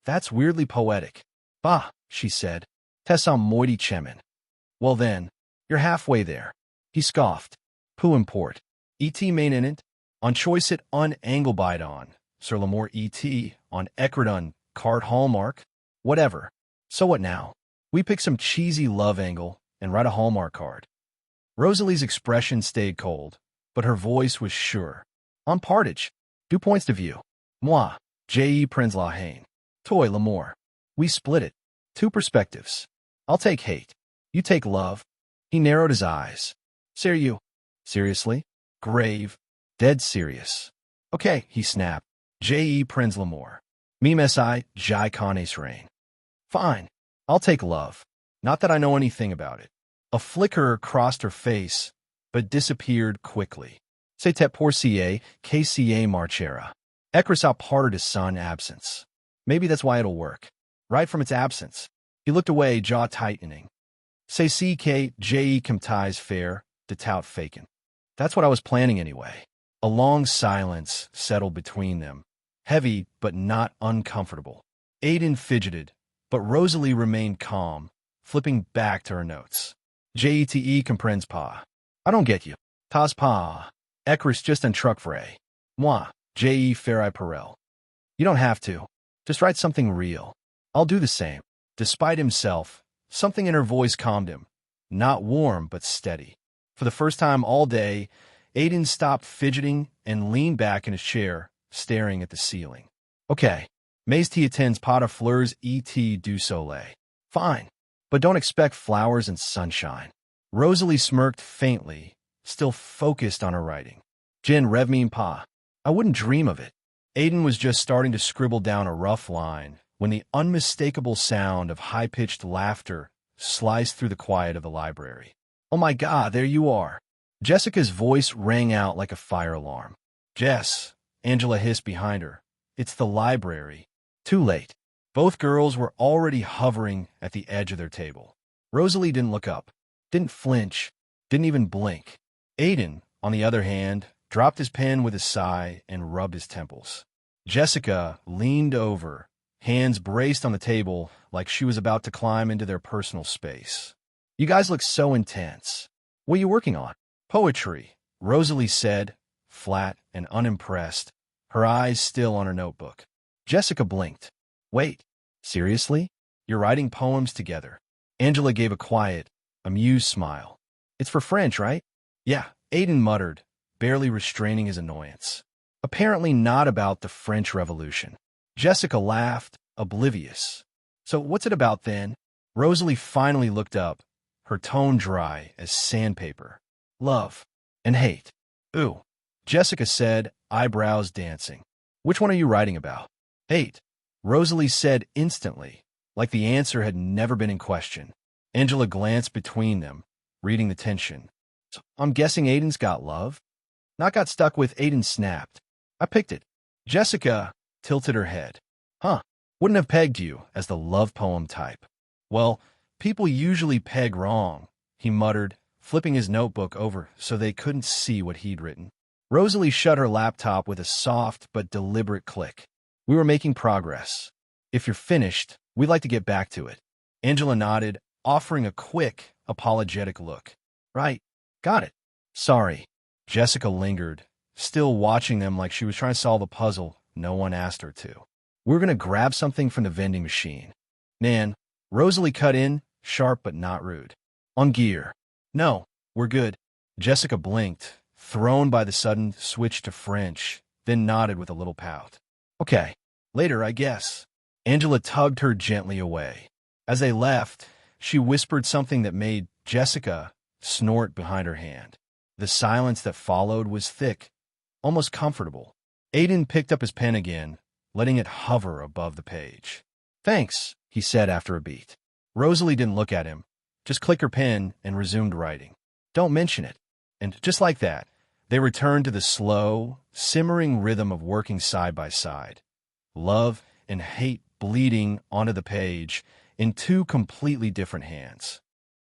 That's weirdly poetic. Bah, she said. Tessam moiti chemin. Well then, you're halfway there. He scoffed. Peu import. Et main in it. On choice it un anglebite on. Sur l'amour et on ecredun. Card Hallmark. Whatever. So what now? We pick some cheesy love angle and write a Hallmark card. Rosalie's expression stayed cold, but her voice was sure. On partage. 2 points of view. Moi, J.E. Prins la haine. Toi l'amour. We split it. 2 perspectives. I'll take hate. You take love. He narrowed his eyes. Sérieux? Seriously? Grave. Dead serious. Okay, he snapped. J.E. Prins l'amour. Mime si, jai connais rain. Fine. I'll take love. Not that I know anything about it. A flicker crossed her face, but disappeared quickly. C'était pour ca, kca marchera. Ecris a part de son absence. Maybe that's why it'll work. Right from its absence. He looked away, jaw tightening. C'est si que je comptais faire, de tout faken. That's what I was planning anyway. A long silence settled between them. Heavy, but not uncomfortable. Aiden fidgeted, but Rosalie remained calm, flipping back to her notes. Jete comprends pas. I don't get you. Tas pas. Ecris just un truc vrai. Moi, je ferai parel. You don't have to. Just write something real. I'll do the same. Despite himself, something in her voice calmed him. Not warm, but steady. For the first time all day, Aiden stopped fidgeting and leaned back in his chair, staring at the ceiling. Okay, mais tu attends pas de fleurs et du soleil. Fine, but don't expect flowers and sunshine. Rosalie smirked faintly, still focused on her writing. Jin rev mean pa. I wouldn't dream of it. Aiden was just starting to scribble down a rough line when the unmistakable sound of high-pitched laughter sliced through the quiet of the library. Oh my God, there you are. Jessica's voice rang out like a fire alarm. Jess, Angela hissed behind her. It's the library. Too late. Both girls were already hovering at the edge of their table. Rosalie didn't look up, didn't flinch, didn't even blink. Aiden, on the other hand, dropped his pen with a sigh and rubbed his temples. Jessica leaned over, hands braced on the table like she was about to climb into their personal space. You guys look so intense. What are you working on? Poetry, Rosalie said, flat and unimpressed, her eyes still on her notebook. Jessica blinked. Wait, seriously? You're writing poems together? Angela gave a quiet, amused smile. It's for French, right? Yeah, Aiden muttered, barely restraining his annoyance. Apparently not about the French Revolution. Jessica laughed, oblivious. So what's it about then? Rosalie finally looked up, her tone dry as sandpaper. Love and hate. Ooh, Jessica said, eyebrows dancing. Which one are you writing about? Hate, Rosalie said instantly, like the answer had never been in question. Angela glanced between them, reading the tension. So I'm guessing Aiden's got love? Not got stuck with. Aiden snapped. I picked it. Jessica tilted her head. Huh, wouldn't have pegged you as the love poem type. Well, people usually peg wrong, he muttered, flipping his notebook over so they couldn't see what he'd written. Rosalie shut her laptop with a soft but deliberate click. We were making progress. If you're finished, we'd like to get back to it. Angela nodded, offering a quick, apologetic look. Right, got it. Sorry. Jessica lingered, still watching them like she was trying to solve a puzzle no one asked her to. We're going to grab something from the vending machine. Nan, Rosalie cut in, sharp but not rude. On gear. No, we're good. Jessica blinked, thrown by the sudden switch to French, then nodded with a little pout. Okay, later, I guess. Angela tugged her gently away. As they left, she whispered something that made Jessica snort behind her hand. The silence that followed was thick, almost comfortable. Aiden picked up his pen again, letting it hover above the page. Thanks, he said after a beat. Rosalie didn't look at him, just clicked her pen and resumed writing. Don't mention it. And just like that, they returned to the slow, simmering rhythm of working side by side. Love and hate bleeding onto the page in two completely different hands.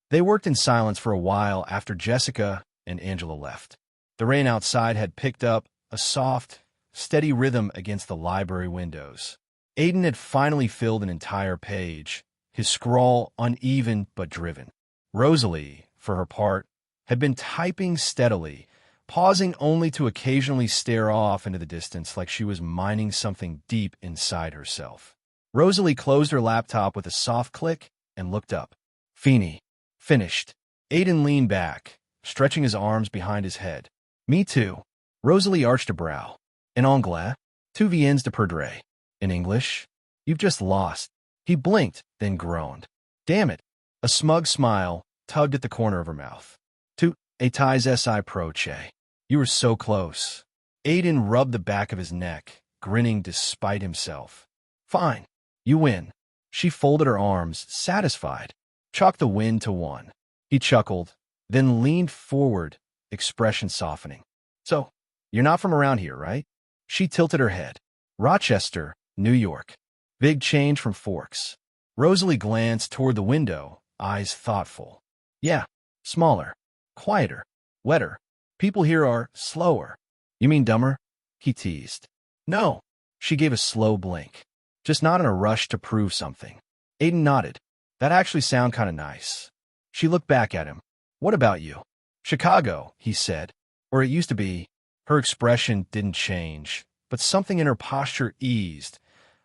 They worked in silence for a while after Jessica and Angela left. The rain outside had picked up a soft, steady rhythm against the library windows. Aiden had finally filled an entire page, his scrawl uneven but driven. Rosalie, for her part, had been typing steadily, pausing only to occasionally stare off into the distance like she was mining something deep inside herself. Rosalie closed her laptop with a soft click and looked up. Feeny. Finished. Aiden leaned back, stretching his arms behind his head. Me too. Rosalie arched a brow. En anglais? Tu viens de perdre. In English? You've just lost. He blinked, then groaned. Damn it. A smug smile tugged at the corner of her mouth. Tu étais si proche. You were so close. Aiden rubbed the back of his neck, grinning despite himself. Fine. You win. She folded her arms, satisfied. Chalk the win to 1. He chuckled, then leaned forward, expression softening. So, you're not from around here, right? She tilted her head. Rochester, New York. Big change from Forks. Rosalie glanced toward the window, eyes thoughtful. Yeah, smaller, quieter, wetter. People here are slower. You mean dumber? He teased. No. She gave a slow blink. Just not in a rush to prove something. Aiden nodded. That actually sounded kind of nice. She looked back at him. What about you? Chicago, he said. Or it used to be. Her expression didn't change, but something in her posture eased,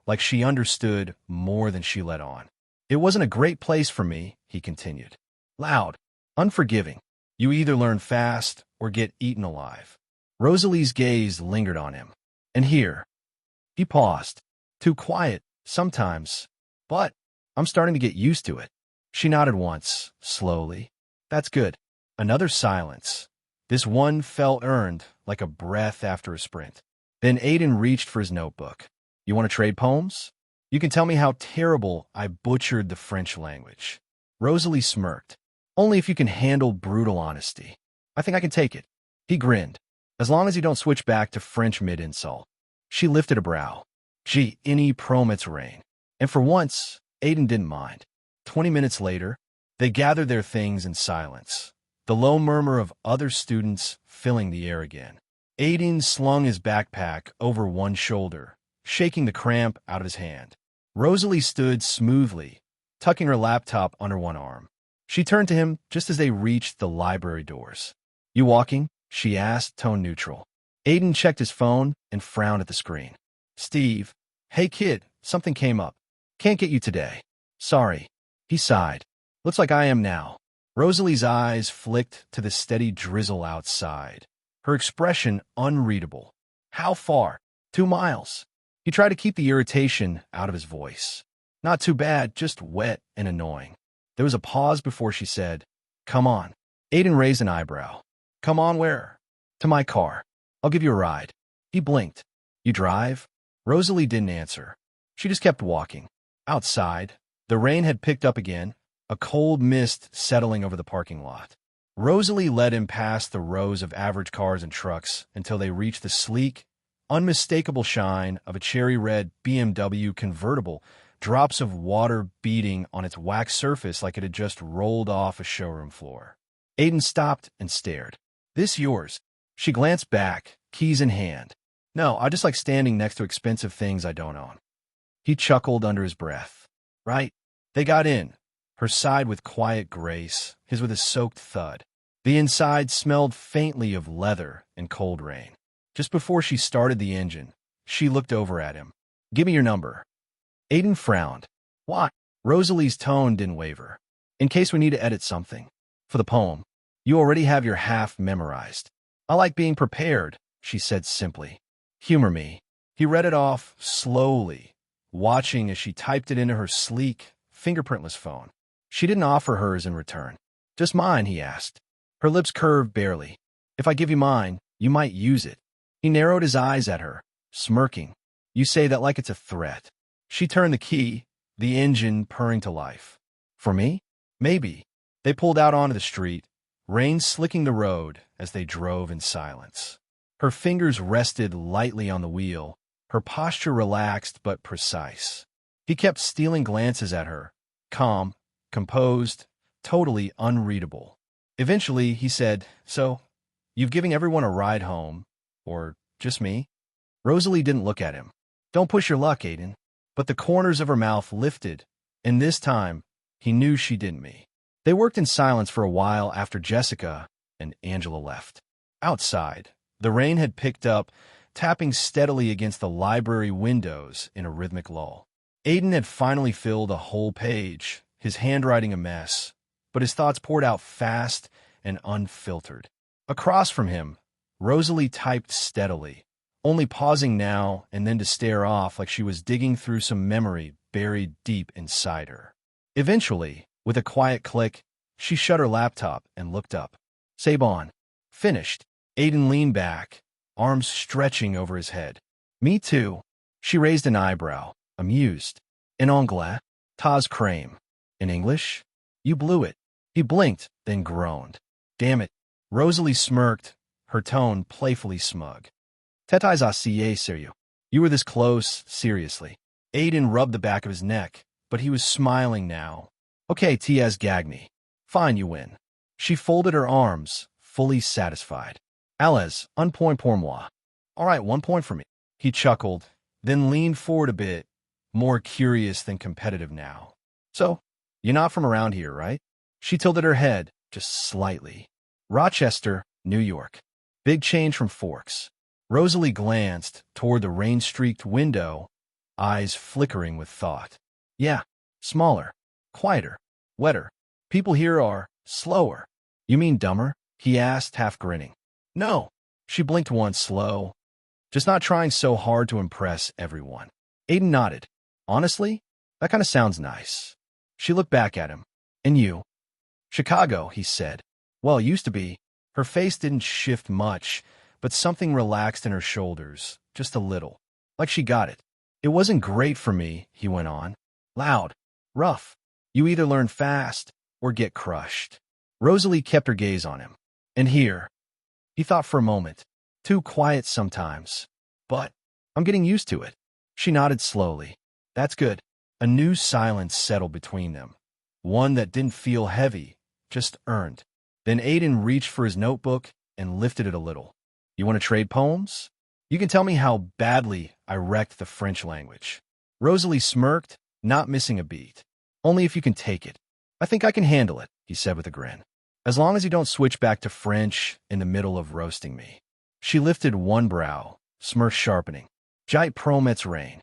like she understood more than she let on. It wasn't a great place for me, he continued. Loud, unforgiving. You either learn fast or get eaten alive. Rosalie's gaze lingered on him. And here. He paused. Too quiet, sometimes. But I'm starting to get used to it. She nodded once, slowly. That's good. Another silence. This one felt earned, like a breath after a sprint. Then Aiden reached for his notebook. You want to trade poems? You can tell me how terrible I butchered the French language. Rosalie smirked. Only if you can handle brutal honesty. I think I can take it. He grinned. As long as you don't switch back to French mid-insult. She lifted a brow. Gee, any promets rain. And for once, Aiden didn't mind. 20 minutes later, they gathered their things in silence. The low murmur of other students filling the air again. Aiden slung his backpack over one shoulder, shaking the cramp out of his hand. Rosalie stood smoothly, tucking her laptop under one arm. She turned to him just as they reached the library doors. You walking? She asked, tone neutral. Aiden checked his phone and frowned at the screen. Steve. Hey kid, something came up. Can't get you today. Sorry. He sighed. Looks like I am now. Rosalie's eyes flicked to the steady drizzle outside, her expression unreadable. How far? 2 miles. He tried to keep the irritation out of his voice. Not too bad, just wet and annoying. There was a pause before she said, Come on. Aiden raised an eyebrow. Come on where? To my car. I'll give you a ride. He blinked. You drive? Rosalie didn't answer. She just kept walking. Outside, the rain had picked up again, a cold mist settling over the parking lot. Rosalie led him past the rows of average cars and trucks until they reached the sleek, unmistakable shine of a cherry-red BMW convertible, drops of water beating on its wax surface like it had just rolled off a showroom floor. Aiden stopped and stared. This yours? She glanced back, keys in hand. No, I just like standing next to expensive things I don't own. He chuckled under his breath. Right. They got in, her side with quiet grace, his with a soaked thud. The inside smelled faintly of leather and cold rain. Just before she started the engine, she looked over at him. Give me your number. Aiden frowned. Why? Rosalie's tone didn't waver. In case we need to edit something. For the poem. You already have your half memorized. I like being prepared, she said simply. Humor me. He read it off slowly, watching as she typed it into her sleek, fingerprintless phone. She didn't offer hers in return. Just mine, he asked. Her lips curved barely. If I give you mine, you might use it. He narrowed his eyes at her, smirking. You say that like it's a threat. She turned the key, the engine purring to life. For me? Maybe. They pulled out onto the street, rain slicking the road as they drove in silence. Her fingers rested lightly on the wheel, her posture relaxed but precise. He kept stealing glances at her, calm, composed, totally unreadable. Eventually, he said, So, you've given everyone a ride home, or just me? Rosalie didn't look at him. Don't push your luck, Aiden. But the corners of her mouth lifted, and this time, he knew she didn't me. They worked in silence for a while after Jessica and Angela left. Outside, the rain had picked up, tapping steadily against the library windows in a rhythmic lull. Aiden had finally filled a whole page, his handwriting a mess, but his thoughts poured out fast and unfiltered. Across from him, Rosalie typed steadily, only pausing now and then to stare off like she was digging through some memory buried deep inside her. Eventually, with a quiet click, she shut her laptop and looked up. C'est bon. Finished. Aiden leaned back, arms stretching over his head. Me too. She raised an eyebrow, amused. En anglais? Tas crème. In English? You blew it. He blinked, then groaned. Damn it. Rosalie smirked, her tone playfully smug. T'étais assez sérieux. You were this close, seriously. Aiden rubbed the back of his neck, but he was smiling now. Okay, T.S. Gagny. Fine, you win. She folded her arms, fully satisfied. Allez, un point pour moi. All right, 1 point for me. He chuckled, then leaned forward a bit, more curious than competitive now. So, you're not from around here, right? She tilted her head, just slightly. Rochester, New York. Big change from Forks. Rosalie glanced toward the rain-streaked window, eyes flickering with thought. Yeah, smaller, quieter, wetter. People here are slower. You mean dumber? He asked, half grinning. No. She blinked once, slow. Just not trying so hard to impress everyone. Aiden nodded. Honestly, that kind of sounds nice. She looked back at him. And you? Chicago, he said. Well, it used to be. Her face didn't shift much, but something relaxed in her shoulders, just a little. Like she got it. It wasn't great for me, he went on. Loud. Rough. You either learn fast or get crushed. Rosalie kept her gaze on him. And here. He thought for a moment. Too quiet sometimes. But I'm getting used to it. She nodded slowly. That's good. A new silence settled between them. One that didn't feel heavy, just earned. Then Aiden reached for his notebook and lifted it a little. You want to trade poems? You can tell me how badly I wrecked the French language. Rosalie smirked, not missing a beat. Only if you can take it. I think I can handle it, he said with a grin. As long as you don't switch back to French in the middle of roasting me. She lifted one brow, smirk sharpening. J'y promets rain.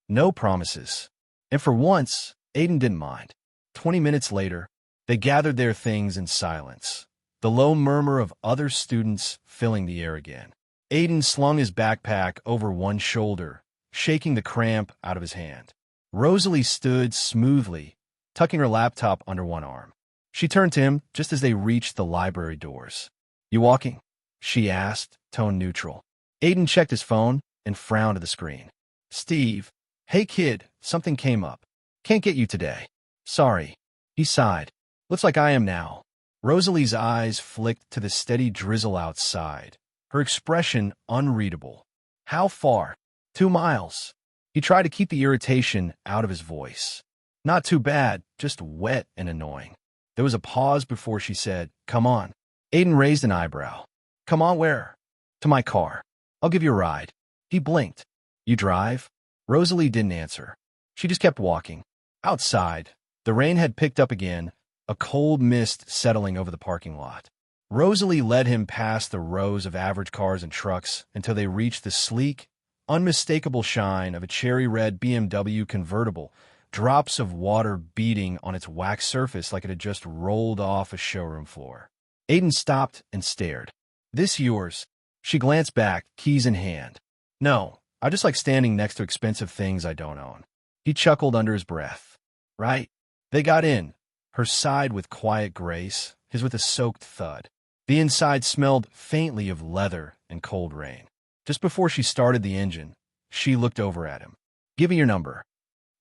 No promises. And for once, Aiden didn't mind. 20 minutes later, they gathered their things in silence, the low murmur of other students filling the air again. Aiden slung his backpack over one shoulder, shaking the cramp out of his hand. Rosalie stood smoothly, tucking her laptop under one arm. She turned to him just as they reached the library doors. You walking? She asked, tone neutral. Aiden checked his phone and frowned at the screen. Steve. Hey kid, something came up. Can't get you today. Sorry. He sighed. Looks like I am now. Rosalie's eyes flicked to the steady drizzle outside, her expression unreadable. How far? 2 miles. He tried to keep the irritation out of his voice. Not too bad, just wet and annoying. There was a pause before she said, Come on. Aiden raised an eyebrow. Come on where? To my car. I'll give you a ride. He blinked. You drive? Rosalie didn't answer. She just kept walking. Outside, the rain had picked up again, a cold mist settling over the parking lot. Rosalie led him past the rows of average cars and trucks until they reached the sleek, unmistakable shine of a cherry-red BMW convertible, drops of water beating on its wax surface like it had just rolled off a showroom floor. Aiden stopped and stared. This yours? She glanced back, keys in hand. No, I just like standing next to expensive things I don't own. He chuckled under his breath. Right. They got in, her side with quiet grace, his with a soaked thud. The inside smelled faintly of leather and cold rain. Just before she started the engine, she looked over at him. Give me your number.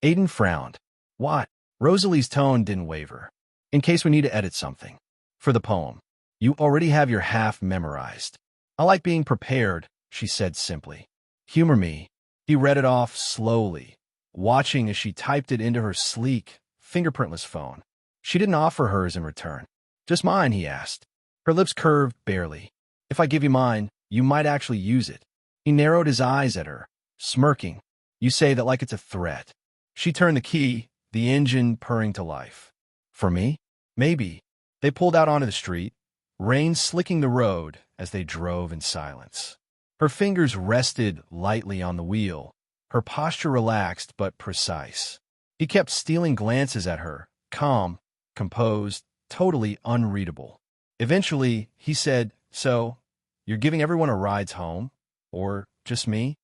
Aiden frowned. What? Rosalie's tone didn't waver. In case we need to edit something. For the poem. You already have your half memorized. I like being prepared, she said simply. Humor me. He read it off slowly, watching as she typed it into her sleek, fingerprintless phone. She didn't offer hers in return. Just mine, he asked. Her lips curved barely. If I give you mine, you might actually use it. He narrowed his eyes at her, smirking. You say that like it's a threat. She turned the key, the engine purring to life. For me? Maybe. They pulled out onto the street, rain slicking the road as they drove in silence. Her fingers rested lightly on the wheel, her posture relaxed but precise. He kept stealing glances at her, calm, composed, totally unreadable. Eventually, he said, So, you're giving everyone a ride home? Or just me?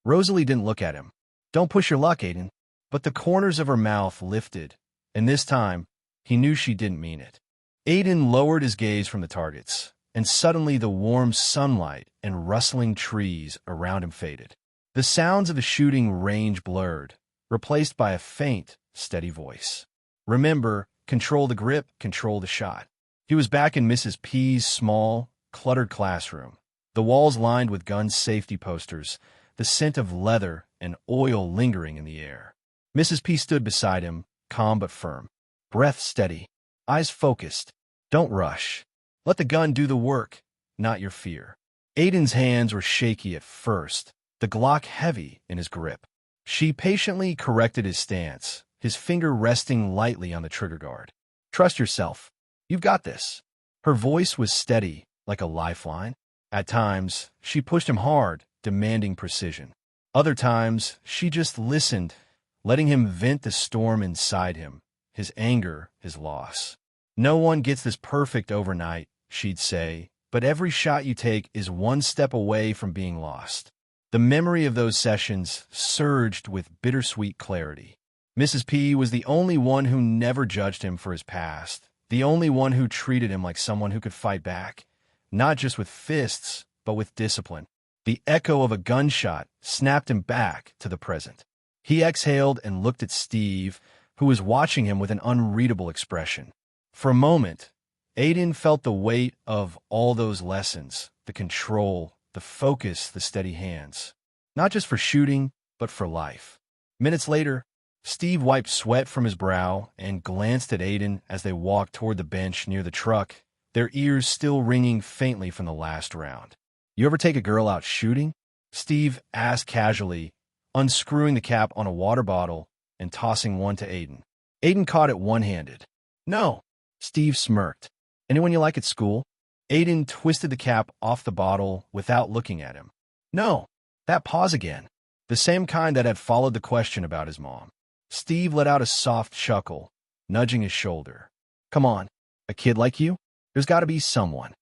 Rosalie didn't look at him. Don't push your luck, Aiden. But the corners of her mouth lifted, and this time, he knew she didn't mean it. Aiden lowered his gaze from the targets, and suddenly the warm sunlight and rustling trees around him faded. The sounds of the shooting range blurred, replaced by a faint, steady voice. Remember, control the grip, control the shot. He was back in Mrs. P's small, cluttered classroom, the walls lined with gun safety posters, the scent of leather and oil lingering in the air. Mrs. P stood beside him, calm but firm, breath steady, eyes focused. Don't rush. Let the gun do the work, not your fear. Aiden's hands were shaky at first, the Glock heavy in his grip. She patiently corrected his stance, his finger resting lightly on the trigger guard. Trust yourself. You've got this. Her voice was steady, like a lifeline. At times, she pushed him hard, demanding precision. Other times, she just listened, letting him vent the storm inside him, his anger, his loss. No one gets this perfect overnight, she'd say, but every shot you take is one step away from being lost. The memory of those sessions surged with bittersweet clarity. Mrs. P was the only one who never judged him for his past, the only one who treated him like someone who could fight back, not just with fists, but with discipline. The echo of a gunshot snapped him back to the present. He exhaled and looked at Steve, who was watching him with an unreadable expression. For a moment, Aiden felt the weight of all those lessons, the control, the focus, the steady hands. Not just for shooting, but for life. Minutes later, Steve wiped sweat from his brow and glanced at Aiden as they walked toward the bench near the truck, their ears still ringing faintly from the last round. "You ever take a girl out shooting?" Steve asked casually, unscrewing the cap on a water bottle and tossing one to Aiden. Aiden caught it one-handed. "No." Steve smirked. "Anyone you like at school?" Aiden twisted the cap off the bottle without looking at him. "No." That pause again. The same kind that had followed the question about his mom. Steve let out a soft chuckle, nudging his shoulder. "Come on, a kid like you? There's got to be someone."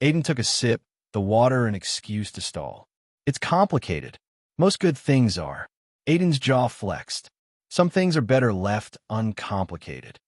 Aiden took a sip, the water an excuse to stall. "It's complicated. Most good things are." Aiden's jaw flexed. "Some things are better left uncomplicated."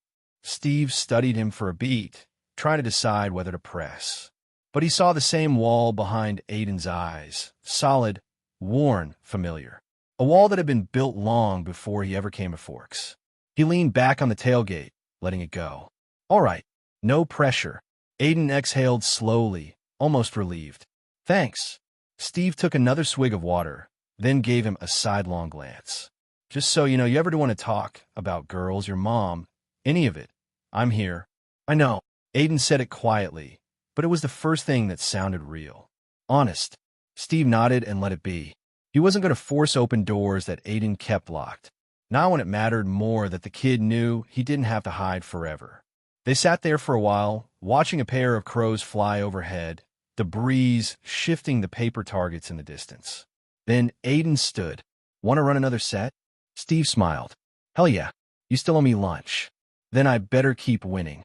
Steve studied him for a beat, trying to decide whether to press. But he saw the same wall behind Aiden's eyes, solid, worn, familiar. A wall that had been built long before he ever came to Forks. He leaned back on the tailgate, letting it go. "All right, no pressure." Aiden exhaled slowly, almost relieved. "Thanks." Steve took another swig of water, then gave him a sidelong glance. "Just so you know, you ever want to talk about girls, your mom, any of it, I'm here." "I know." Aiden said it quietly, but it was the first thing that sounded real. Honest. Steve nodded and let it be. He wasn't going to force open doors that Aiden kept locked. Not when it mattered more that the kid knew he didn't have to hide forever. They sat there for a while, watching a pair of crows fly overhead, the breeze shifting the paper targets in the distance. Then Aiden stood. "Want to run another set?" Steve smiled. "Hell yeah. You still owe me lunch." "Then I better keep winning."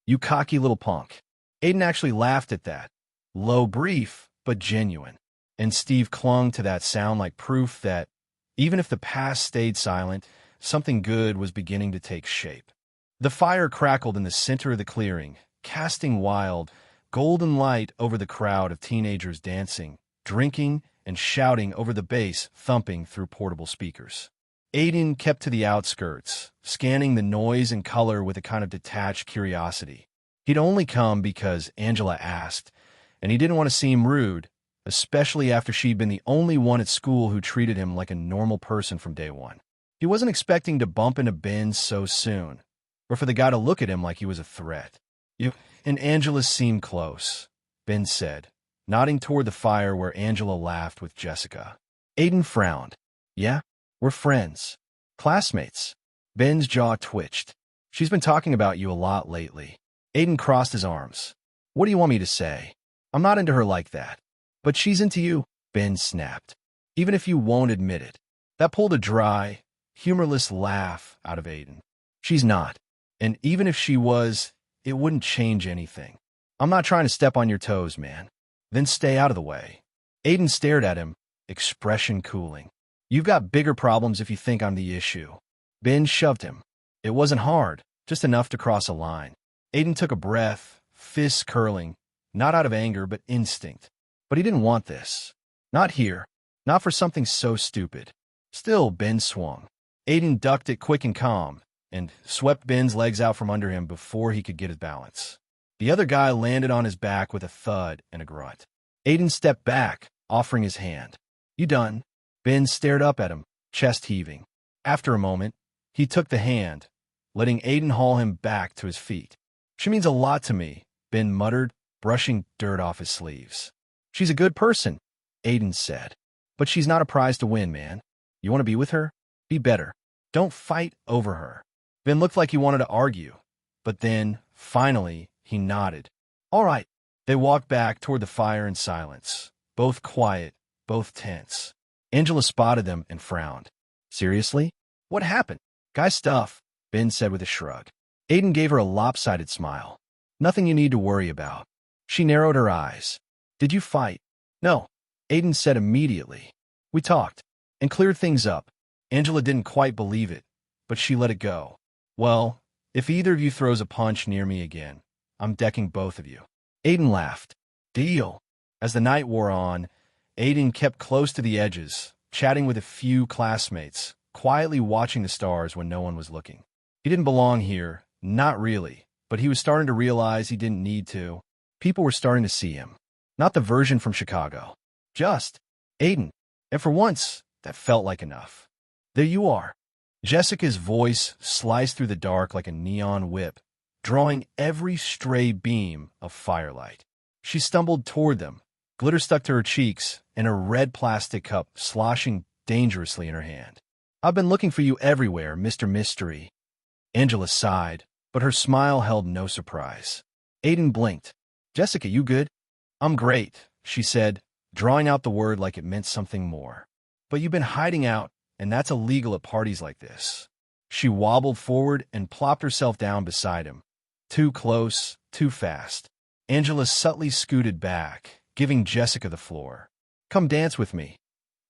"You cocky little punk." Aiden actually laughed at that. Low, brief, but genuine. And Steve clung to that sound like proof that, even if the past stayed silent, something good was beginning to take shape. The fire crackled in the center of the clearing, casting wild, golden light over the crowd of teenagers dancing, drinking, and shouting over the bass thumping through portable speakers. Aiden kept to the outskirts, scanning the noise and color with a kind of detached curiosity. He'd only come because Angela asked, and he didn't want to seem rude, especially after she'd been the only one at school who treated him like a normal person from day one. He wasn't expecting to bump into Ben so soon, or for the guy to look at him like he was a threat. "You and Angela seem close," Ben said, nodding toward the fire where Angela laughed with Jessica. Aiden frowned. "Yeah, we're friends. Classmates." Ben's jaw twitched. "She's been talking about you a lot lately." Aiden crossed his arms. "What do you want me to say? I'm not into her like that." "But she's into you," Ben snapped. "Even if you won't admit it." That pulled a dry, humorless laugh out of Aiden. "She's not. And even if she was, it wouldn't change anything. I'm not trying to step on your toes, man." "Then stay out of the way." Aiden stared at him, expression cooling. "You've got bigger problems if you think I'm the issue." Ben shoved him. It wasn't hard, just enough to cross a line. Aiden took a breath, fists curling, not out of anger but instinct. But he didn't want this. Not here. Not for something so stupid. Still, Ben swung. Aiden ducked it quick and calm, and swept Ben's legs out from under him before he could get his balance. The other guy landed on his back with a thud and a grunt. Aiden stepped back, offering his hand. "You done?" Ben stared up at him, chest heaving. After a moment, he took the hand, letting Aiden haul him back to his feet. "She means a lot to me," Ben muttered, brushing dirt off his sleeves. "She's a good person," Aiden said. "But she's not a prize to win, man. You want to be with her? Be better. Don't fight over her." Ben looked like he wanted to argue, but then, finally, he nodded. "All right." They walked back toward the fire in silence, both quiet, both tense. Angela spotted them and frowned. "Seriously? What happened?" "Guy stuff," Ben said with a shrug. Aiden gave her a lopsided smile. "Nothing you need to worry about." She narrowed her eyes. "Did you fight?" "No," Aiden said immediately. "We talked and cleared things up." Angela didn't quite believe it, but she let it go. "Well, If either of you throws a punch near me again, I'm decking both of you. Aiden laughed. Deal. As the night wore on, Aiden kept close to the edges, chatting with a few classmates, quietly watching the stars when no one was looking. He didn't belong here, not really, but he was starting to realize he didn't need to. People were starting to see him. Not the version from Chicago. Just Aiden. And for once, that felt like enough. There you are. Jessica's voice sliced through the dark like a neon whip, drawing every stray beam of firelight. She stumbled toward them, glitter stuck to her cheeks, and a red plastic cup sloshing dangerously in her hand. I've been looking for you everywhere, Mr. Mystery. Angela sighed, but her smile held no surprise. Aiden blinked. Jessica, you good? I'm great, she said, drawing out the word like it meant something more. But you've been hiding out, and that's illegal at parties like this. She wobbled forward and plopped herself down beside him. Too close, too fast. Angela subtly scooted back, giving Jessica the floor. Come dance with me,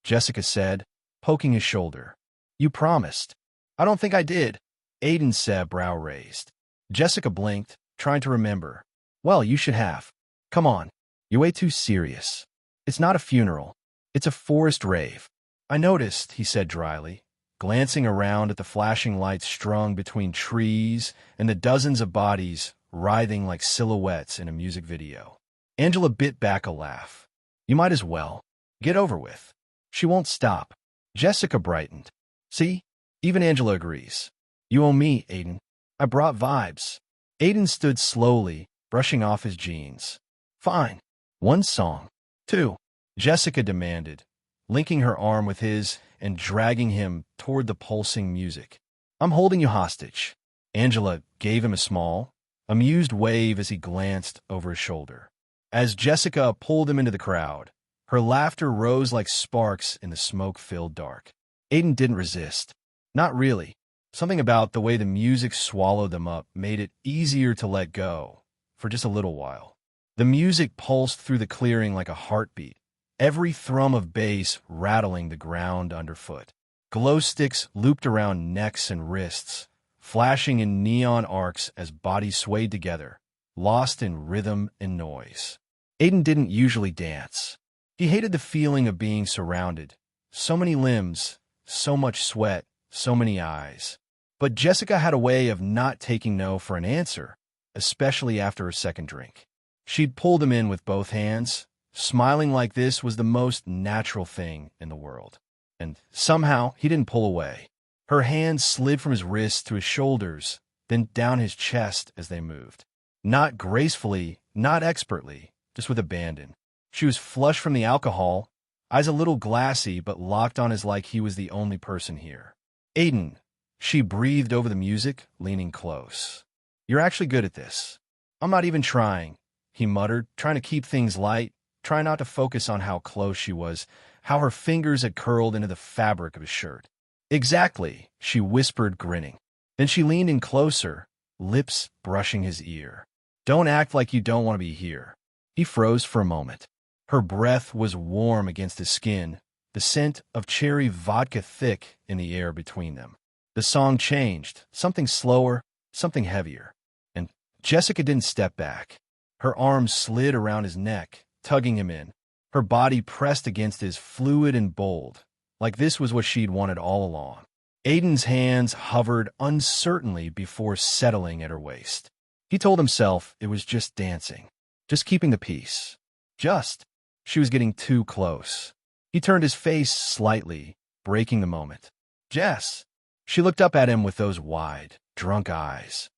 Jessica said, poking his shoulder. You promised. I don't think I did, Aiden said, brow raised. Jessica blinked, trying to remember. Well, you should have. Come on. You're way too serious. It's not a funeral. It's a forest rave. I noticed, he said dryly, glancing around at the flashing lights strung between trees and the dozens of bodies writhing like silhouettes in a music video. Angela bit back a laugh. You might as well. Get over with. She won't stop. Jessica brightened. See? Even Angela agrees. You owe me, Aiden. I brought vibes. Aiden stood slowly, brushing off his jeans. Fine. One song. Two. Jessica demanded, linking her arm with his and dragging him toward the pulsing music. I'm holding you hostage. Angela gave him a small, amused wave as he glanced over his shoulder. As Jessica pulled him into the crowd, her laughter rose like sparks in the smoke-filled dark. Aiden didn't resist. Not really. Something about the way the music swallowed them up made it easier to let go, for just a little while. The music pulsed through the clearing like a heartbeat, every thrum of bass rattling the ground underfoot. Glow sticks looped around necks and wrists, flashing in neon arcs as bodies swayed together, lost in rhythm and noise. Aiden didn't usually dance. He hated the feeling of being surrounded. So many limbs, so much sweat, so many eyes. But Jessica had a way of not taking no for an answer, especially after her second drink. She'd pulled him in with both hands, smiling like this was the most natural thing in the world. And somehow he didn't pull away. Her hands slid from his wrists to his shoulders, then down his chest as they moved. Not gracefully, not expertly, just with abandon. She was flushed from the alcohol, eyes a little glassy but locked on as like he was the only person here. Aiden, she breathed over the music, leaning close. You're actually good at this. I'm not even trying, he muttered, trying to keep things light, trying not to focus on how close she was, how her fingers had curled into the fabric of his shirt. Exactly, she whispered, grinning. Then she leaned in closer, lips brushing his ear. Don't act like you don't want to be here. He froze for a moment. Her breath was warm against his skin, the scent of cherry vodka thick in the air between them. The song changed, something slower, something heavier. And Jessica didn't step back. Her arms slid around his neck, tugging him in. Her body pressed against his, fluid and bold, like this was what she'd wanted all along. Aiden's hands hovered uncertainly before settling at her waist. He told himself it was just dancing, just keeping the peace. Just. She was getting too close. He turned his face slightly, breaking the moment. Jess. She looked up at him with those wide, drunk eyes.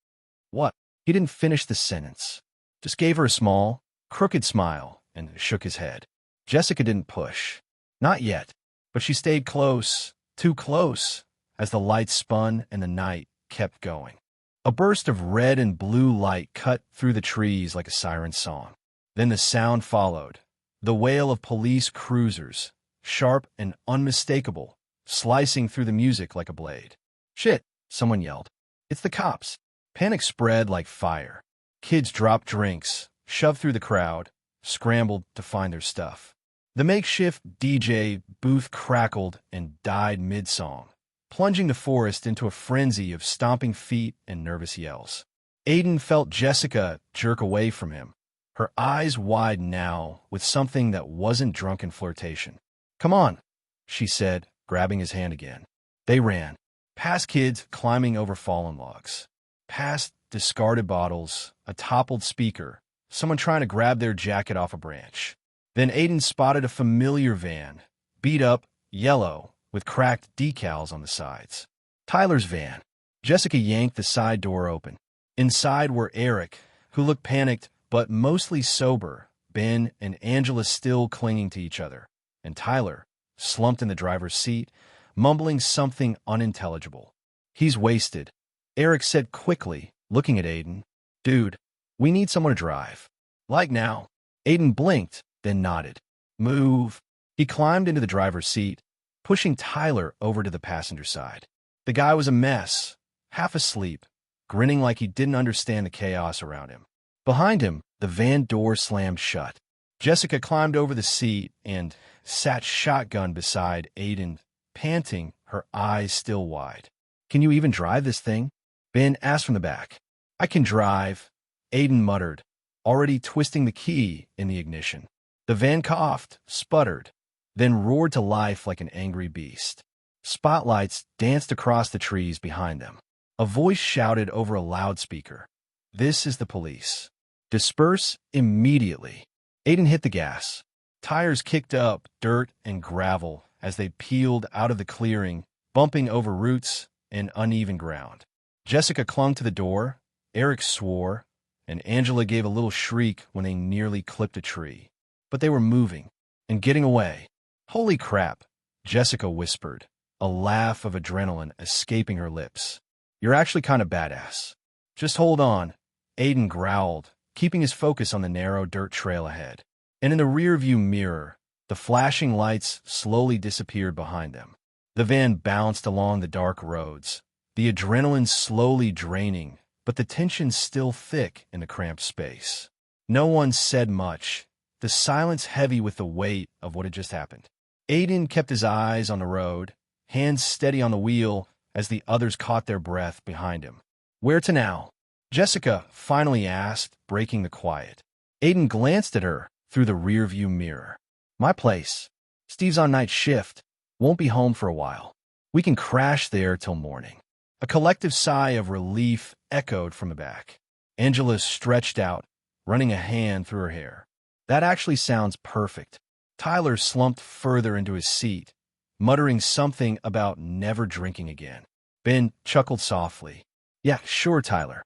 What? He didn't finish the sentence. Just gave her a small, crooked smile and shook his head. Jessica didn't push. Not yet. But she stayed close, too close, as the lights spun and the night kept going. A burst of red and blue light cut through the trees like a siren song. Then the sound followed, the wail of police cruisers, sharp and unmistakable, slicing through the music like a blade. Shit, someone yelled. It's the cops. Panic spread like fire. Kids dropped drinks, shoved through the crowd, scrambled to find their stuff. The makeshift DJ booth crackled and died mid-song, plunging the forest into a frenzy of stomping feet and nervous yells. Aiden felt Jessica jerk away from him, her eyes wide now with something that wasn't drunken flirtation. "Come on," she said, grabbing his hand again. They ran, past kids climbing over fallen logs, past discarded bottles, a toppled speaker, someone trying to grab their jacket off a branch. Then Aiden spotted a familiar van, beat up, yellow, with cracked decals on the sides. Tyler's van. Jessica yanked the side door open. Inside were Eric, who looked panicked but mostly sober, Ben and Angela still clinging to each other, and Tyler, slumped in the driver's seat, mumbling something unintelligible. "He's wasted," Eric said quickly, looking at Aiden. "Dude, we need someone to drive. Like now." Aiden blinked, then nodded. "Move." He climbed into the driver's seat, pushing Tyler over to the passenger side. The guy was a mess, half asleep, grinning like he didn't understand the chaos around him. Behind him, the van door slammed shut. Jessica climbed over the seat and sat shotgun beside Aiden, panting, her eyes still wide. "Can you even drive this thing?" Ben asked from the back. "I can drive," Aiden muttered, already twisting the key in the ignition. The van coughed, sputtered, then roared to life like an angry beast. Spotlights danced across the trees behind them. A voice shouted over a loudspeaker, "This is the police. Disperse immediately." Aiden hit the gas. Tires kicked up dirt and gravel as they peeled out of the clearing, bumping over roots and uneven ground. Jessica clung to the door, Eric swore, and Angela gave a little shriek when they nearly clipped a tree. But they were moving and getting away. "Holy crap," Jessica whispered, a laugh of adrenaline escaping her lips. "You're actually kind of badass." "Just hold on," Aiden growled, keeping his focus on the narrow dirt trail ahead. And in the rearview mirror, the flashing lights slowly disappeared behind them. The van bounced along the dark roads, the adrenaline slowly draining, but the tension still thick in the cramped space. No one said much, the silence heavy with the weight of what had just happened. Aiden kept his eyes on the road, hands steady on the wheel as the others caught their breath behind him. "Where to now?" Jessica finally asked, breaking the quiet. Aiden glanced at her through the rearview mirror. "My place. Steve's on night shift. Won't be home for a while. We can crash there till morning." A collective sigh of relief echoed from the back. Angela stretched out, running a hand through her hair. "That actually sounds perfect." Tyler slumped further into his seat, muttering something about never drinking again. Ben chuckled softly. "Yeah, sure, Tyler."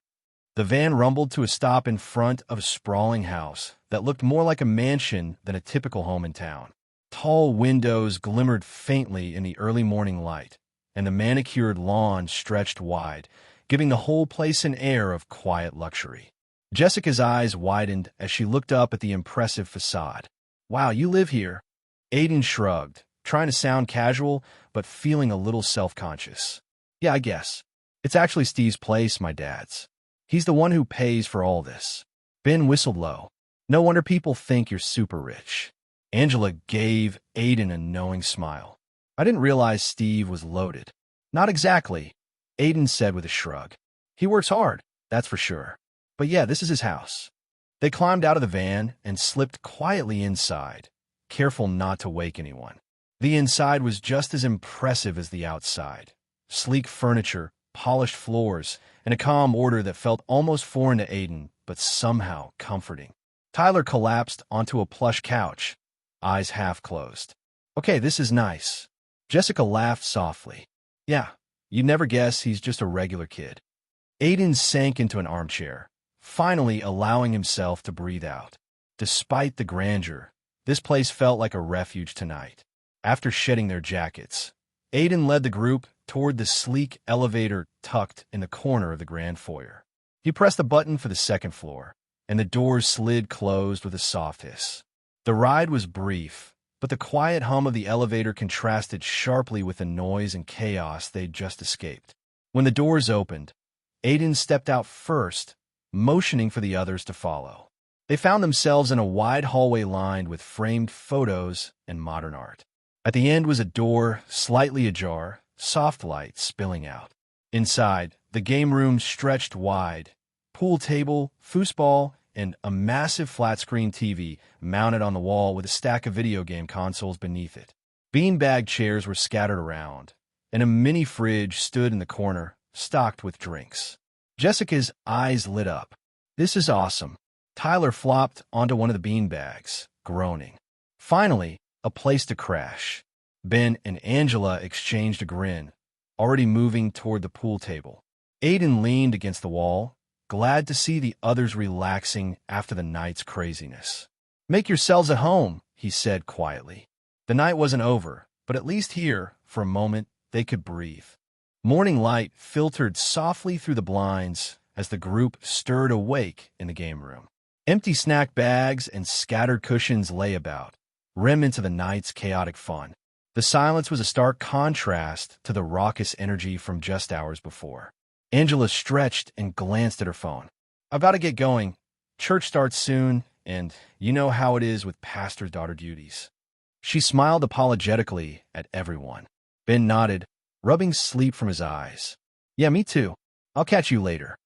The van rumbled to a stop in front of a sprawling house that looked more like a mansion than a typical home in town. Tall windows glimmered faintly in the early morning light, and the manicured lawn stretched wide, giving the whole place an air of quiet luxury. Jessica's eyes widened as she looked up at the impressive facade. "Wow, you live here." Aiden shrugged, trying to sound casual, but feeling a little self-conscious. "Yeah, I guess. It's actually Steve's place, my dad's. He's the one who pays for all this." Ben whistled low. "No wonder people think you're super rich." Angela gave Aiden a knowing smile. "I didn't realize Steve was loaded." "Not exactly," Aiden said with a shrug. "He works hard, that's for sure. But yeah, this is his house." They climbed out of the van and slipped quietly inside, careful not to wake anyone. The inside was just as impressive as the outside. Sleek furniture, polished floors, and a calm order that felt almost foreign to Aiden, but somehow comforting. Tyler collapsed onto a plush couch, eyes half closed. "Okay, this is nice." Jessica laughed softly. "Yeah, you'd never guess he's just a regular kid." Aiden sank into an armchair, finally allowing himself to breathe out. Despite the grandeur, this place felt like a refuge tonight. After shedding their jackets, Aiden led the group toward the sleek elevator tucked in the corner of the grand foyer. He pressed a button for the second floor, and the doors slid closed with a soft hiss. The ride was brief, but the quiet hum of the elevator contrasted sharply with the noise and chaos they'd just escaped. When the doors opened, Aiden stepped out first, motioning for the others to follow. They found themselves in a wide hallway lined with framed photos and modern art. At the end was a door, slightly ajar, soft light spilling out. Inside, the game room stretched wide. Pool table, foosball, and a massive flat-screen TV mounted on the wall with a stack of video game consoles beneath it. Beanbag chairs were scattered around, and a mini fridge stood in the corner, stocked with drinks. Jessica's eyes lit up. "This is awesome." Tyler flopped onto one of the beanbags, groaning. Finally, a place to crash. Ben and Angela exchanged a grin, already moving toward the pool table. Aiden leaned against the wall, glad to see the others relaxing after the night's craziness. "Make yourselves at home," he said quietly. The night wasn't over, but at least here, for a moment, they could breathe. Morning light filtered softly through the blinds as the group stirred awake in the game room. Empty snack bags and scattered cushions lay about, remnants of the night's chaotic fun. The silence was a stark contrast to the raucous energy from just hours before. Angela stretched and glanced at her phone. "I've got to get going. Church starts soon, and you know how it is with pastor's daughter duties." She smiled apologetically at everyone. Ben nodded, rubbing sleep from his eyes. "Yeah, me too. I'll catch you later."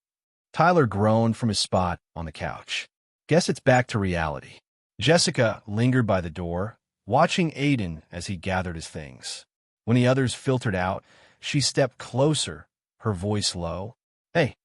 Tyler groaned from his spot on the couch. "Guess it's back to reality." Jessica lingered by the door, watching Aiden as he gathered his things. When the others filtered out, she stepped closer, her voice low. "Hey,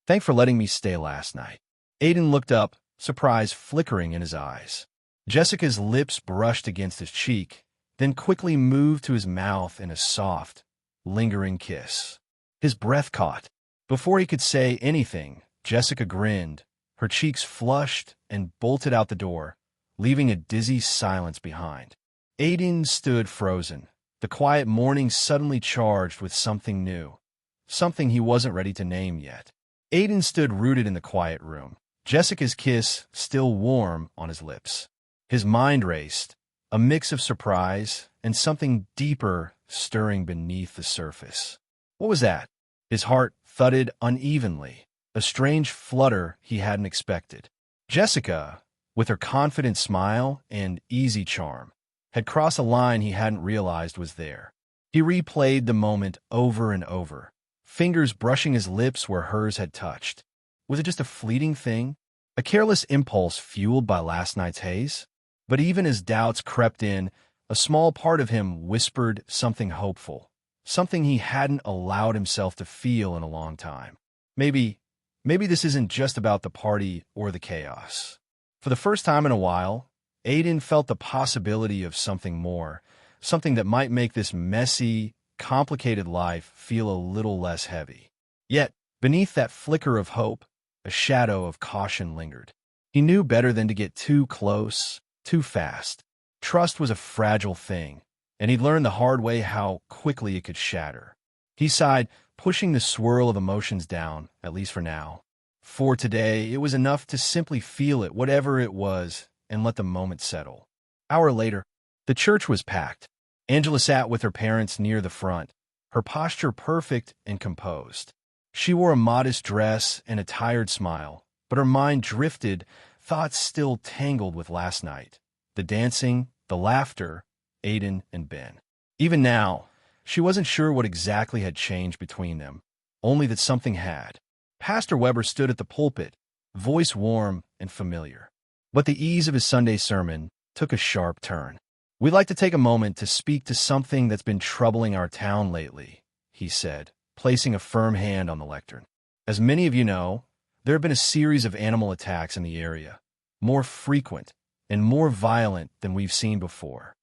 thanks for letting me stay last night." Aiden looked up, surprise flickering in his eyes. Jessica's lips brushed against his cheek, then quickly moved to his mouth in a soft, lingering kiss. His breath caught. Before he could say anything, Jessica grinned, her cheeks flushed, and bolted out the door, leaving a dizzy silence behind. Aiden stood frozen, the quiet morning suddenly charged with something new, something he wasn't ready to name yet. Aiden stood rooted in the quiet room, Jessica's kiss still warm on his lips. His mind raced, a mix of surprise and something deeper stirring beneath the surface. What was that? His heart thudded unevenly, a strange flutter he hadn't expected. Jessica, with her confident smile and easy charm, had crossed a line he hadn't realized was there. He replayed the moment over and over, fingers brushing his lips where hers had touched. Was it just a fleeting thing? A careless impulse fueled by last night's haze? But even as doubts crept in, a small part of him whispered something hopeful, something he hadn't allowed himself to feel in a long time. Maybe this isn't just about the party or the chaos. For the first time in a while, Aiden felt the possibility of something more, something that might make this messy, complicated life feel a little less heavy. Yet, beneath that flicker of hope, a shadow of caution lingered. He knew better than to get too close, too fast. Trust was a fragile thing, and he'd learned the hard way how quickly it could shatter. He sighed, pushing the swirl of emotions down, at least for now. For today, it was enough to simply feel it, whatever it was, and let the moment settle. Hour later, the church was packed. Angela sat with her parents near the front, her posture perfect and composed. She wore a modest dress and a tired smile, but her mind drifted, thoughts still tangled with last night. The dancing, the laughter, Aiden and Ben. Even now, she wasn't sure what exactly had changed between them, only that something had. Pastor Weber stood at the pulpit, voice warm and familiar. But the ease of his Sunday sermon took a sharp turn. "We'd like to take a moment to speak to something that's been troubling our town lately," he said, placing a firm hand on the lectern. "As many of you know, there have been a series of animal attacks in the area, more frequent and more violent than we've seen before."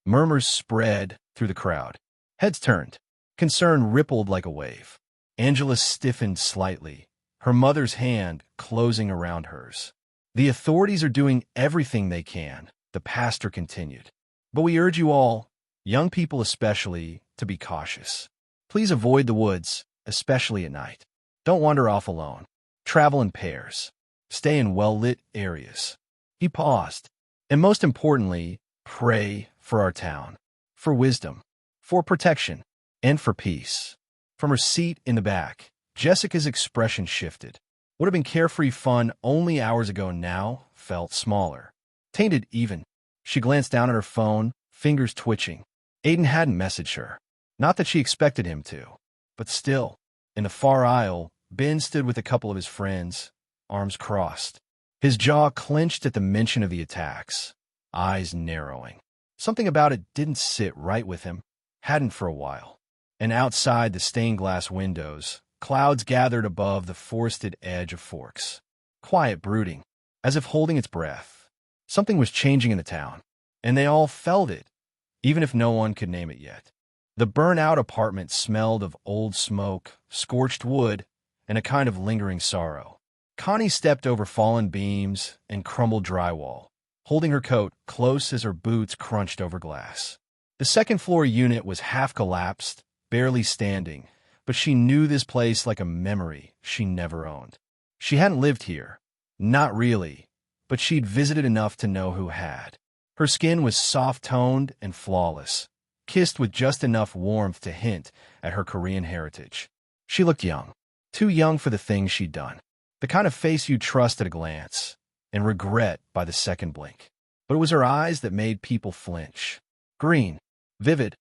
Murmurs spread through the crowd. Heads turned. Concern rippled like a wave. Angela stiffened slightly, her mother's hand closing around hers. "The authorities are doing everything they can," the pastor continued. "But we urge you all, young people especially, to be cautious. Please avoid the woods, especially at night. Don't wander off alone. Travel in pairs. Stay in well-lit areas." He paused. "And most importantly, pray for our town, for wisdom, for protection, and for peace." From her seat in the back, Jessica's expression shifted. What had been carefree fun only hours ago now felt smaller, tainted even. She glanced down at her phone, fingers twitching. Aiden hadn't messaged her. Not that she expected him to, but still. In the far aisle, Ben stood with a couple of his friends, arms crossed. His jaw clenched at the mention of the attacks, eyes narrowing. Something about it didn't sit right with him, hadn't for a while. And outside the stained glass windows, clouds gathered above the forested edge of Forks. Quiet, brooding, as if holding its breath. Something was changing in the town, and they all felt it, even if no one could name it yet. The burnt-out apartment smelled of old smoke, scorched wood, and a kind of lingering sorrow. Connie stepped over fallen beams and crumbled drywall, holding her coat close as her boots crunched over glass. The second-floor unit was half-collapsed, barely standing, but she knew this place like a memory she never owned. She hadn't lived here. Not really, but she'd visited enough to know who had. Her skin was soft-toned and flawless, kissed with just enough warmth to hint at her Korean heritage. She looked young, too young for the things she'd done. The kind of face you'd trust at a glance, and regret by the second blink. But it was her eyes that made people flinch. Green, vivid,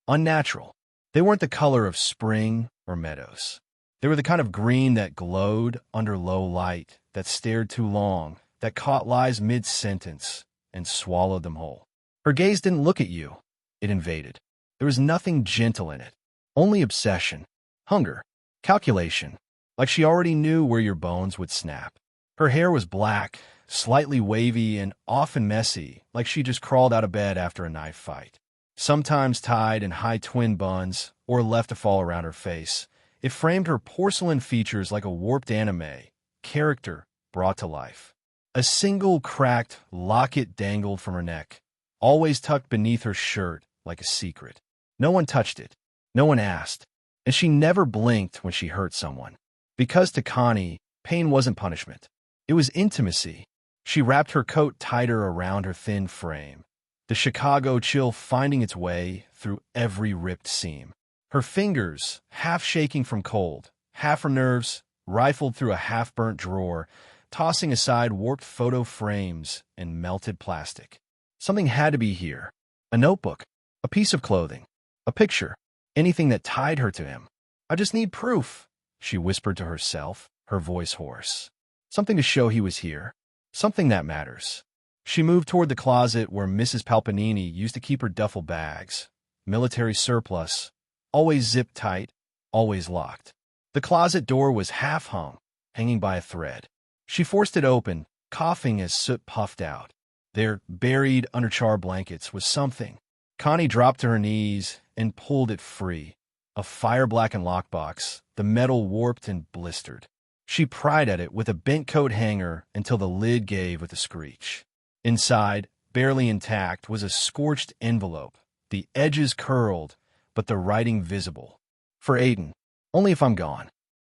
unnatural. They weren't the color of spring or meadows. They were the kind of green that glowed under low light, that stared too long, that caught lies mid-sentence and swallowed them whole. Her gaze didn't look at you. It invaded. There was nothing gentle in it, only obsession, hunger, calculation, like she already knew where your bones would snap. Her hair was black, slightly wavy, and often messy, like she just crawled out of bed after a knife fight. Sometimes tied in high twin buns or left to fall around her face. It framed her porcelain features like a warped anime, character brought to life. A single cracked locket dangled from her neck, always tucked beneath her shirt like a secret. No one touched it. No one asked. And she never blinked when she hurt someone. Because to Connie, pain wasn't punishment. It was intimacy. She wrapped her coat tighter around her thin frame, the Chicago chill finding its way through every ripped seam. Her fingers, half shaking from cold, half her nerves, rifled through a half-burnt drawer, tossing aside warped photo frames and melted plastic. Something had to be here. A notebook, a piece of clothing, a picture, anything that tied her to him. I just need proof, she whispered to herself, her voice hoarse. Something to show he was here. Something that matters. She moved toward the closet where Mrs. Palpanini used to keep her duffel bags. Military surplus, always zipped tight, always locked. The closet door was half-hung, hanging by a thread. She forced it open, coughing as soot puffed out. There, buried under char blankets, was something. Connie dropped to her knees and pulled it free. A fire-blackened lockbox, the metal warped and blistered. She pried at it with a bent coat hanger until the lid gave with a screech. Inside, barely intact, was a scorched envelope, the edges curled, but the writing visible. For Aiden, only if I'm gone.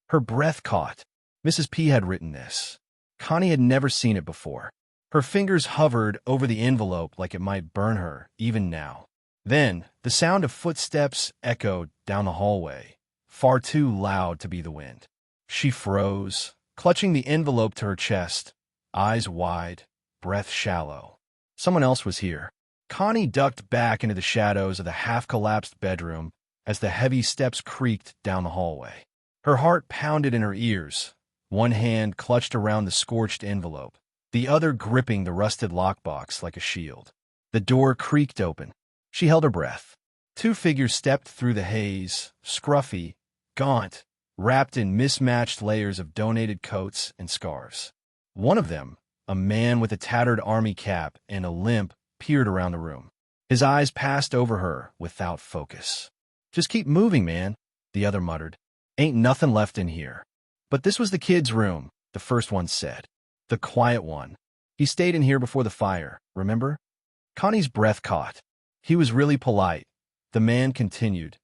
Her breath caught. Mrs. P had written this. Connie had never seen it before. Her fingers hovered over the envelope like it might burn her, even now. Then, the sound of footsteps echoed down the hallway, far too loud to be the wind. She froze, clutching the envelope to her chest, eyes wide, breath shallow. Someone else was here. Connie ducked back into the shadows of the half-collapsed bedroom as the heavy steps creaked down the hallway. Her heart pounded in her ears, one hand clutched around the scorched envelope, the other gripping the rusted lockbox like a shield. The door creaked open. She held her breath. Two figures stepped through the haze, scruffy, gaunt, wrapped in mismatched layers of donated coats and scarves. One of them, a man with a tattered army cap and a limp, peered around the room. His eyes passed over her without focus. "Just keep moving, man," the other muttered. "Ain't nothing left in here." But this was the kid's room, the first one said. The quiet one. He stayed in here before the fire, remember? Connie's breath caught. He was really polite. The man continued,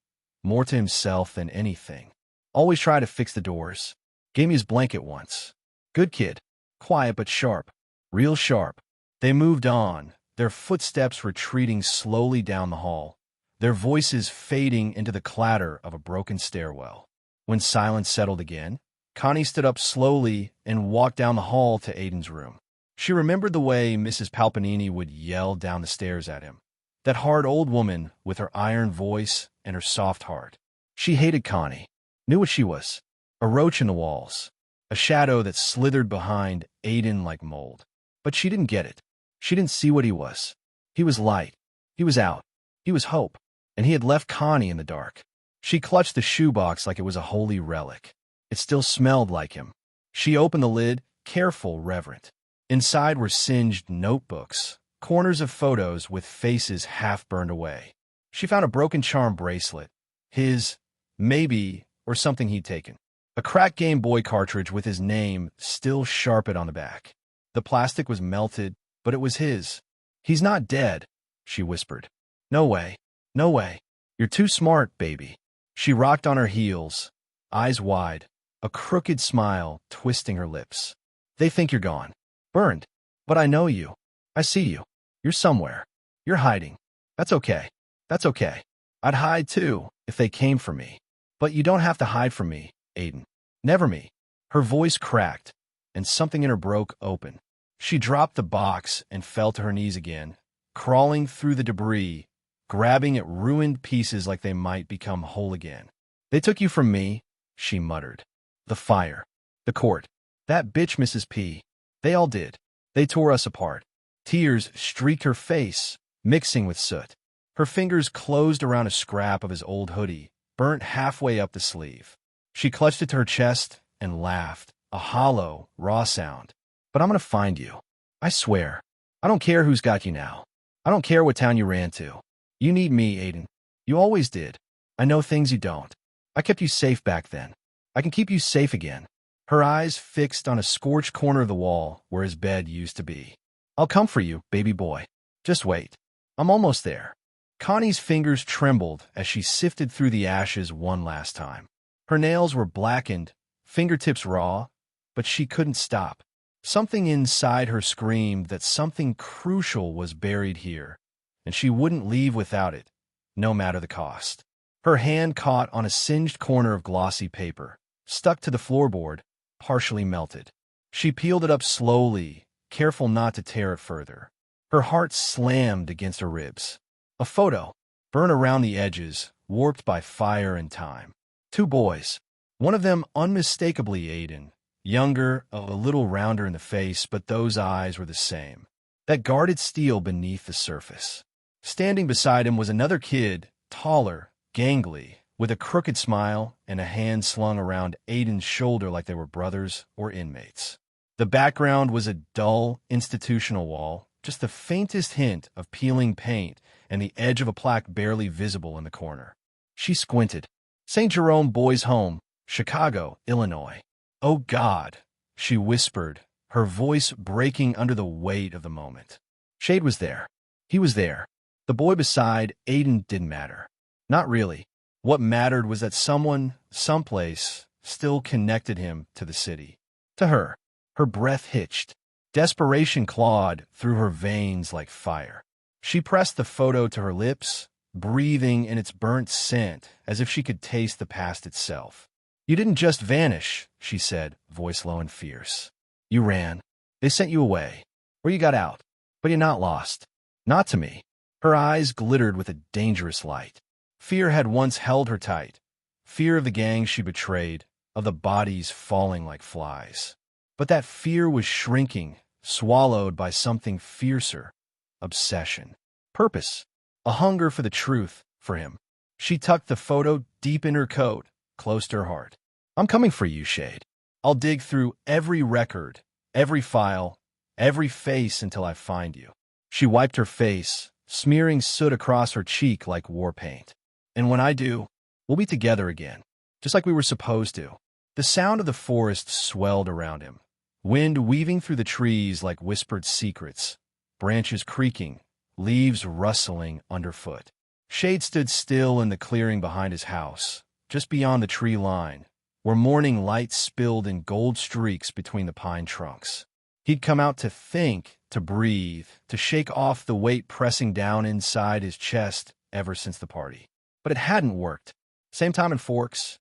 more to himself than anything. Always try to fix the doors. Gave me his blanket once. Good kid. Quiet but sharp. Real sharp. They moved on, their footsteps retreating slowly down the hall, their voices fading into the clatter of a broken stairwell. When silence settled again, Connie stood up slowly and walked down the hall to Aiden's room. She remembered the way Mrs. Palpanini would yell down the stairs at him. That hard old woman with her iron voice and her soft heart. She hated Connie, knew what she was. A roach in the walls, a shadow that slithered behind Aiden like mold. But she didn't get it. She didn't see what he was. He was light. He was out. He was hope. And he had left Connie in the dark. She clutched the shoebox like it was a holy relic. It still smelled like him. She opened the lid, careful, reverent. Inside were singed notebooks, corners of photos with faces half burned away. She found a broken charm bracelet. His, maybe, or something he'd taken. A cracked Game Boy cartridge with his name still sharpened on the back. The plastic was melted, but it was his. He's not dead, she whispered. No way. No way. You're too smart, baby. She rocked on her heels, eyes wide, a crooked smile twisting her lips. They think you're gone. Burned. But I know you. I see you. You're somewhere. You're hiding. That's okay. That's okay. I'd hide too, if they came for me. But you don't have to hide from me, Aiden. Never me. Her voice cracked, and something in her broke open. She dropped the box and fell to her knees again, crawling through the debris, grabbing at ruined pieces like they might become whole again. They took you from me, she muttered. The fire. The court. That bitch Mrs. P. They all did. They tore us apart. Tears streaked her face, mixing with soot. Her fingers closed around a scrap of his old hoodie, burnt halfway up the sleeve. She clutched it to her chest and laughed, a hollow, raw sound. But I'm going to find you. I swear. I don't care who's got you now. I don't care what town you ran to. You need me, Aiden. You always did. I know things you don't. I kept you safe back then. I can keep you safe again. Her eyes fixed on a scorched corner of the wall where his bed used to be. I'll come for you, baby boy. Just wait. I'm almost there. Connie's fingers trembled as she sifted through the ashes one last time. Her nails were blackened, fingertips raw, but she couldn't stop. Something inside her screamed that something crucial was buried here, and she wouldn't leave without it, no matter the cost. Her hand caught on a singed corner of glossy paper, stuck to the floorboard, partially melted. She peeled it up slowly, careful not to tear it further. Her heart slammed against her ribs. A photo, burned around the edges, warped by fire and time. Two boys. One of them unmistakably Aiden. Younger, a little rounder in the face, but those eyes were the same. That guarded steel beneath the surface. Standing beside him was another kid, taller, gangly, with a crooked smile and a hand slung around Aiden's shoulder like they were brothers or inmates. The background was a dull, institutional wall, just the faintest hint of peeling paint and the edge of a plaque barely visible in the corner. She squinted. St. Jerome Boys' Home, Chicago, Illinois. Oh God, she whispered, her voice breaking under the weight of the moment. Shade was there. He was there. The boy beside Aiden didn't matter. Not really. What mattered was that someone, someplace, still connected him to the city. To her. Her breath hitched. Desperation clawed through her veins like fire. She pressed the photo to her lips, breathing in its burnt scent as if she could taste the past itself. You didn't just vanish, she said, voice low and fierce. You ran. They sent you away. Or you got out. But you're not lost. Not to me. Her eyes glittered with a dangerous light. Fear had once held her tight. Fear of the gang she betrayed, of the bodies falling like flies. But that fear was shrinking, swallowed by something fiercer. Obsession. Purpose. A hunger for the truth, for him. She tucked the photo deep in her coat, close to her heart. I'm coming for you, Shade. I'll dig through every record, every file, every face until I find you. She wiped her face, smearing soot across her cheek like war paint. And when I do, we'll be together again, just like we were supposed to. The sound of the forest swelled around him, wind weaving through the trees like whispered secrets, branches creaking, leaves rustling underfoot. Shade stood still in the clearing behind his house, just beyond the tree line, where morning light spilled in gold streaks between the pine trunks. He'd come out to think, to breathe, to shake off the weight pressing down inside his chest ever since the party. But it hadn't worked. Same time in Forks.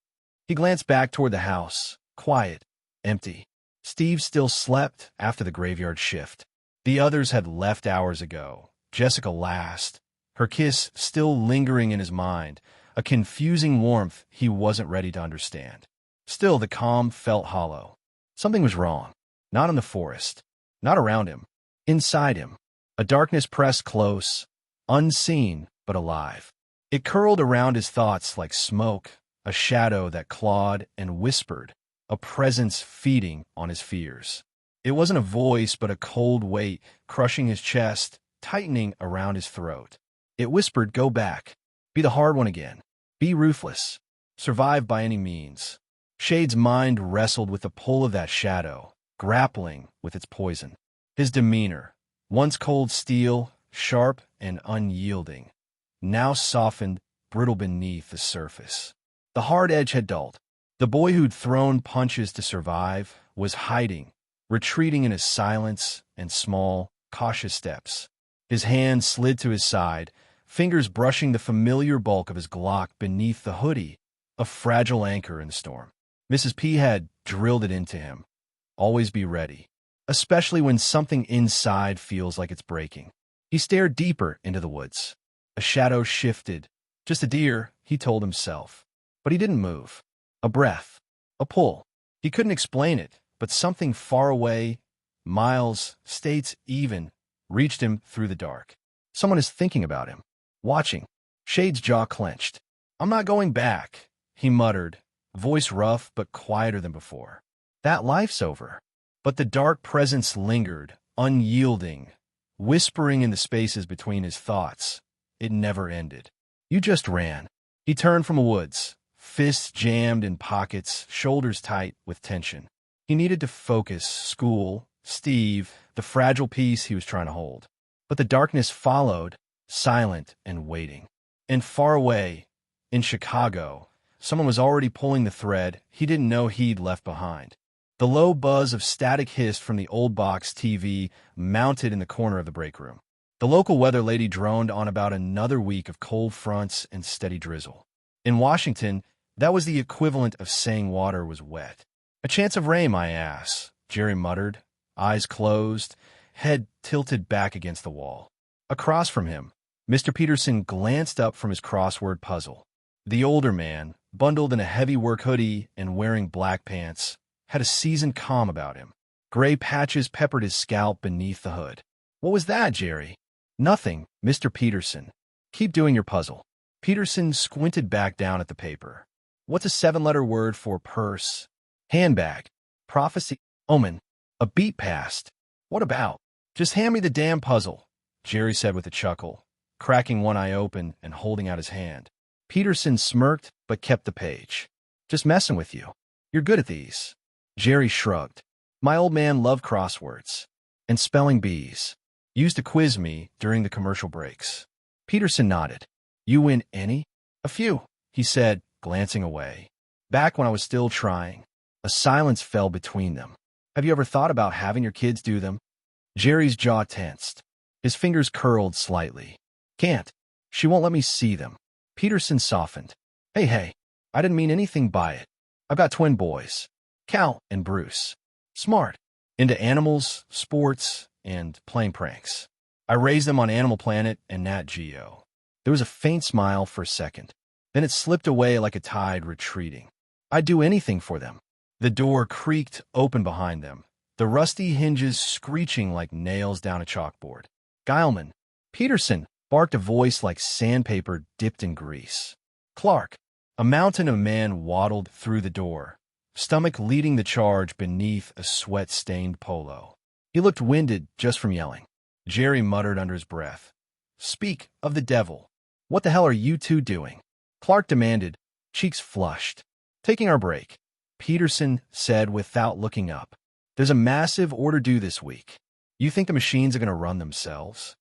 He glanced back toward the house, quiet, empty. Steve still slept after the graveyard shift. The others had left hours ago. Jessica last, her kiss still lingering in his mind, a confusing warmth he wasn't ready to understand. Still, the calm felt hollow. Something was wrong. Not in the forest. Not around him. Inside him. A darkness pressed close, unseen but alive. It curled around his thoughts like smoke, a shadow that clawed and whispered, a presence feeding on his fears. It wasn't a voice but a cold weight crushing his chest, tightening around his throat. It whispered, "Go back. Be the hard one again. Be ruthless. Survive by any means." Shade's mind wrestled with the pull of that shadow, grappling with its poison. His demeanor, once cold steel, sharp and unyielding, now softened, brittle beneath the surface. The hard edge had dulled. The boy who'd thrown punches to survive was hiding, retreating in his silence and small, cautious steps. His hand slid to his side, fingers brushing the familiar bulk of his Glock beneath the hoodie, a fragile anchor in the storm. Mrs. P had drilled it into him. Always be ready, especially when something inside feels like it's breaking. He stared deeper into the woods. A shadow shifted. Just a deer, he told himself. But he didn't move. A breath. A pull. He couldn't explain it, but something far away, miles, states even, reached him through the dark. Someone is thinking about him. Watching. Shade's jaw clenched. "I'm not going back," he muttered, voice rough but quieter than before. "That life's over." But the dark presence lingered, unyielding, whispering in the spaces between his thoughts. It never ended. "You just ran." He turned from the woods, fists jammed in pockets, shoulders tight with tension. He needed to focus, school, Steve, the fragile piece he was trying to hold. But the darkness followed, silent and waiting. And far away, in Chicago, someone was already pulling the thread he didn't know he'd left behind. The low buzz of static hissed from the old box TV mounted in the corner of the break room. The local weather lady droned on about another week of cold fronts and steady drizzle. In Washington, that was the equivalent of saying water was wet. "A chance of rain, my ass," Jerry muttered, eyes closed, head tilted back against the wall. Across from him, Mr. Peterson glanced up from his crossword puzzle. The older man, bundled in a heavy work hoodie and wearing black pants, had a seasoned calm about him. Gray patches peppered his scalp beneath the hood. "What was that, Jerry?" "Nothing, Mr. Peterson. Keep doing your puzzle." Peterson squinted back down at the paper. "What's a 7-letter word for purse?" "Handbag." "Prophecy." "Omen." A beat passed. "What about?" "Just hand me the damn puzzle," Jerry said with a chuckle, cracking one eye open and holding out his hand. Peterson smirked but kept the page. "Just messing with you. You're good at these." Jerry shrugged. "My old man loved crosswords. And spelling bees. Used to quiz me during the commercial breaks." Peterson nodded. "You win any?" "A few," he said, glancing away. "Back when I was still trying." A silence fell between them. "Have you ever thought about having your kids do them?" Jerry's jaw tensed. His fingers curled slightly. "Can't. She won't let me see them." Peterson softened. Hey, I didn't mean anything by it. I've got twin boys, Cal and Bruce. Smart, into animals, sports, and playing pranks. I raised them on Animal Planet and Nat Geo." There was a faint smile for a second. Then it slipped away like a tide retreating. "I'd do anything for them." The door creaked open behind them, the rusty hinges screeching like nails down a chalkboard. "Guileman." "Peterson," barked a voice like sandpaper dipped in grease. "Clark." A mountain of man waddled through the door, stomach leading the charge beneath a sweat-stained polo. He looked winded just from yelling. Jerry muttered under his breath, "Speak of the devil. What the hell are you two doing?" Clark demanded, cheeks flushed. "Taking our break," Peterson said without looking up. "There's a massive order due this week. You think the machines are going to run themselves?"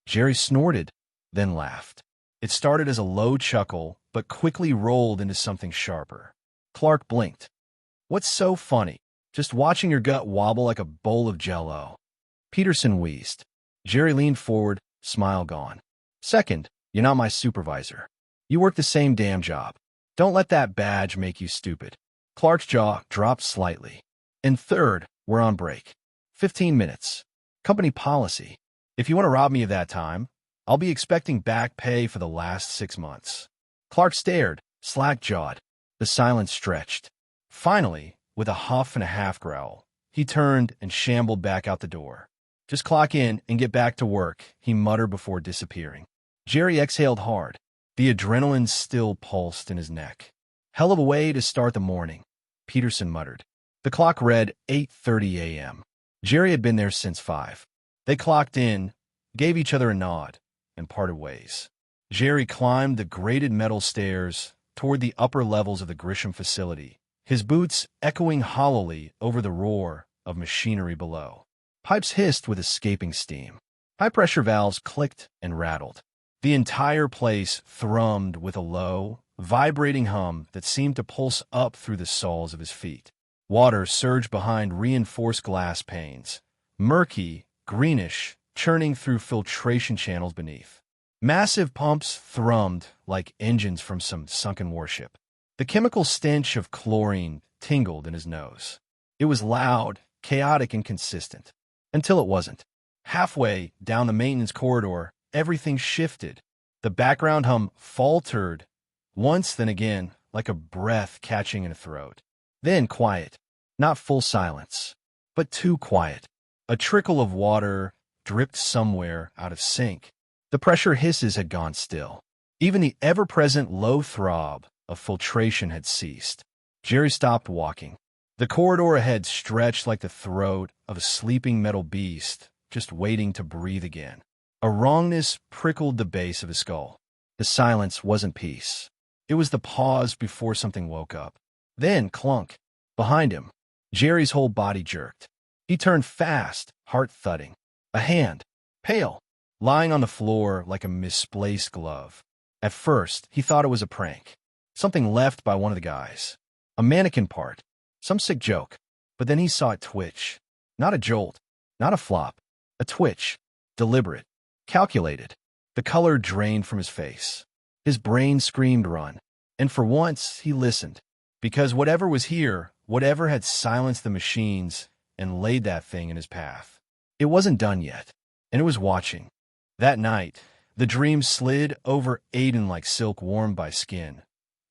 Jerry snorted, then laughed. It started as a low chuckle, but quickly rolled into something sharper. Clark blinked. "What's so funny? Just watching your gut wobble like a bowl of Jell-O." Peterson wheezed. Jerry leaned forward, smile gone. "Second, you're not my supervisor. You work the same damn job. Don't let that badge make you stupid." Clark's jaw dropped slightly. "And third, we're on break. 15 minutes. Company policy. If you want to rob me of that time, I'll be expecting back pay for the last 6 months. Clark stared, slack-jawed. The silence stretched. Finally, with a huff and a half growl, he turned and shambled back out the door. Just clock in and get back to work, he muttered before disappearing. Jerry exhaled hard. The adrenaline still pulsed in his neck. Hell of a way to start the morning, Peterson muttered. The clock read 8:30 a.m. Jerry had been there since 5. They clocked in, gave each other a nod, and parted ways. Jerry climbed the grated metal stairs toward the upper levels of the Grisham facility, his boots echoing hollowly over the roar of machinery below. Pipes hissed with escaping steam. High-pressure valves clicked and rattled. The entire place thrummed with a low, vibrating hum that seemed to pulse up through the soles of his feet. Water surged behind reinforced glass panes, murky, greenish, churning through filtration channels beneath. Massive pumps thrummed like engines from some sunken warship. The chemical stench of chlorine tingled in his nose. It was loud, chaotic, and consistent. Until it wasn't. Halfway down the maintenance corridor, everything shifted. The background hum faltered, once then again, like a breath catching in a throat. Then quiet. Not full silence, but too quiet. A trickle of water dripped somewhere out of sync. The pressure hisses had gone still. Even the ever-present low throb of filtration had ceased. Jerry stopped walking. The corridor ahead stretched like the throat of a sleeping metal beast, just waiting to breathe again. A wrongness prickled the base of his skull. The silence wasn't peace. It was the pause before something woke up. Then, clunk. Behind him, Jerry's whole body jerked. He turned fast, heart thudding. A hand, pale, lying on the floor like a misplaced glove. At first, he thought it was a prank. Something left by one of the guys. A mannequin part. Some sick joke. But then he saw it twitch. Not a jolt. Not a flop. A twitch. Deliberate. Calculated. The color drained from his face. His brain screamed run. And for once, he listened. Because whatever was here, whatever had silenced the machines and laid that thing in his path, it wasn't done yet. And it was watching. That night, the dream slid over Aiden like silk warmed by skin.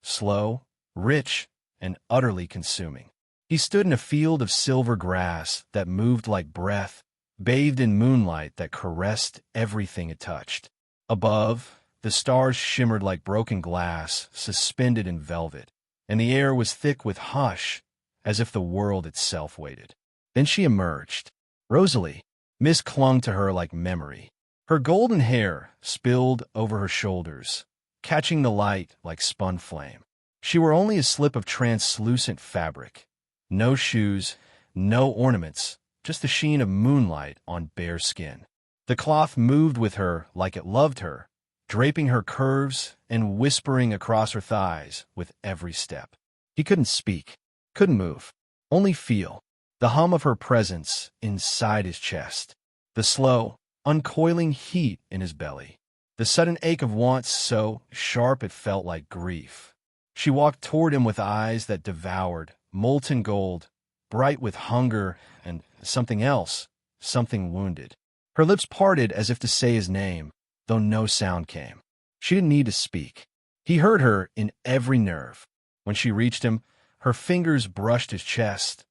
Slow, rich, and utterly consuming. He stood in a field of silver grass that moved like breath, bathed in moonlight that caressed everything it touched. Above, the stars shimmered like broken glass, suspended in velvet, and the air was thick with hush, as if the world itself waited. Then she emerged. Rosalie. Mist clung to her like memory. Her golden hair spilled over her shoulders, catching the light like spun flame. She wore only a slip of translucent fabric. No shoes, no ornaments, just the sheen of moonlight on bare skin. The cloth moved with her like it loved her, draping her curves and whispering across her thighs with every step. He couldn't speak, couldn't move, only feel the hum of her presence inside his chest, the slow, uncoiling heat in his belly, the sudden ache of want so sharp it felt like grief. She walked toward him with eyes that devoured molten gold, bright with hunger and something else, something wounded. Her lips parted as if to say his name, though no sound came. She didn't need to speak. He heard her in every nerve. When she reached him, her fingers brushed his chest,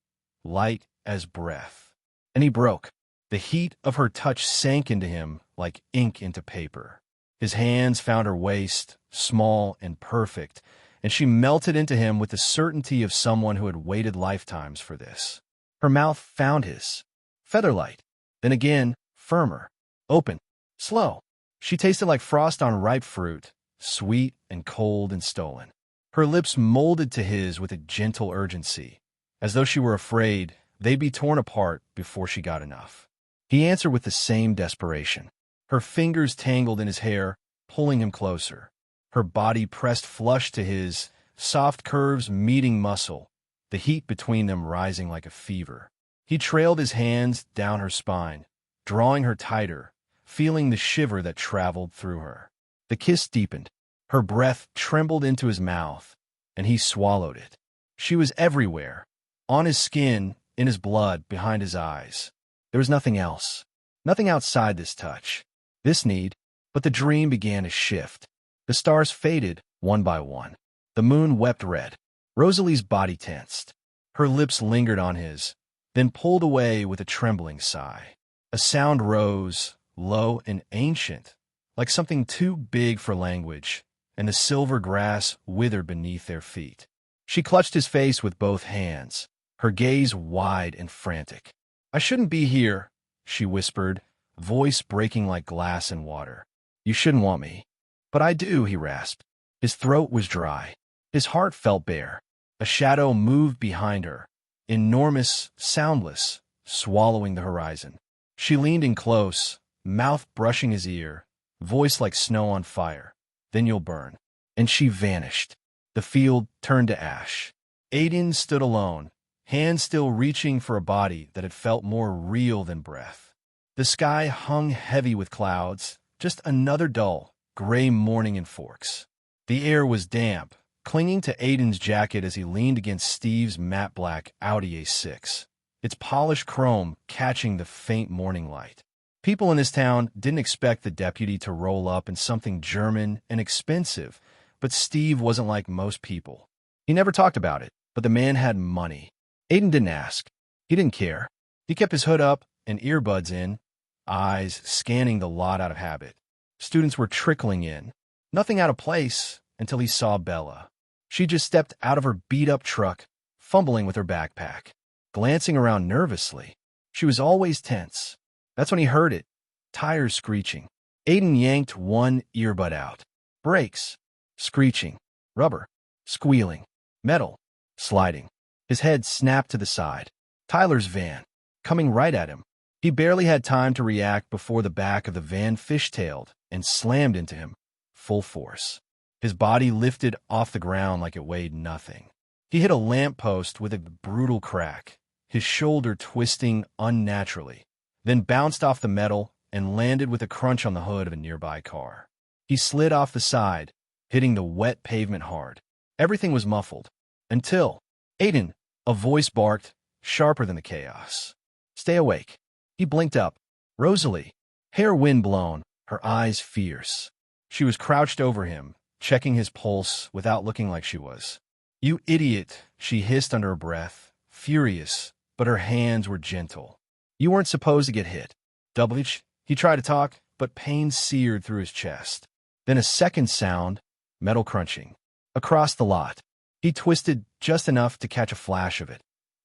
light as breath. And he broke. The heat of her touch sank into him like ink into paper. His hands found her waist, small and perfect, and she melted into him with the certainty of someone who had waited lifetimes for this. Her mouth found his, featherlight, then again, firmer, open, slow. She tasted like frost on ripe fruit, sweet and cold and stolen. Her lips molded to his with a gentle urgency, as though she were afraid they'd be torn apart before she got enough. He answered with the same desperation. Her fingers tangled in his hair, pulling him closer. Her body pressed flush to his, soft curves meeting muscle, the heat between them rising like a fever. He trailed his hands down her spine, drawing her tighter, feeling the shiver that traveled through her. The kiss deepened. Her breath trembled into his mouth, and he swallowed it. She was everywhere, on his skin, in his blood, behind his eyes. There was nothing else, nothing outside this touch. This need, But the dream began to shift. The stars faded one by one. The moon wept red. Rosalie's body tensed. Her lips lingered on his, then pulled away with a trembling sigh. A sound rose, low and ancient, like something too big for language, and the silver grass withered beneath their feet. She clutched his face with both hands, her gaze wide and frantic. "I shouldn't be here," she whispered, voice breaking like glass in water. "You shouldn't want me." "But I do," he rasped. His throat was dry. His heart felt bare. A shadow moved behind her, enormous, soundless, swallowing the horizon. She leaned in close, mouth brushing his ear, voice like snow on fire. "Then you'll burn." And she vanished. The field turned to ash. Aiden stood alone, hands still reaching for a body that had felt more real than breath. The sky hung heavy with clouds, just another dull, gray morning in Forks. The air was damp, clinging to Aiden's jacket as he leaned against Steve's matte black Audi A6, its polished chrome catching the faint morning light. People in this town didn't expect the deputy to roll up in something German and expensive, but Steve wasn't like most people. He never talked about it, but the man had money. Aiden didn't ask. He didn't care. He kept his hood up and earbuds in, eyes scanning the lot out of habit. Students were trickling in, nothing out of place until he saw Bella. She just stepped out of her beat-up truck, fumbling with her backpack, glancing around nervously. She was always tense. That's when he heard it, tires screeching. Aiden yanked one earbud out. Brakes, screeching, rubber, squealing, metal, sliding. His head snapped to the side. Tyler's van, coming right at him. He barely had time to react before the back of the van fishtailed and slammed into him, full force. His body lifted off the ground like it weighed nothing. He hit a lamppost with a brutal crack, his shoulder twisting unnaturally, then bounced off the metal and landed with a crunch on the hood of a nearby car. He slid off the side, hitting the wet pavement hard. Everything was muffled. Until, "Aiden," a voice barked, sharper than the chaos. "Stay awake." He blinked up. Rosalie, hair wind-blown, her eyes fierce. She was crouched over him, checking his pulse without looking like she was. "You idiot," she hissed under her breath, furious, but her hands were gentle. "You weren't supposed to get hit." "Wh." He tried to talk, but pain seared through his chest. Then a second sound, metal crunching. Across the lot. He twisted just enough to catch a flash of it.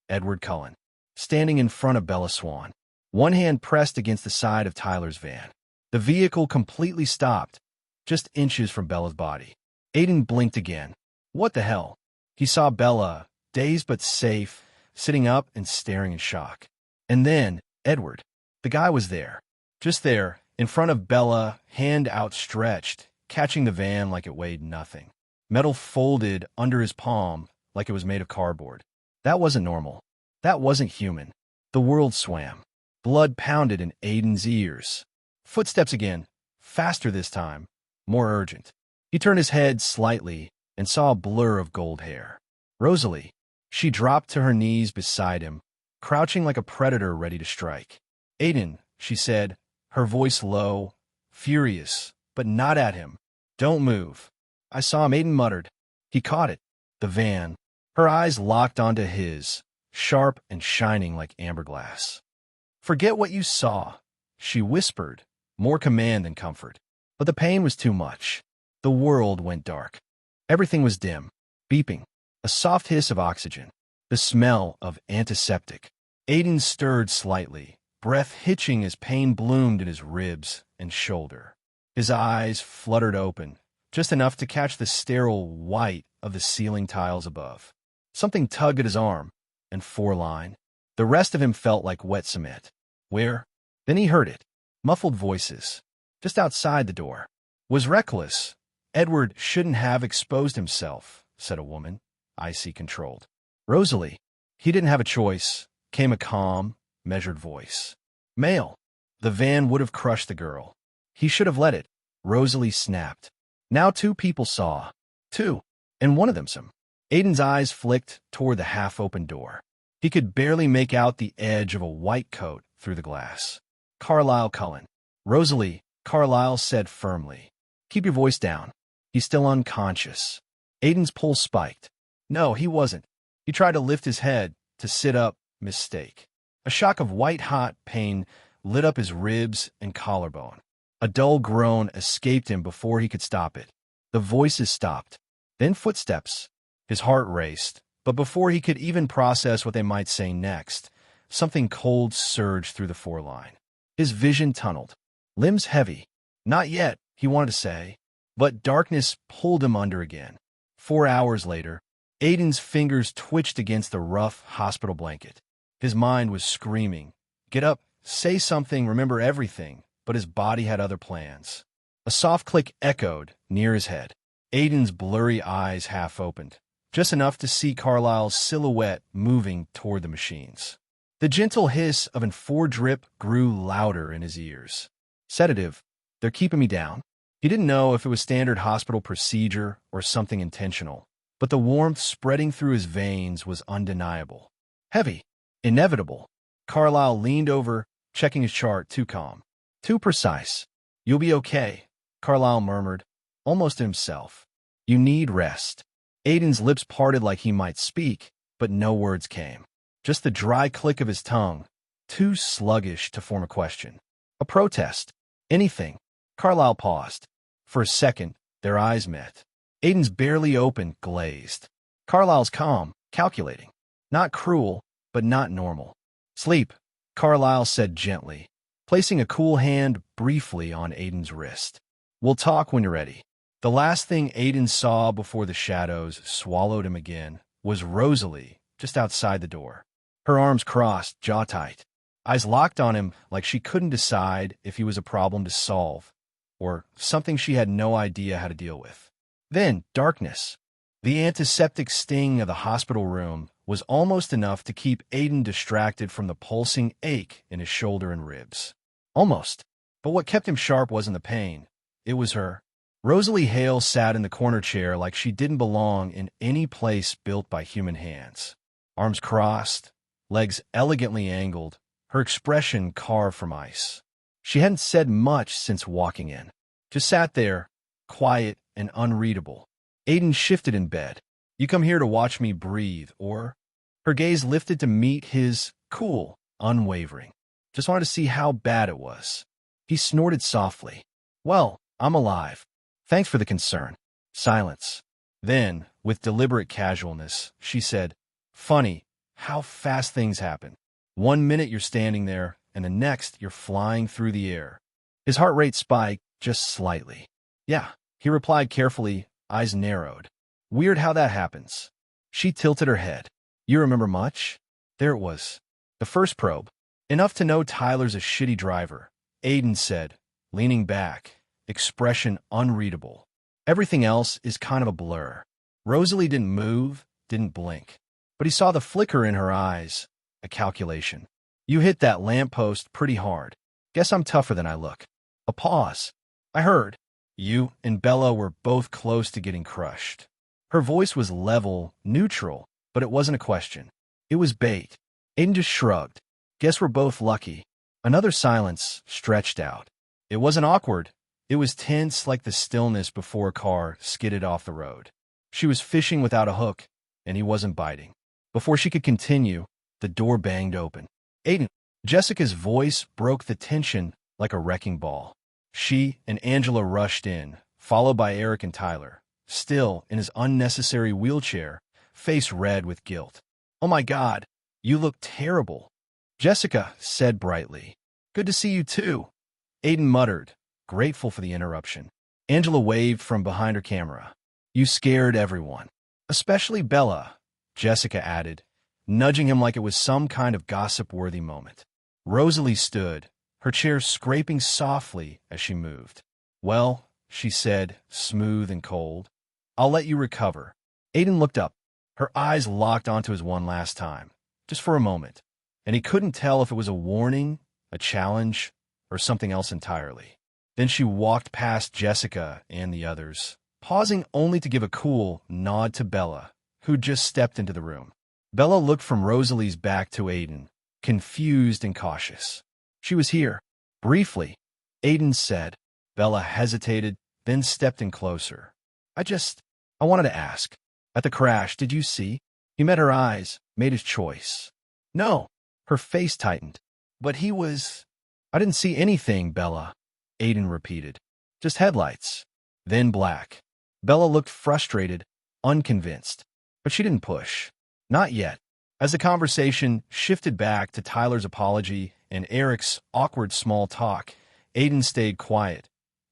Edward Cullen, standing in front of Bella Swan, one hand pressed against the side of Tyler's van. The vehicle completely stopped, just inches from Bella's body. Aiden blinked again. What the hell? He saw Bella, dazed but safe, sitting up and staring in shock. And then, Edward. The guy was there. Just there, in front of Bella, hand outstretched, catching the van like it weighed nothing. Metal folded under his palm like it was made of cardboard. That wasn't normal. That wasn't human. The world swam. Blood pounded in Aiden's ears. Footsteps again, faster this time, more urgent. He turned his head slightly and saw a blur of gold hair. Rosalie. She dropped to her knees beside him, crouching like a predator ready to strike. "Aiden," she said, her voice low, furious, but not at him. "Don't move." "I saw him," Aiden muttered. He caught it. The van. Her eyes locked onto his, sharp and shining like amber glass. "Forget what you saw," she whispered, more command than comfort. But the pain was too much. The world went dark. Everything was dim, beeping, a soft hiss of oxygen, the smell of antiseptic. Aiden stirred slightly, breath hitching as pain bloomed in his ribs and shoulder. His eyes fluttered open, just enough to catch the sterile white of the ceiling tiles above. Something tugged at his arm, and foreline. The rest of him felt like wet cement. Where? Then he heard it. Muffled voices. Just outside the door. Was reckless. "Edward shouldn't have exposed himself," said a woman, icy controlled. "Rosalie." He didn't have a choice, came a calm, measured voice. "Male." The van would have crushed the girl. He should have let it. Rosalie snapped. Now two people saw. Two. And one of them's him. Aiden's eyes flicked toward the half-open door. He could barely make out the edge of a white coat through the glass. Carlisle Cullen. Rosalie, Carlisle said firmly. Keep your voice down. He's still unconscious. Aiden's pulse spiked. No, he wasn't. He tried to lift his head, to sit up, mistake. A shock of white-hot pain lit up his ribs and collarbone. A dull groan escaped him before he could stop it. The voices stopped. Then footsteps. His heart raced, but before he could even process what they might say next, something cold surged through the foreline. His vision tunneled. Limbs heavy. Not yet, he wanted to say, but darkness pulled him under again. 4 hours later, Aiden's fingers twitched against the rough hospital blanket. His mind was screaming, get up, say something, remember everything, but his body had other plans. A soft click echoed near his head. Aiden's blurry eyes half opened, just enough to see Carlisle's silhouette moving toward the machines. The gentle hiss of an IV drip grew louder in his ears. Sedative. They're keeping me down. He didn't know if it was standard hospital procedure or something intentional, but the warmth spreading through his veins was undeniable. Heavy. Inevitable. Carlisle leaned over, checking his chart, too calm. Too precise. You'll be okay, Carlisle murmured, almost to himself. You need rest. Aiden's lips parted like he might speak, but no words came. Just the dry click of his tongue, too sluggish to form a question. A protest. Anything. Carlisle paused. For a second, their eyes met. Aiden's barely open, glazed. Carlisle's calm, calculating. Not cruel, but not normal. Sleep, Carlisle said gently, placing a cool hand briefly on Aiden's wrist. We'll talk when you're ready. The last thing Aiden saw before the shadows swallowed him again was Rosalie just outside the door. Her arms crossed, jaw tight, eyes locked on him like she couldn't decide if he was a problem to solve or something she had no idea how to deal with. Then, darkness. The antiseptic sting of the hospital room was almost enough to keep Aiden distracted from the pulsing ache in his shoulder and ribs. Almost. But what kept him sharp wasn't the pain. It was her. Rosalie Hale sat in the corner chair like she didn't belong in any place built by human hands. Arms crossed, legs elegantly angled, her expression carved from ice. She hadn't said much since walking in. Just sat there, quiet and unreadable. Aiden shifted in bed. You come here to watch me breathe, or? Her gaze lifted to meet his, cool, unwavering. Just wanted to see how bad it was. He snorted softly. Well, I'm alive. Thanks for the concern. Silence. Then, with deliberate casualness, she said, Funny, how fast things happen. 1 minute you're standing there, and the next you're flying through the air. His heart rate spiked just slightly. Yeah, he replied carefully, eyes narrowed. Weird how that happens. She tilted her head. You remember much? There it was. The first probe. Enough to know Tyler's a shitty driver, Aiden said, leaning back, expression unreadable. Everything else is kind of a blur. Rosalie didn't move, didn't blink. But he saw the flicker in her eyes, a calculation. You hit that lamppost pretty hard. Guess I'm tougher than I look. A pause. I heard. You and Bella were both close to getting crushed. Her voice was level, neutral, but it wasn't a question. It was bait. Aiden just shrugged. Guess we're both lucky. Another silence stretched out. It wasn't awkward. It was tense like the stillness before a car skidded off the road. She was fishing without a hook, and he wasn't biting. Before she could continue, the door banged open. Aiden. Jessica's voice broke the tension like a wrecking ball. She and Angela rushed in, followed by Eric and Tyler, still in his unnecessary wheelchair, face red with guilt. Oh my God, you look terrible. Jessica said brightly. Good to see you too. Aiden muttered, grateful for the interruption. Angela waved from behind her camera. You scared everyone. Especially Bella, Jessica added, nudging him like it was some kind of gossip-worthy moment. Rosalie stood, her chair scraping softly as she moved. Well, she said, smooth and cold, I'll let you recover. Aiden looked up. Her eyes locked onto his one last time, just for a moment, and he couldn't tell if it was a warning, a challenge, or something else entirely. Then she walked past Jessica and the others, pausing only to give a cool nod to Bella, who'd just stepped into the room. Bella looked from Rosalie's back to Aiden, confused and cautious. She was here. Briefly, Aiden said, Bella hesitated, then stepped in closer. I wanted to ask. At the crash, did you see? He met her eyes, made his choice. No. Her face tightened. But he was... I didn't see anything, Bella, Aiden repeated. Just headlights. Then black. Bella looked frustrated, unconvinced. But she didn't push. Not yet. As the conversation shifted back to Tyler's apology and Eric's awkward small talk, Aiden stayed quiet,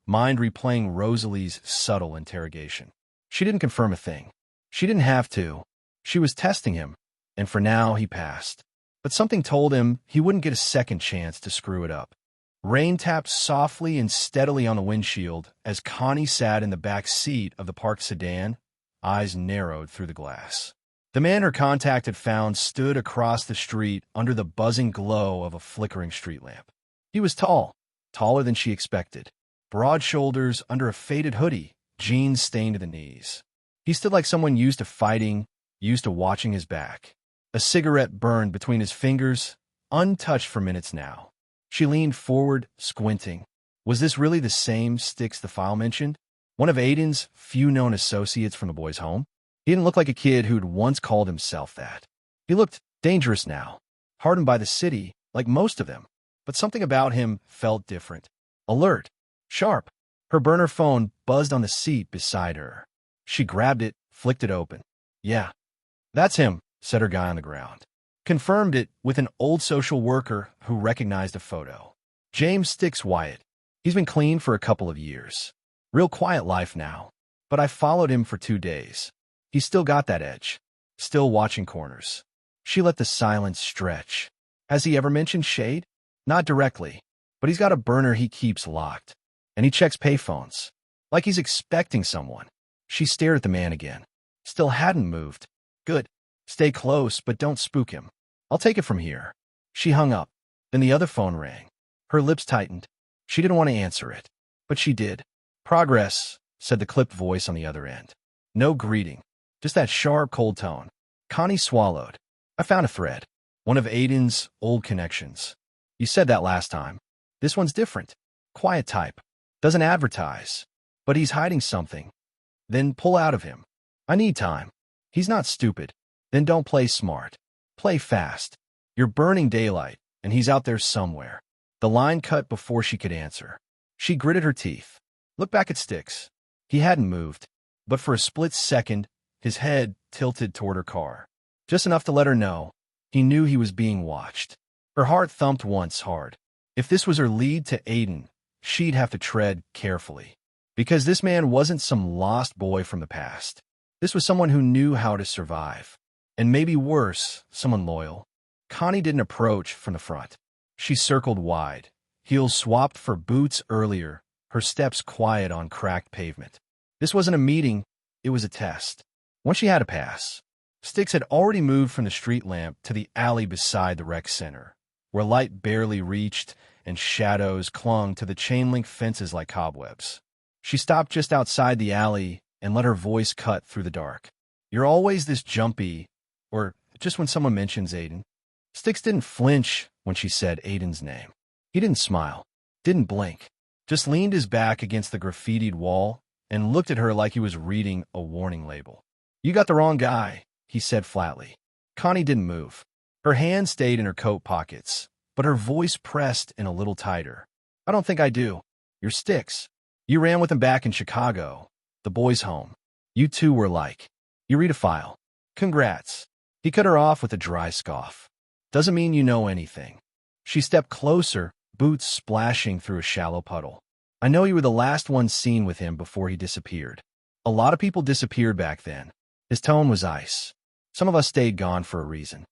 mind replaying Rosalie's subtle interrogation. She didn't confirm a thing. She didn't have to. She was testing him, and for now he passed. But something told him he wouldn't get a second chance to screw it up. Rain tapped softly and steadily on the windshield as Connie sat in the back seat of the parked sedan, eyes narrowed through the glass. The man her contact had found stood across the street under the buzzing glow of a flickering street lamp. He was tall, taller than she expected, broad shoulders under a faded hoodie, jeans stained to the knees. He stood like someone used to fighting, used to watching his back. A cigarette burned between his fingers, untouched for minutes now. She leaned forward, squinting. Was this really the same Styx the file mentioned? One of Aiden's few known associates from the boys' home? He didn't look like a kid who'd once called himself that. He looked dangerous now, hardened by the city, like most of them. But something about him felt different. Alert, sharp. Her burner phone buzzed on the seat beside her. She grabbed it, flicked it open. Yeah, that's him, said her guy on the ground. Confirmed it with an old social worker who recognized a photo. James Styx Wyatt. He's been clean for a couple of years. Real quiet life now. But I followed him for 2 days. He's still got that edge. Still watching corners. She let the silence stretch. Has he ever mentioned shade? Not directly. But he's got a burner he keeps locked. And he checks payphones. Like he's expecting someone. She stared at the man again. Still hadn't moved. Good. Stay close, but don't spook him. I'll take it from here. She hung up. Then the other phone rang. Her lips tightened. She didn't want to answer it. But she did. Progress, said the clipped voice on the other end. No greeting. Just that sharp, cold tone. Connie swallowed. I found a thread. One of Aiden's old connections. You said that last time. This one's different. Quiet type. Doesn't advertise. But he's hiding something. Then pull out of him. I need time. He's not stupid. Then don't play smart. Play fast. You're burning daylight, and he's out there somewhere. The line cut before she could answer. She gritted her teeth. Look back at Styx. He hadn't moved. But for a split second, his head tilted toward her car. Just enough to let her know. He knew he was being watched. Her heart thumped once hard. If this was her lead to Aiden, she'd have to tread carefully. Because this man wasn't some lost boy from the past. This was someone who knew how to survive. And maybe worse, someone loyal. Connie didn't approach from the front. She circled wide, heels swapped for boots earlier, her steps quiet on cracked pavement. This wasn't a meeting, it was a test. Once she had a pass, Styx had already moved from the street lamp to the alley beside the rec center, where light barely reached and shadows clung to the chain-link fences like cobwebs. She stopped just outside the alley and let her voice cut through the dark. You're always this jumpy, or just when someone mentions Aiden. Styx didn't flinch when she said Aiden's name. He didn't smile, didn't blink, just leaned his back against the graffitied wall and looked at her like he was reading a warning label. You got the wrong guy, he said flatly. Connie didn't move. Her hands stayed in her coat pockets, but her voice pressed in a little tighter. I don't think I do. You're Styx. You ran with him back in Chicago, the boys' home. You two were like. You read a file. Congrats. He cut her off with a dry scoff. Doesn't mean you know anything. She stepped closer, boots splashing through a shallow puddle. I know you were the last one seen with him before he disappeared. A lot of people disappeared back then. His tone was ice. Some of us stayed gone for a reason.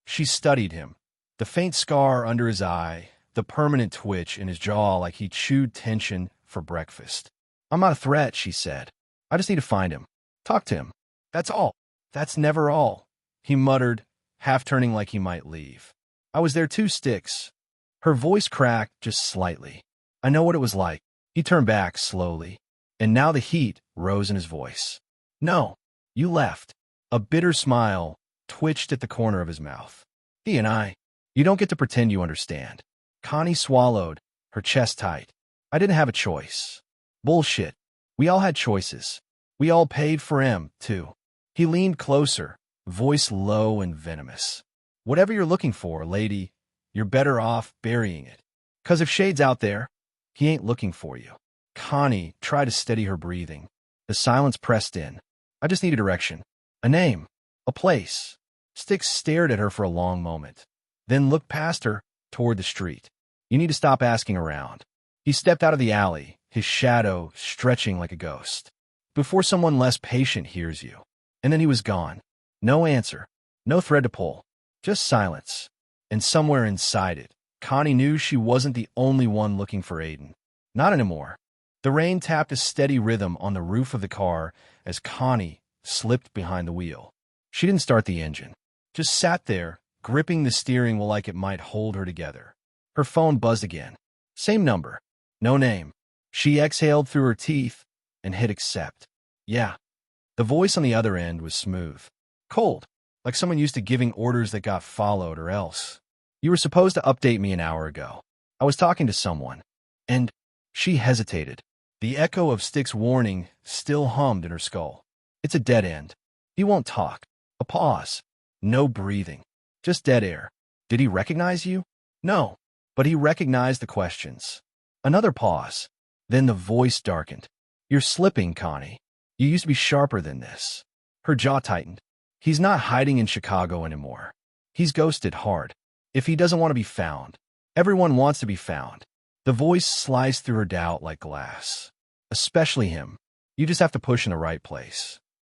She studied him. The faint scar under his eye, the permanent twitch in his jaw like he chewed tension for breakfast. I'm not a threat, she said. I just need to find him. Talk to him. That's all. That's never all. He muttered, half turning like he might leave. I was there too, Styx. Her voice cracked just slightly. I know what it was like. He turned back slowly, and now the heat rose in his voice. No, you left. A bitter smile twitched at the corner of his mouth. He and I. You don't get to pretend you understand. Connie swallowed, her chest tight. I didn't have a choice. Bullshit. We all had choices. We all paid for him, too. He leaned closer, voice low and venomous. Whatever you're looking for, lady, you're better off burying it. 'Cause if Shade's out there, he ain't looking for you. Connie tried to steady her breathing. The silence pressed in. I just need a direction. A name. A place. Styx stared at her for a long moment, then looked past her toward the street. You need to stop asking around. He stepped out of the alley, his shadow stretching like a ghost. Before someone less patient hears you. And then he was gone. No answer. No thread to pull. Just silence. And somewhere inside it, Connie knew she wasn't the only one looking for Aiden. Not anymore. The rain tapped a steady rhythm on the roof of the car as Connie slipped behind the wheel. She didn't start the engine. Just sat there, gripping the steering wheel like it might hold her together. Her phone buzzed again. Same number. No name. She exhaled through her teeth and hit accept. Yeah. The voice on the other end was smooth. Cold. Like someone used to giving orders that got followed or else. You were supposed to update me an hour ago. I was talking to someone. And she hesitated. The echo of Styx's warning still hummed in her skull. It's a dead end. He won't talk. A pause. No breathing. Just dead air. Did he recognize you? No. But he recognized the questions. Another pause. Then the voice darkened. You're slipping, Connie. You used to be sharper than this. Her jaw tightened. He's not hiding in Chicago anymore. He's ghosted hard. If he doesn't want to be found, everyone wants to be found. The voice sliced through her doubt like glass. Especially him. You just have to push in the right place.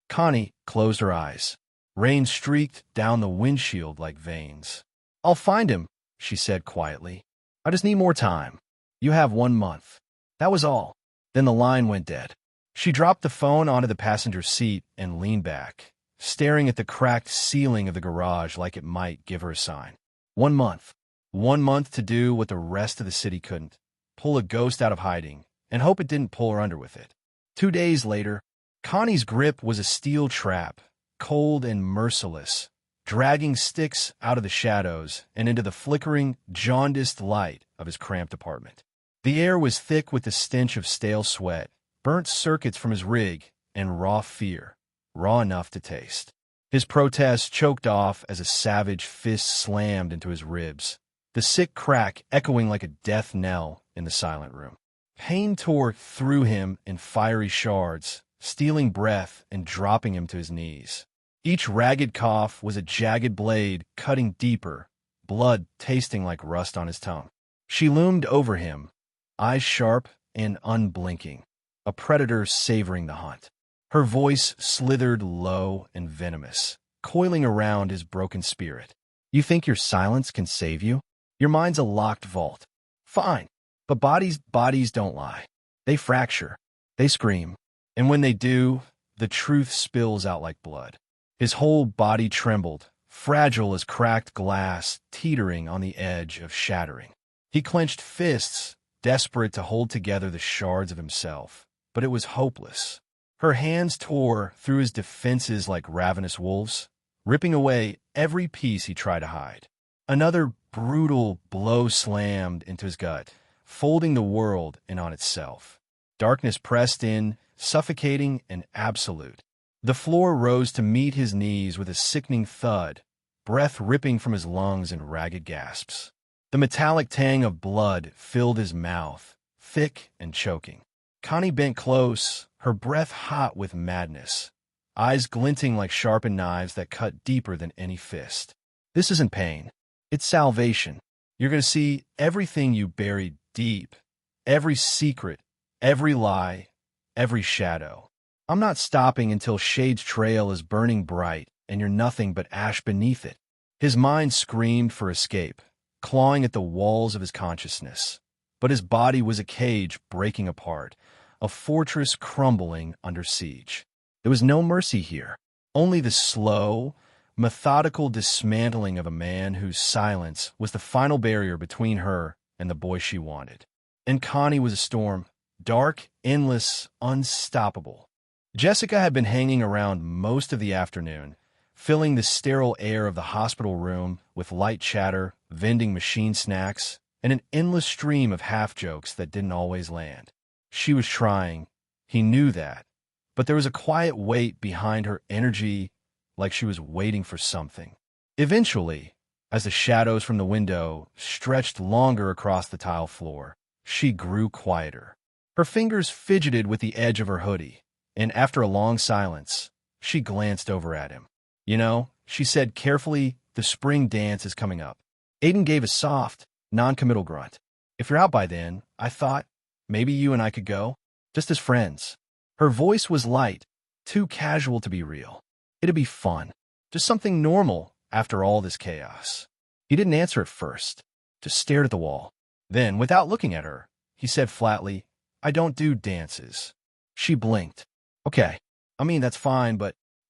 Connie closed her eyes. Rain streaked down the windshield like veins. I'll find him, she said quietly. I just need more time. You have 1 month. That was all. Then the line went dead. She dropped the phone onto the passenger seat and leaned back, staring at the cracked ceiling of the garage like it might give her a sign. 1 month. 1 month to do what the rest of the city couldn't. Pull a ghost out of hiding and hope it didn't pull her under with it. 2 days later, Connie's grip was a steel trap, cold and merciless, dragging Styx out of the shadows and into the flickering, jaundiced light of his cramped apartment. The air was thick with the stench of stale sweat, burnt circuits from his rig, and raw fear, raw enough to taste. His protest choked off as a savage fist slammed into his ribs, the sick crack echoing like a death knell in the silent room. Pain tore through him in fiery shards, stealing breath and dropping him to his knees. Each ragged cough was a jagged blade cutting deeper, blood tasting like rust on his tongue. She loomed over him, eyes sharp and unblinking, a predator savoring the hunt. Her voice slithered low and venomous, coiling around his broken spirit. You think your silence can save you? Your mind's a locked vault. Fine, but bodies don't lie. They fracture. They scream. And when they do, the truth spills out like blood. His whole body trembled, fragile as cracked glass teetering on the edge of shattering. He clenched fists, desperate to hold together the shards of himself, but it was hopeless. Her hands tore through his defenses like ravenous wolves, ripping away every piece he tried to hide. Another brutal blow slammed into his gut, folding the world in on itself. Darkness pressed in, suffocating and absolute. The floor rose to meet his knees with a sickening thud, breath ripping from his lungs in ragged gasps. The metallic tang of blood filled his mouth, thick and choking. Connie bent close, her breath hot with madness, eyes glinting like sharpened knives that cut deeper than any fist. This isn't pain. It's salvation. You're going to see everything you buried deep, every secret, every lie, every shadow. I'm not stopping until Shade's trail is burning bright and you're nothing but ash beneath it. His mind screamed for escape, clawing at the walls of his consciousness. But his body was a cage breaking apart, a fortress crumbling under siege. There was no mercy here, only the slow, methodical dismantling of a man whose silence was the final barrier between her and the boy she wanted. And Connie was a storm, dark, endless, unstoppable. Jessica had been hanging around most of the afternoon, filling the sterile air of the hospital room with light chatter, vending machine snacks, and an endless stream of half-jokes that didn't always land. She was trying. He knew that. But there was a quiet weight behind her energy, like she was waiting for something. Eventually, as the shadows from the window stretched longer across the tile floor, she grew quieter. Her fingers fidgeted with the edge of her hoodie, and after a long silence, she glanced over at him. You know, she said carefully, the spring dance is coming up. Aiden gave a soft, non-committal grunt. If you're out by then, I thought, maybe you and I could go, just as friends. Her voice was light, too casual to be real. It'd be fun, just something normal after all this chaos. He didn't answer at first, just stared at the wall. Then, without looking at her, he said flatly, I don't do dances. She blinked. Okay, I mean, that's fine,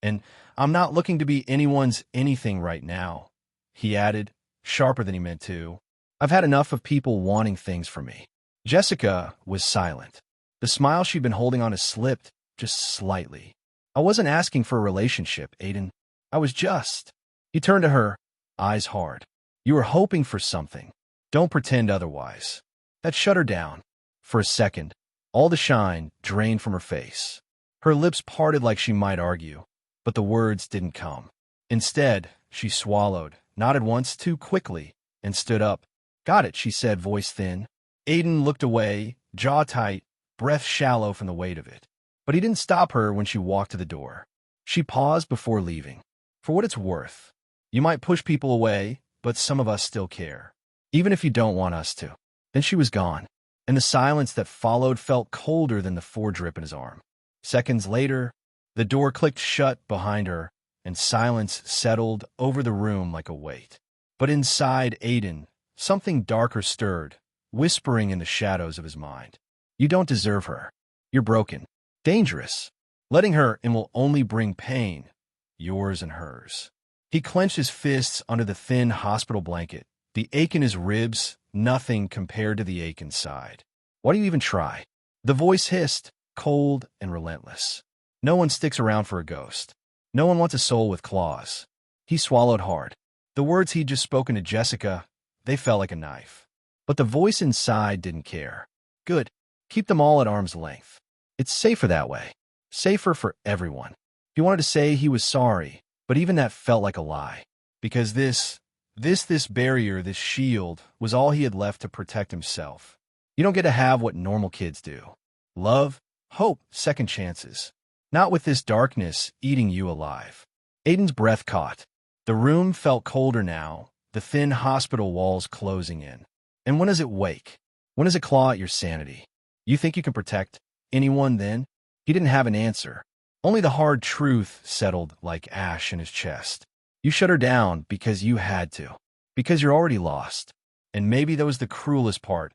and I'm not looking to be anyone's anything right now, he added, sharper than he meant to. I've had enough of people wanting things from me. Jessica was silent. The smile she'd been holding on slipped, just slightly. I wasn't asking for a relationship, Aiden. I was just. He turned to her, eyes hard. You were hoping for something. Don't pretend otherwise. That shut her down. For a second, all the shine drained from her face. Her lips parted like she might argue, but the words didn't come. Instead, she swallowed, nodded once too quickly, and stood up. Got it, she said, voice thin. Aiden looked away, jaw tight, breath shallow from the weight of it. But he didn't stop her when she walked to the door. She paused before leaving. For what it's worth, you might push people away, but some of us still care, even if you don't want us to. Then she was gone, and the silence that followed felt colder than the foredrip in his arm. Seconds later, the door clicked shut behind her, and silence settled over the room like a weight. But inside Aiden, something darker stirred, whispering in the shadows of his mind. You don't deserve her. You're broken. Dangerous. Letting her in will only bring pain, yours and hers. He clenched his fists under the thin hospital blanket, the ache in his ribs, nothing compared to the ache inside. Why do you even try? The voice hissed, cold and relentless. No one sticks around for a ghost. No one wants a soul with claws. He swallowed hard. The words he'd just spoken to Jessica, they felt like a knife. But the voice inside didn't care. Good. Keep them all at arm's length. It's safer that way. Safer for everyone. He wanted to say he was sorry, but even that felt like a lie. Because this barrier, this shield, was all he had left to protect himself. You don't get to have what normal kids do. Love, hope, second chances. Not with this darkness eating you alive. Aiden's breath caught. The room felt colder now, the thin hospital walls closing in. And when does it wake? When does it claw at your sanity? You think you can protect anyone then? He didn't have an answer. Only the hard truth settled like ash in his chest. You shut her down because you had to. Because you're already lost. And maybe that was the cruelest part.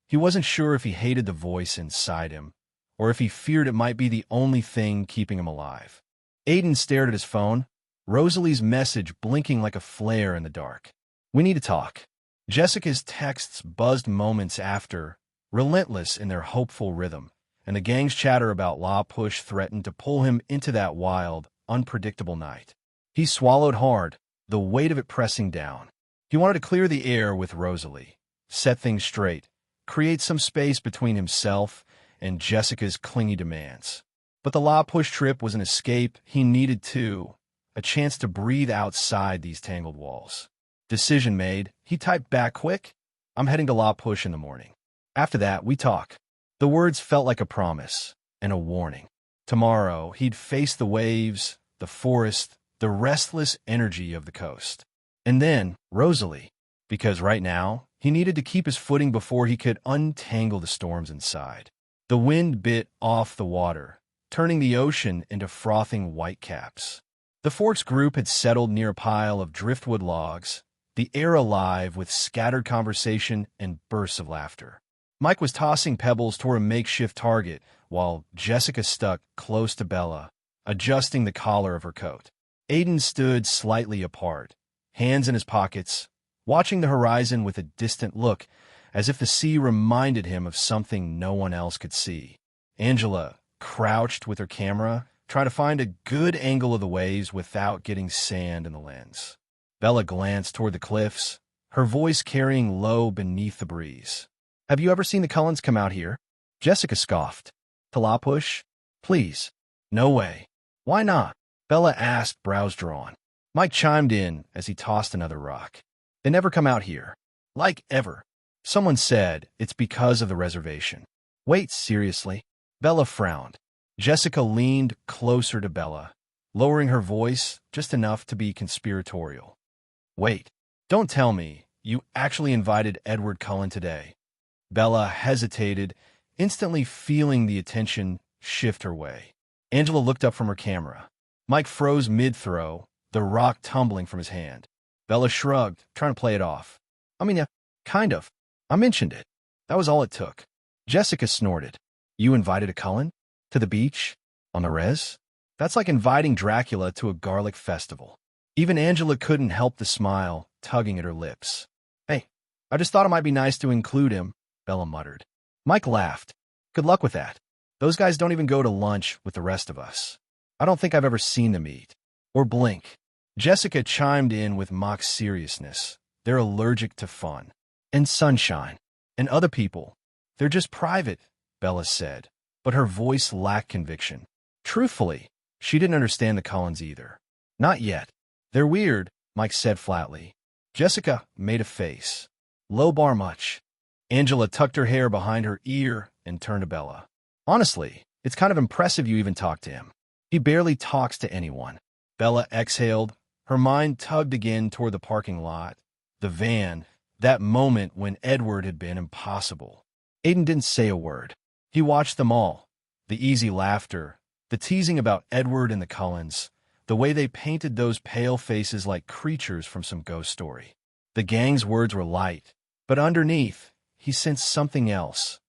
He wasn't sure if he hated the voice inside him, or if he feared it might be the only thing keeping him alive. Aiden stared at his phone, Rosalie's message blinking like a flare in the dark. We need to talk. Jessica's texts buzzed moments after, relentless in their hopeful rhythm, and the gang's chatter about La Push threatened to pull him into that wild, unpredictable night. He swallowed hard, the weight of it pressing down. He wanted to clear the air with Rosalie, set things straight, create some space between himself and Jessica's clingy demands. But the La Push trip was an escape he needed too, a chance to breathe outside these tangled walls. Decision made, he typed back quick, I'm heading to La Push in the morning. After that, we talk. The words felt like a promise and a warning. Tomorrow, he'd face the waves, the forest, the restless energy of the coast. And then, Rosalie, because right now, he needed to keep his footing before he could untangle the storms inside. The wind bit off the water, turning the ocean into frothing whitecaps. The Forks group had settled near a pile of driftwood logs, the air alive with scattered conversation and bursts of laughter. Mike was tossing pebbles toward a makeshift target, while Jessica stuck close to Bella, adjusting the collar of her coat. Aiden stood slightly apart, hands in his pockets, watching the horizon with a distant look, as if the sea reminded him of something no one else could see. Angela crouched with her camera, trying to find a good angle of the waves without getting sand in the lens. Bella glanced toward the cliffs, her voice carrying low beneath the breeze. Have you ever seen the Cullens come out here? Jessica scoffed. Talapush? Please. No way. Why not? Bella asked, brows drawn. Mike chimed in as he tossed another rock. They never come out here. Like ever. Someone said it's because of the reservation. Wait, seriously? Bella frowned. Jessica leaned closer to Bella, lowering her voice just enough to be conspiratorial. Wait, don't tell me you actually invited Edward Cullen today. Bella hesitated, instantly feeling the attention shift her way. Angela looked up from her camera. Mike froze mid-throw, the rock tumbling from his hand. Bella shrugged, trying to play it off. I mean, kind of. I mentioned it. That was all it took. Jessica snorted. You invited a Cullen? To the beach? On the res? That's like inviting Dracula to a garlic festival. Even Angela couldn't help the smile, tugging at her lips. Hey, I just thought it might be nice to include him, Bella muttered. Mike laughed. Good luck with that. Those guys don't even go to lunch with the rest of us. I don't think I've ever seen them eat. Or blink. Jessica chimed in with mock seriousness. They're allergic to fun. And sunshine. And other people. They're just private, Bella said. But her voice lacked conviction. Truthfully, she didn't understand the Cullens either. Not yet. They're weird, Mike said flatly. Jessica made a face. Low bar much. Angela tucked her hair behind her ear and turned to Bella. Honestly, it's kind of impressive you even talked to him. He barely talks to anyone. Bella exhaled. Her mind tugged again toward the parking lot, the van, that moment when Edward had been impossible. Aiden didn't say a word. He watched them all. The easy laughter, the teasing about Edward and the Cullens, the way they painted those pale faces like creatures from some ghost story. The gang's words were light, but underneath, he sensed something else.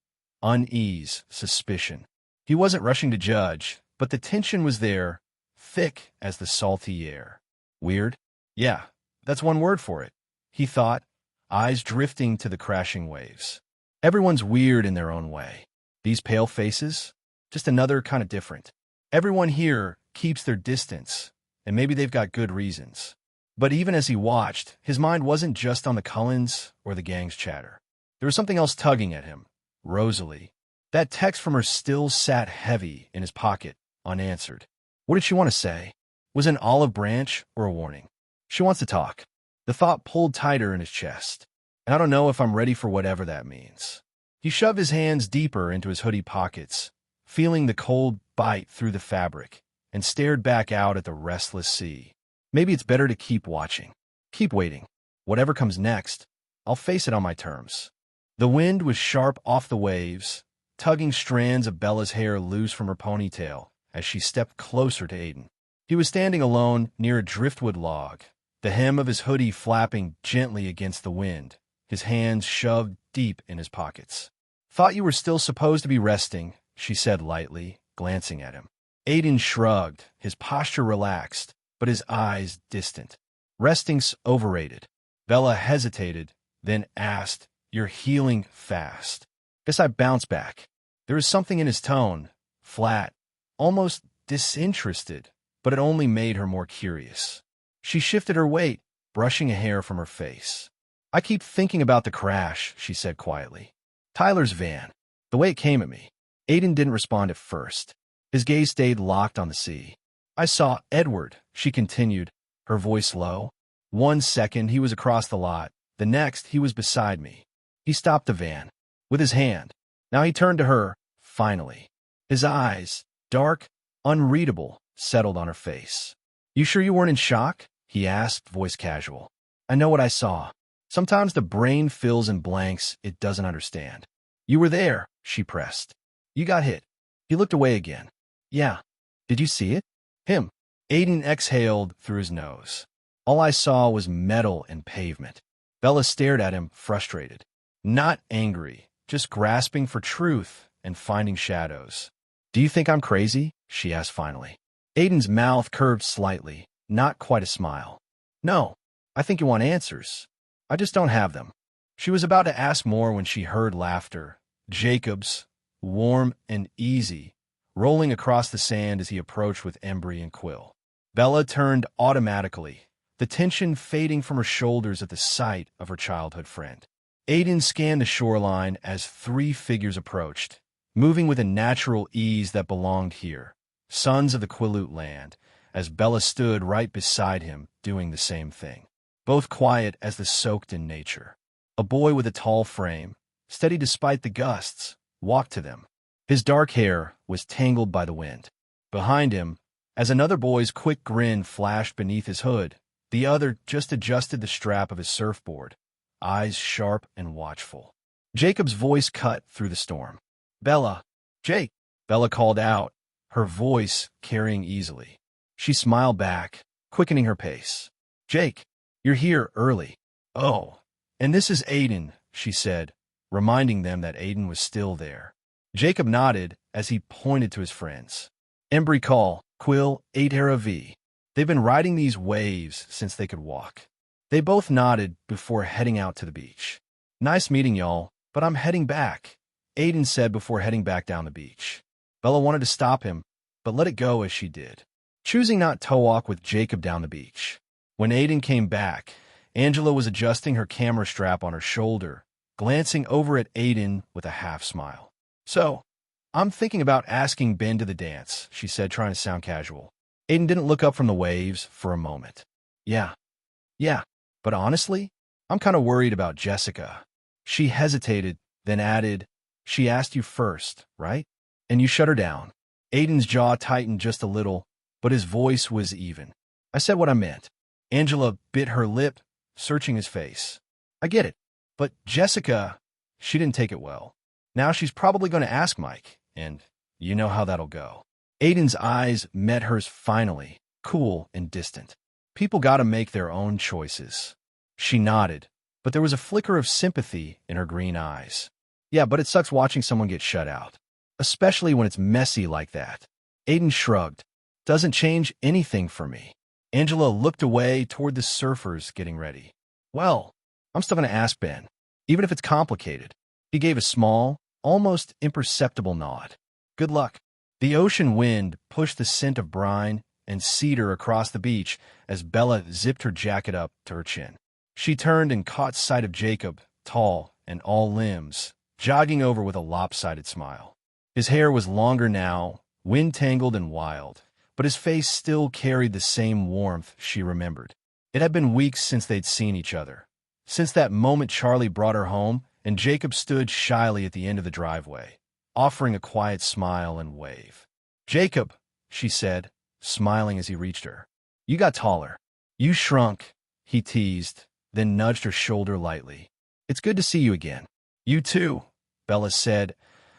Unease, suspicion. He wasn't rushing to judge, but the tension was there, thick as the salty air. Weird? Yeah, that's one word for it, he thought, eyes drifting to the crashing waves. Everyone's weird in their own way. These pale faces? Just another kind of different. Everyone here keeps their distance, and maybe they've got good reasons. But even as he watched, his mind wasn't just on the Cullens or the gang's chatter. There was something else tugging at him. Rosalie. That text from her still sat heavy in his pocket, unanswered. What did she want to say? Was it an olive branch or a warning? She wants to talk. The thought pulled tighter in his chest. And I don't know if I'm ready for whatever that means. He shoved his hands deeper into his hoodie pockets, feeling the cold bite through the fabric, and stared back out at the restless sea. Maybe it's better to keep watching. Keep waiting. Whatever comes next, I'll face it on my terms. The wind was sharp off the waves, tugging strands of Bella's hair loose from her ponytail as she stepped closer to Aiden. He was standing alone near a driftwood log, the hem of his hoodie flapping gently against the wind, his hands shoved deep in his pockets. Thought you were still supposed to be resting, she said lightly, glancing at him. Aiden shrugged, his posture relaxed, but his eyes distant. Resting's overrated. Bella hesitated, then asked, You're healing fast. Guess I bounced back. There was something in his tone, flat, almost disinterested, but it only made her more curious. She shifted her weight, brushing a hair from her face. I keep thinking about the crash, she said quietly. Tyler's van. The way it came at me. Aiden didn't respond at first. His gaze stayed locked on the sea. I saw Edward, she continued, her voice low. 1 second, he was across the lot. The next, he was beside me. He stopped the van. With his hand. Now he turned to her, finally. His eyes, dark, unreadable, settled on her face. You sure you weren't in shock? He asked, voice casual. I know what I saw. Sometimes the brain fills in blanks it doesn't understand. You were there, she pressed. You got hit. He looked away again. Yeah. Did you see it? Him. Aiden exhaled through his nose. All I saw was metal and pavement. Bella stared at him, frustrated. Not angry, just grasping for truth and finding shadows. Do you think I'm crazy? She asked finally. Aiden's mouth curved slightly, not quite a smile. No, I think you want answers. I just don't have them. She was about to ask more when she heard laughter. Jacob's, warm and easy, rolling across the sand as he approached with Embry and Quill. Bella turned automatically, the tension fading from her shoulders at the sight of her childhood friend. Aiden scanned the shoreline as 3 figures approached, moving with a natural ease that belonged here, sons of the Quileute land, as Bella stood right beside him, doing the same thing. Both quiet as the soaked in nature. A boy with a tall frame, steady despite the gusts, walked to them. His dark hair was tangled by the wind. Behind him, as another boy's quick grin flashed beneath his hood, the other just adjusted the strap of his surfboard, eyes sharp and watchful. Jacob's voice cut through the storm. "Bella, Jake," Bella called out, her voice carrying easily. She smiled back, quickening her pace. "Jake, you're here early." "Oh, and this is Aiden," she said, reminding them that Aiden was still there. Jacob nodded as he pointed to his friends. "Embry Call, Quill, V. They've been riding these waves since they could walk." They both nodded before heading out to the beach. "Nice meeting y'all, but I'm heading back," Aiden said before heading back down the beach. Bella wanted to stop him, but let it go as she did, choosing not to walk with Jacob down the beach. When Aiden came back, Angela was adjusting her camera strap on her shoulder, glancing over at Aiden with a half smile. "So, I'm thinking about asking Ben to the dance," she said, trying to sound casual. Aiden didn't look up from the waves for a moment. Yeah, but honestly, I'm kind of worried about Jessica." She hesitated, then added, "She asked you first, right? And you shut her down." Aiden's jaw tightened just a little, but his voice was even. "I said what I meant." Angela bit her lip, searching his face. "I get it, but Jessica, she didn't take it well. Now she's probably going to ask Mike, and you know how that'll go." Aiden's eyes met hers finally, cool and distant. "People gotta make their own choices." She nodded, but there was a flicker of sympathy in her green eyes. "Yeah, but it sucks watching someone get shut out, especially when it's messy like that." Aiden shrugged. "Doesn't change anything for me." Angela looked away toward the surfers getting ready. "Well, I'm still going to ask Ben, even if it's complicated." He gave a small, almost imperceptible nod. "Good luck." The ocean wind pushed the scent of brine and cedar across the beach as Bella zipped her jacket up to her chin. She turned and caught sight of Jacob, tall and all limbs, jogging over with a lopsided smile. His hair was longer now, wind-tangled and wild, but his face still carried the same warmth she remembered. It had been weeks since they'd seen each other, since that moment Charlie brought her home and Jacob stood shyly at the end of the driveway, offering a quiet smile and wave. "Jacob," she said, smiling as he reached her. "You got taller." "You shrunk," he teased, then nudged her shoulder lightly. "It's good to see you again." "You too," Bella said,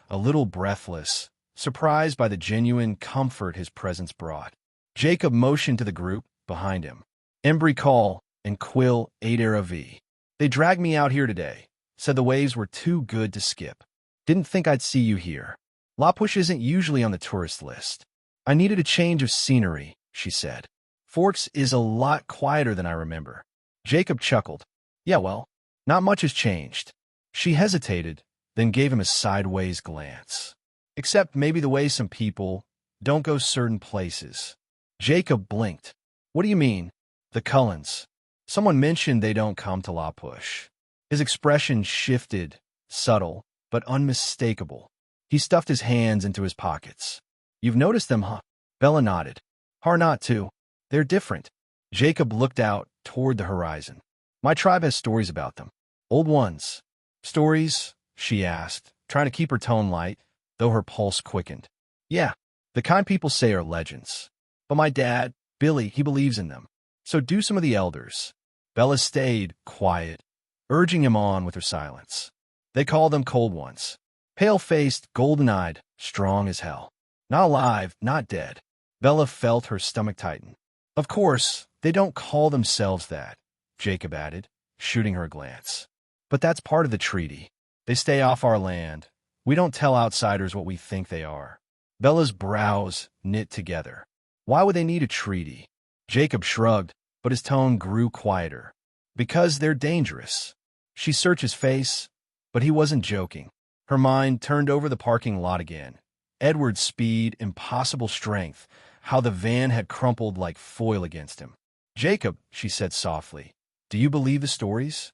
a little breathless, surprised by the genuine comfort his presence brought. Jacob motioned to the group behind him. "Embry Call and Quill V. They dragged me out here today, said the waves were too good to skip. Didn't think I'd see you here. La Push isn't usually on the tourist list. I needed a change of scenery," she said. "Forks is a lot quieter than I remember." Jacob chuckled. "Yeah, well, not much has changed." She hesitated, then gave him a sideways glance. "Except maybe the way some people don't go certain places." Jacob blinked. "What do you mean?" "The Cullens. Someone mentioned they don't come to La Push." His expression shifted, subtle, but unmistakable. He stuffed his hands into his pockets. "You've noticed them, huh?" Bella nodded. "Hard not to. They're different." Jacob looked out toward the horizon. "My tribe has stories about them. Old ones." "Stories?" she asked, trying to keep her tone light, though her pulse quickened. "Yeah, the kind people say are legends. But my dad, Billy, he believes in them. So do some of the elders." Bella stayed quiet, urging him on with her silence. "They call them cold ones. Pale-faced, golden-eyed, strong as hell. Not alive, not dead." Bella felt her stomach tighten. "Of course, they don't call themselves that," Jacob added, shooting her a glance. "But that's part of the treaty. They stay off our land. We don't tell outsiders what we think they are." Bella's brows knit together. "Why would they need a treaty?" Jacob shrugged, but his tone grew quieter. "Because they're dangerous." She searched his face, but he wasn't joking. Her mind turned over the parking lot again. Edward's speed, impossible strength, how the van had crumpled like foil against him. "Jacob," she said softly, "do you believe the stories?"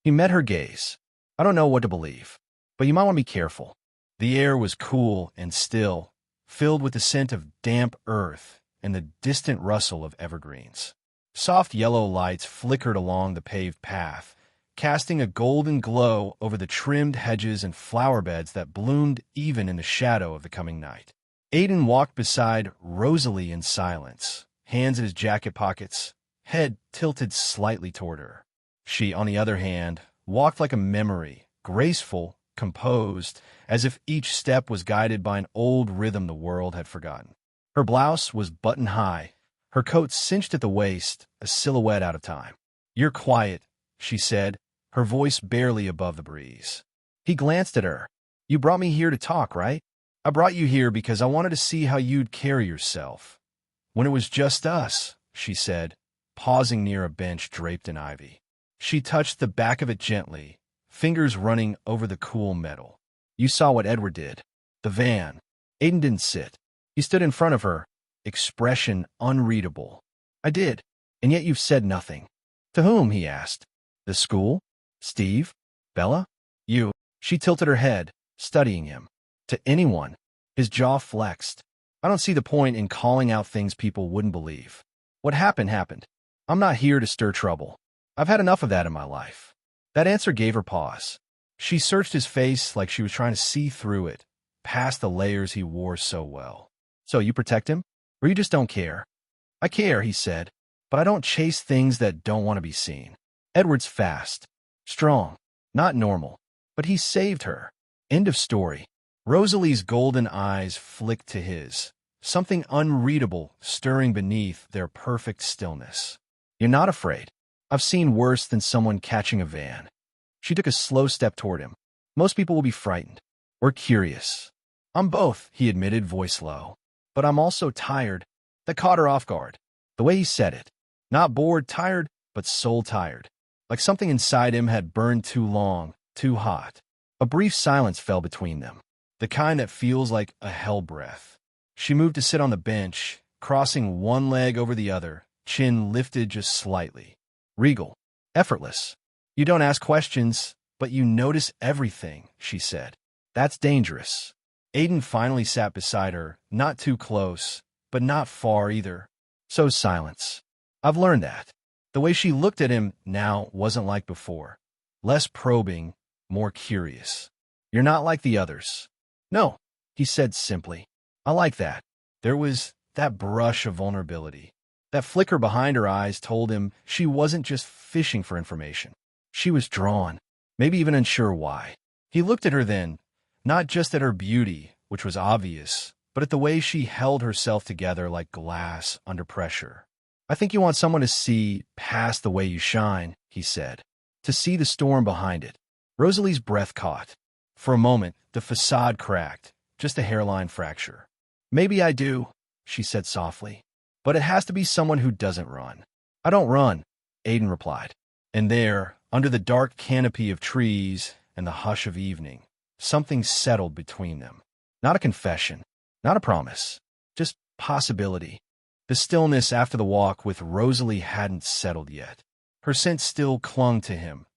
He met her gaze. "I don't know what to believe, but you might want to be careful." The air was cool and still, filled with the scent of damp earth and the distant rustle of evergreens. Soft yellow lights flickered along the paved path, casting a golden glow over the trimmed hedges and flower beds that bloomed even in the shadow of the coming night. Aiden walked beside Rosalie in silence, hands in his jacket pockets, head tilted slightly toward her. She, on the other hand, walked like a memory, graceful, composed, as if each step was guided by an old rhythm the world had forgotten. Her blouse was button-high, her coat cinched at the waist, a silhouette out of time. "You're quiet," she said, her voice barely above the breeze. He glanced at her. "You brought me here to talk, right?" "I brought you here because I wanted to see how you'd carry yourself when it was just us," she said, pausing near a bench draped in ivy. She touched the back of it gently, fingers running over the cool metal. "You saw what Edward did. The van." Aiden didn't sit. He stood in front of her, expression unreadable. "I did, and yet you've said nothing." "To whom?" he asked. "The school? Steve? Bella? You?" She tilted her head, studying him. "To anyone." His jaw flexed. "I don't see the point in calling out things people wouldn't believe. What happened happened. I'm not here to stir trouble. I've had enough of that in my life." That answer gave her pause. She searched his face like she was trying to see through it, past the layers he wore so well. "So you protect him? Or you just don't care?" "I care," he said, "but I don't chase things that don't want to be seen." Edward's fast, strong, not normal, but he saved her. End of story. Rosalie's golden eyes flicked to his, something unreadable stirring beneath their perfect stillness. "You're not afraid?" "I've seen worse than someone catching a van." She took a slow step toward him. "Most people will be frightened. Or curious." "I'm both," he admitted, voice low. "But I'm also tired." That caught her off guard. The way he said it. Not bored, tired, but soul tired. Like something inside him had burned too long, too hot. A brief silence fell between them. The kind that feels like a hell breath. She moved to sit on the bench, crossing one leg over the other, chin lifted just slightly. Regal. Effortless. "You don't ask questions, but you notice everything," she said. "That's dangerous." Aiden finally sat beside her, not too close, but not far either. So silence. "I've learned that." The way she looked at him now wasn't like before. Less probing, more curious. "You're not like the others." "No," he said simply. "I like that." There was that brush of vulnerability. That flicker behind her eyes told him she wasn't just fishing for information. She was drawn, maybe even unsure why. He looked at her then, not just at her beauty, which was obvious, but at the way she held herself together like glass under pressure. "I think you want someone to see past the way you shine," he said, "to see the storm behind it." Rosalie's breath caught. For a moment, the facade cracked, just a hairline fracture. "Maybe I do," she said softly. "But it has to be someone who doesn't run." "I don't run," Aiden replied. And there, under the dark canopy of trees and the hush of evening, something settled between them. Not a confession, not a promise, just possibility. The stillness after the walk with Rosalie hadn't settled yet. Her scent still clung to him,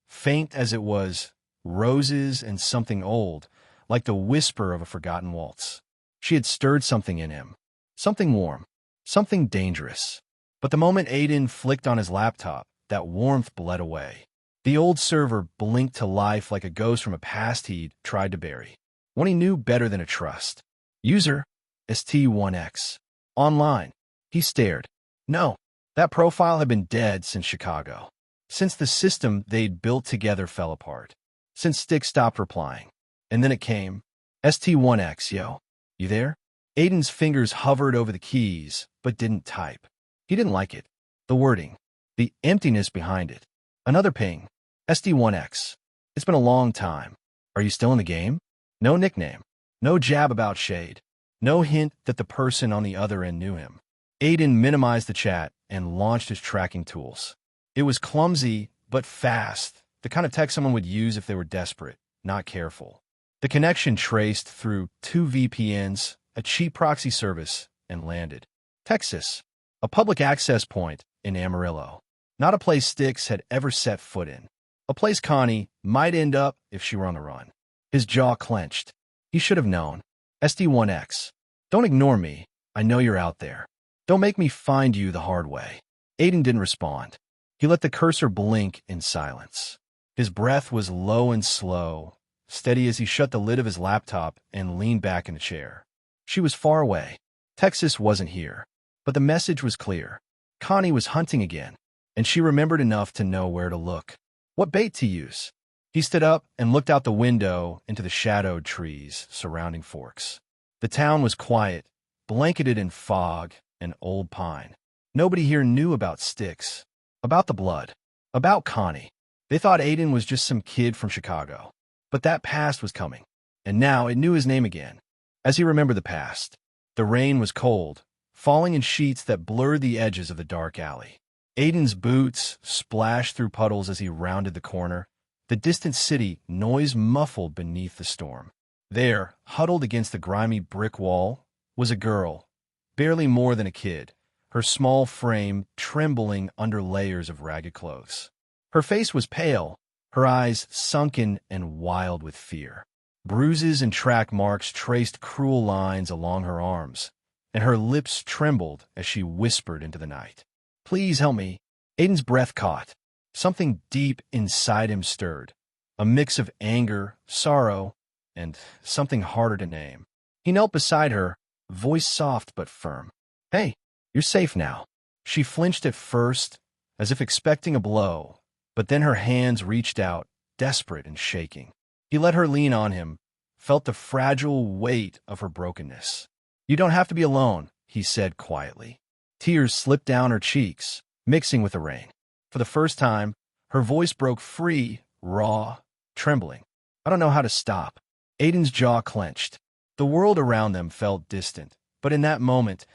faint as it was, roses and something old, like the whisper of a forgotten waltz. She had stirred something in him, something warm, something dangerous. But the moment Aiden flicked on his laptop, that warmth bled away. The old server blinked to life like a ghost from a past he'd tried to bury. One he knew better than a trust. User, ST1X. Online. He stared. No, that profile had been dead since Chicago. Since the system they'd built together fell apart. Since Stick stopped replying. And then it came. ST1X, yo. You there? Aiden's fingers hovered over the keys, but didn't type. He didn't like it. The wording. The emptiness behind it. Another ping. ST1X. It's been a long time. Are you still in the game? No nickname. No jab about shade. No hint that the person on the other end knew him. Aiden minimized the chat and launched his tracking tools. It was clumsy, but fast, the kind of tech someone would use if they were desperate, not careful. The connection traced through 2 VPNs, a cheap proxy service, and landed. Texas, a public access point in Amarillo. Not a place Styx had ever set foot in. A place Connie might end up if she were on the run. His jaw clenched. He should have known. SD1X. Don't ignore me. I know you're out there. Don't make me find you the hard way. Aiden didn't respond. He let the cursor blink in silence. His breath was low and slow, steady as he shut the lid of his laptop and leaned back in a chair. She was far away. Texas wasn't here. But the message was clear. Connie was hunting again, and she remembered enough to know where to look. What bait to use? He stood up and looked out the window into the shadowed trees surrounding Forks. The town was quiet, blanketed in fog and old pine. Nobody here knew about Styx, about the blood, about Connie. They thought Aiden was just some kid from Chicago. But that past was coming, and now it knew his name again. As he remembered the past, the rain was cold, falling in sheets that blurred the edges of the dark alley. Aiden's boots splashed through puddles as he rounded the corner, the distant city noise muffled beneath the storm. There, huddled against the grimy brick wall, was a girl, barely more than a kid, her small frame trembling under layers of ragged clothes. Her face was pale, her eyes sunken and wild with fear. Bruises and track marks traced cruel lines along her arms, and her lips trembled as she whispered into the night. "Please help me." Aiden's breath caught. Something deep inside him stirred, a mix of anger, sorrow, and something harder to name. He knelt beside her, voice soft but firm. "Hey, you're safe now." She flinched at first, as if expecting a blow, but then her hands reached out, desperate and shaking. He let her lean on him, felt the fragile weight of her brokenness. "You don't have to be alone," he said quietly. Tears slipped down her cheeks, mixing with the rain. For the first time, her voice broke free, raw, trembling. "I don't know how to stop." Aiden's jaw clenched. The world around them felt distant, but in that moment,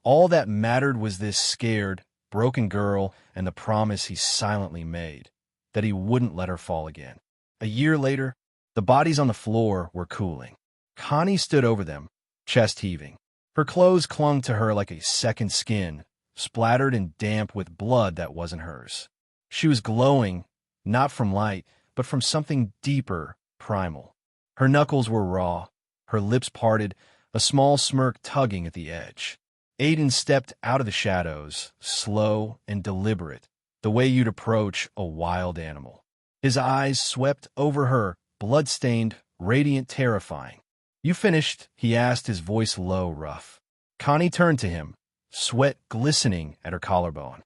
all that mattered was this scared, broken girl and the promise he silently made, that he wouldn't let her fall again. A year later, the bodies on the floor were cooling. Connie stood over them, chest heaving. Her clothes clung to her like a second skin, splattered and damp with blood that wasn't hers. She was glowing, not from light, but from something deeper, primal. Her knuckles were raw, her lips parted, a small smirk tugging at the edge. Aiden stepped out of the shadows, slow and deliberate, the way you'd approach a wild animal. His eyes swept over her, blood-stained, radiant, terrifying. "You finished?" he asked, his voice low, rough. Connie turned to him, sweat glistening at her collarbone.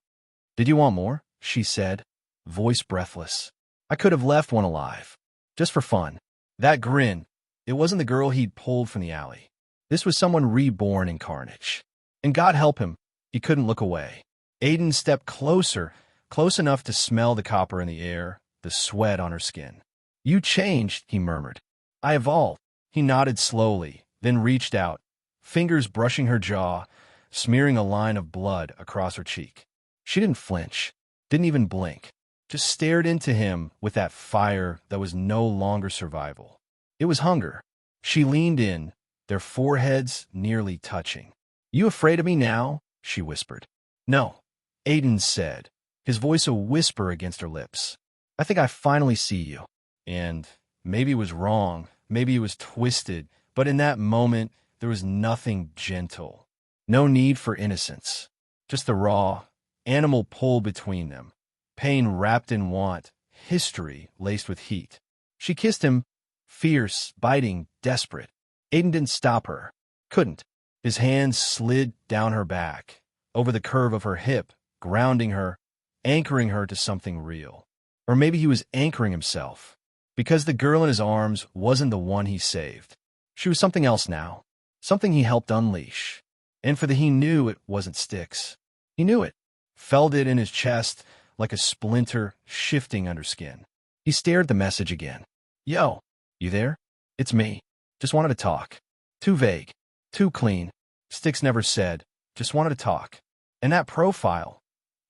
"Did you want more?" she said, voice breathless. "I could have left one alive, just for fun." That grin, it wasn't the girl he'd pulled from the alley. This was someone reborn in carnage. And God help him, he couldn't look away. Aiden stepped closer, close enough to smell the copper in the air, the sweat on her skin. "You changed," he murmured. "I evolved." He nodded slowly, then reached out, fingers brushing her jaw, smearing a line of blood across her cheek. She didn't flinch, didn't even blink, just stared into him with that fire that was no longer survival. It was hunger. She leaned in, their foreheads nearly touching. "You afraid of me now?" she whispered. "No," Aiden said, his voice a whisper against her lips. "I think I finally see you." And maybe it was wrong, maybe it was twisted, but in that moment, there was nothing gentle. No need for innocence. Just the raw, animal pull between them. Pain wrapped in want, history laced with heat. She kissed him, fierce, biting, desperate. Aiden didn't stop her. Couldn't. His hands slid down her back, over the curve of her hip, grounding her, anchoring her to something real. Or maybe he was anchoring himself, because the girl in his arms wasn't the one he saved. She was something else now, something he helped unleash. And for the he knew it wasn't Styx. He knew it, felt it in his chest like a splinter shifting under skin. He stared at the message again. "Yo, you there? It's me. Just wanted to talk." Too vague, too clean. Styx never said, just wanted to talk. And that profile,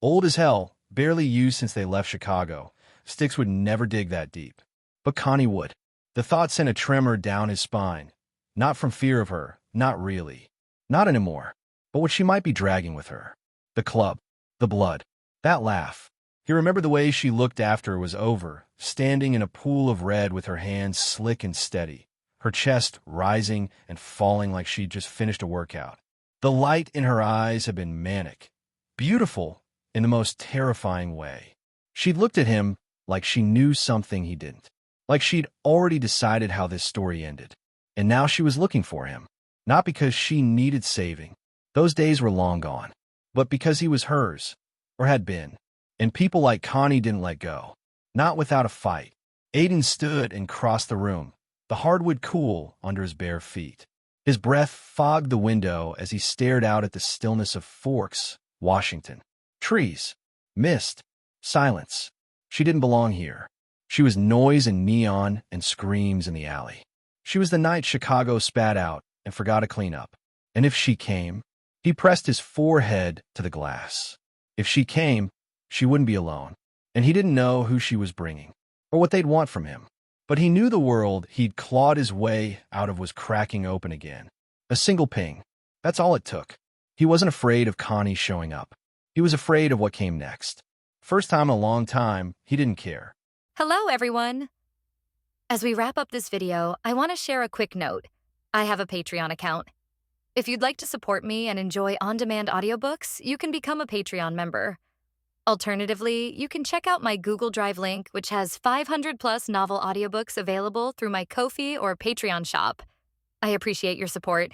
old as hell, barely used since they left Chicago. Styx would never dig that deep. But Connie would. The thought sent a tremor down his spine. Not from fear of her, not really. Not anymore. But what she might be dragging with her. The club, the blood, that laugh. He remembered the way she looked after it was over, standing in a pool of red with her hands slick and steady, her chest rising and falling like she'd just finished a workout. The light in her eyes had been manic, beautiful in the most terrifying way. She'd looked at him like she knew something he didn't, like she'd already decided how this story ended. And now she was looking for him, not because she needed saving. Those days were long gone, but because he was hers, or had been. And people like Connie didn't let go, not without a fight. Aiden stood and crossed the room, the hardwood cool under his bare feet. His breath fogged the window as he stared out at the stillness of Forks, Washington. Trees, mist, silence. She didn't belong here. She was noise and neon and screams in the alley. She was the night Chicago spat out and forgot to clean up. And if she came, he pressed his forehead to the glass. If she came, she wouldn't be alone. And he didn't know who she was bringing, or what they'd want from him. But he knew the world he'd clawed his way out of was cracking open again. A single ping. That's all it took. He wasn't afraid of Connie showing up. He was afraid of what came next. First time in a long time, he didn't care. Hello, everyone. As we wrap up this video, I want to share a quick note. I have a Patreon account. If you'd like to support me and enjoy on-demand audiobooks, you can become a Patreon member. Alternatively, you can check out my Google Drive link, which has 500+ novel audiobooks available through my Ko-fi or Patreon shop. I appreciate your support.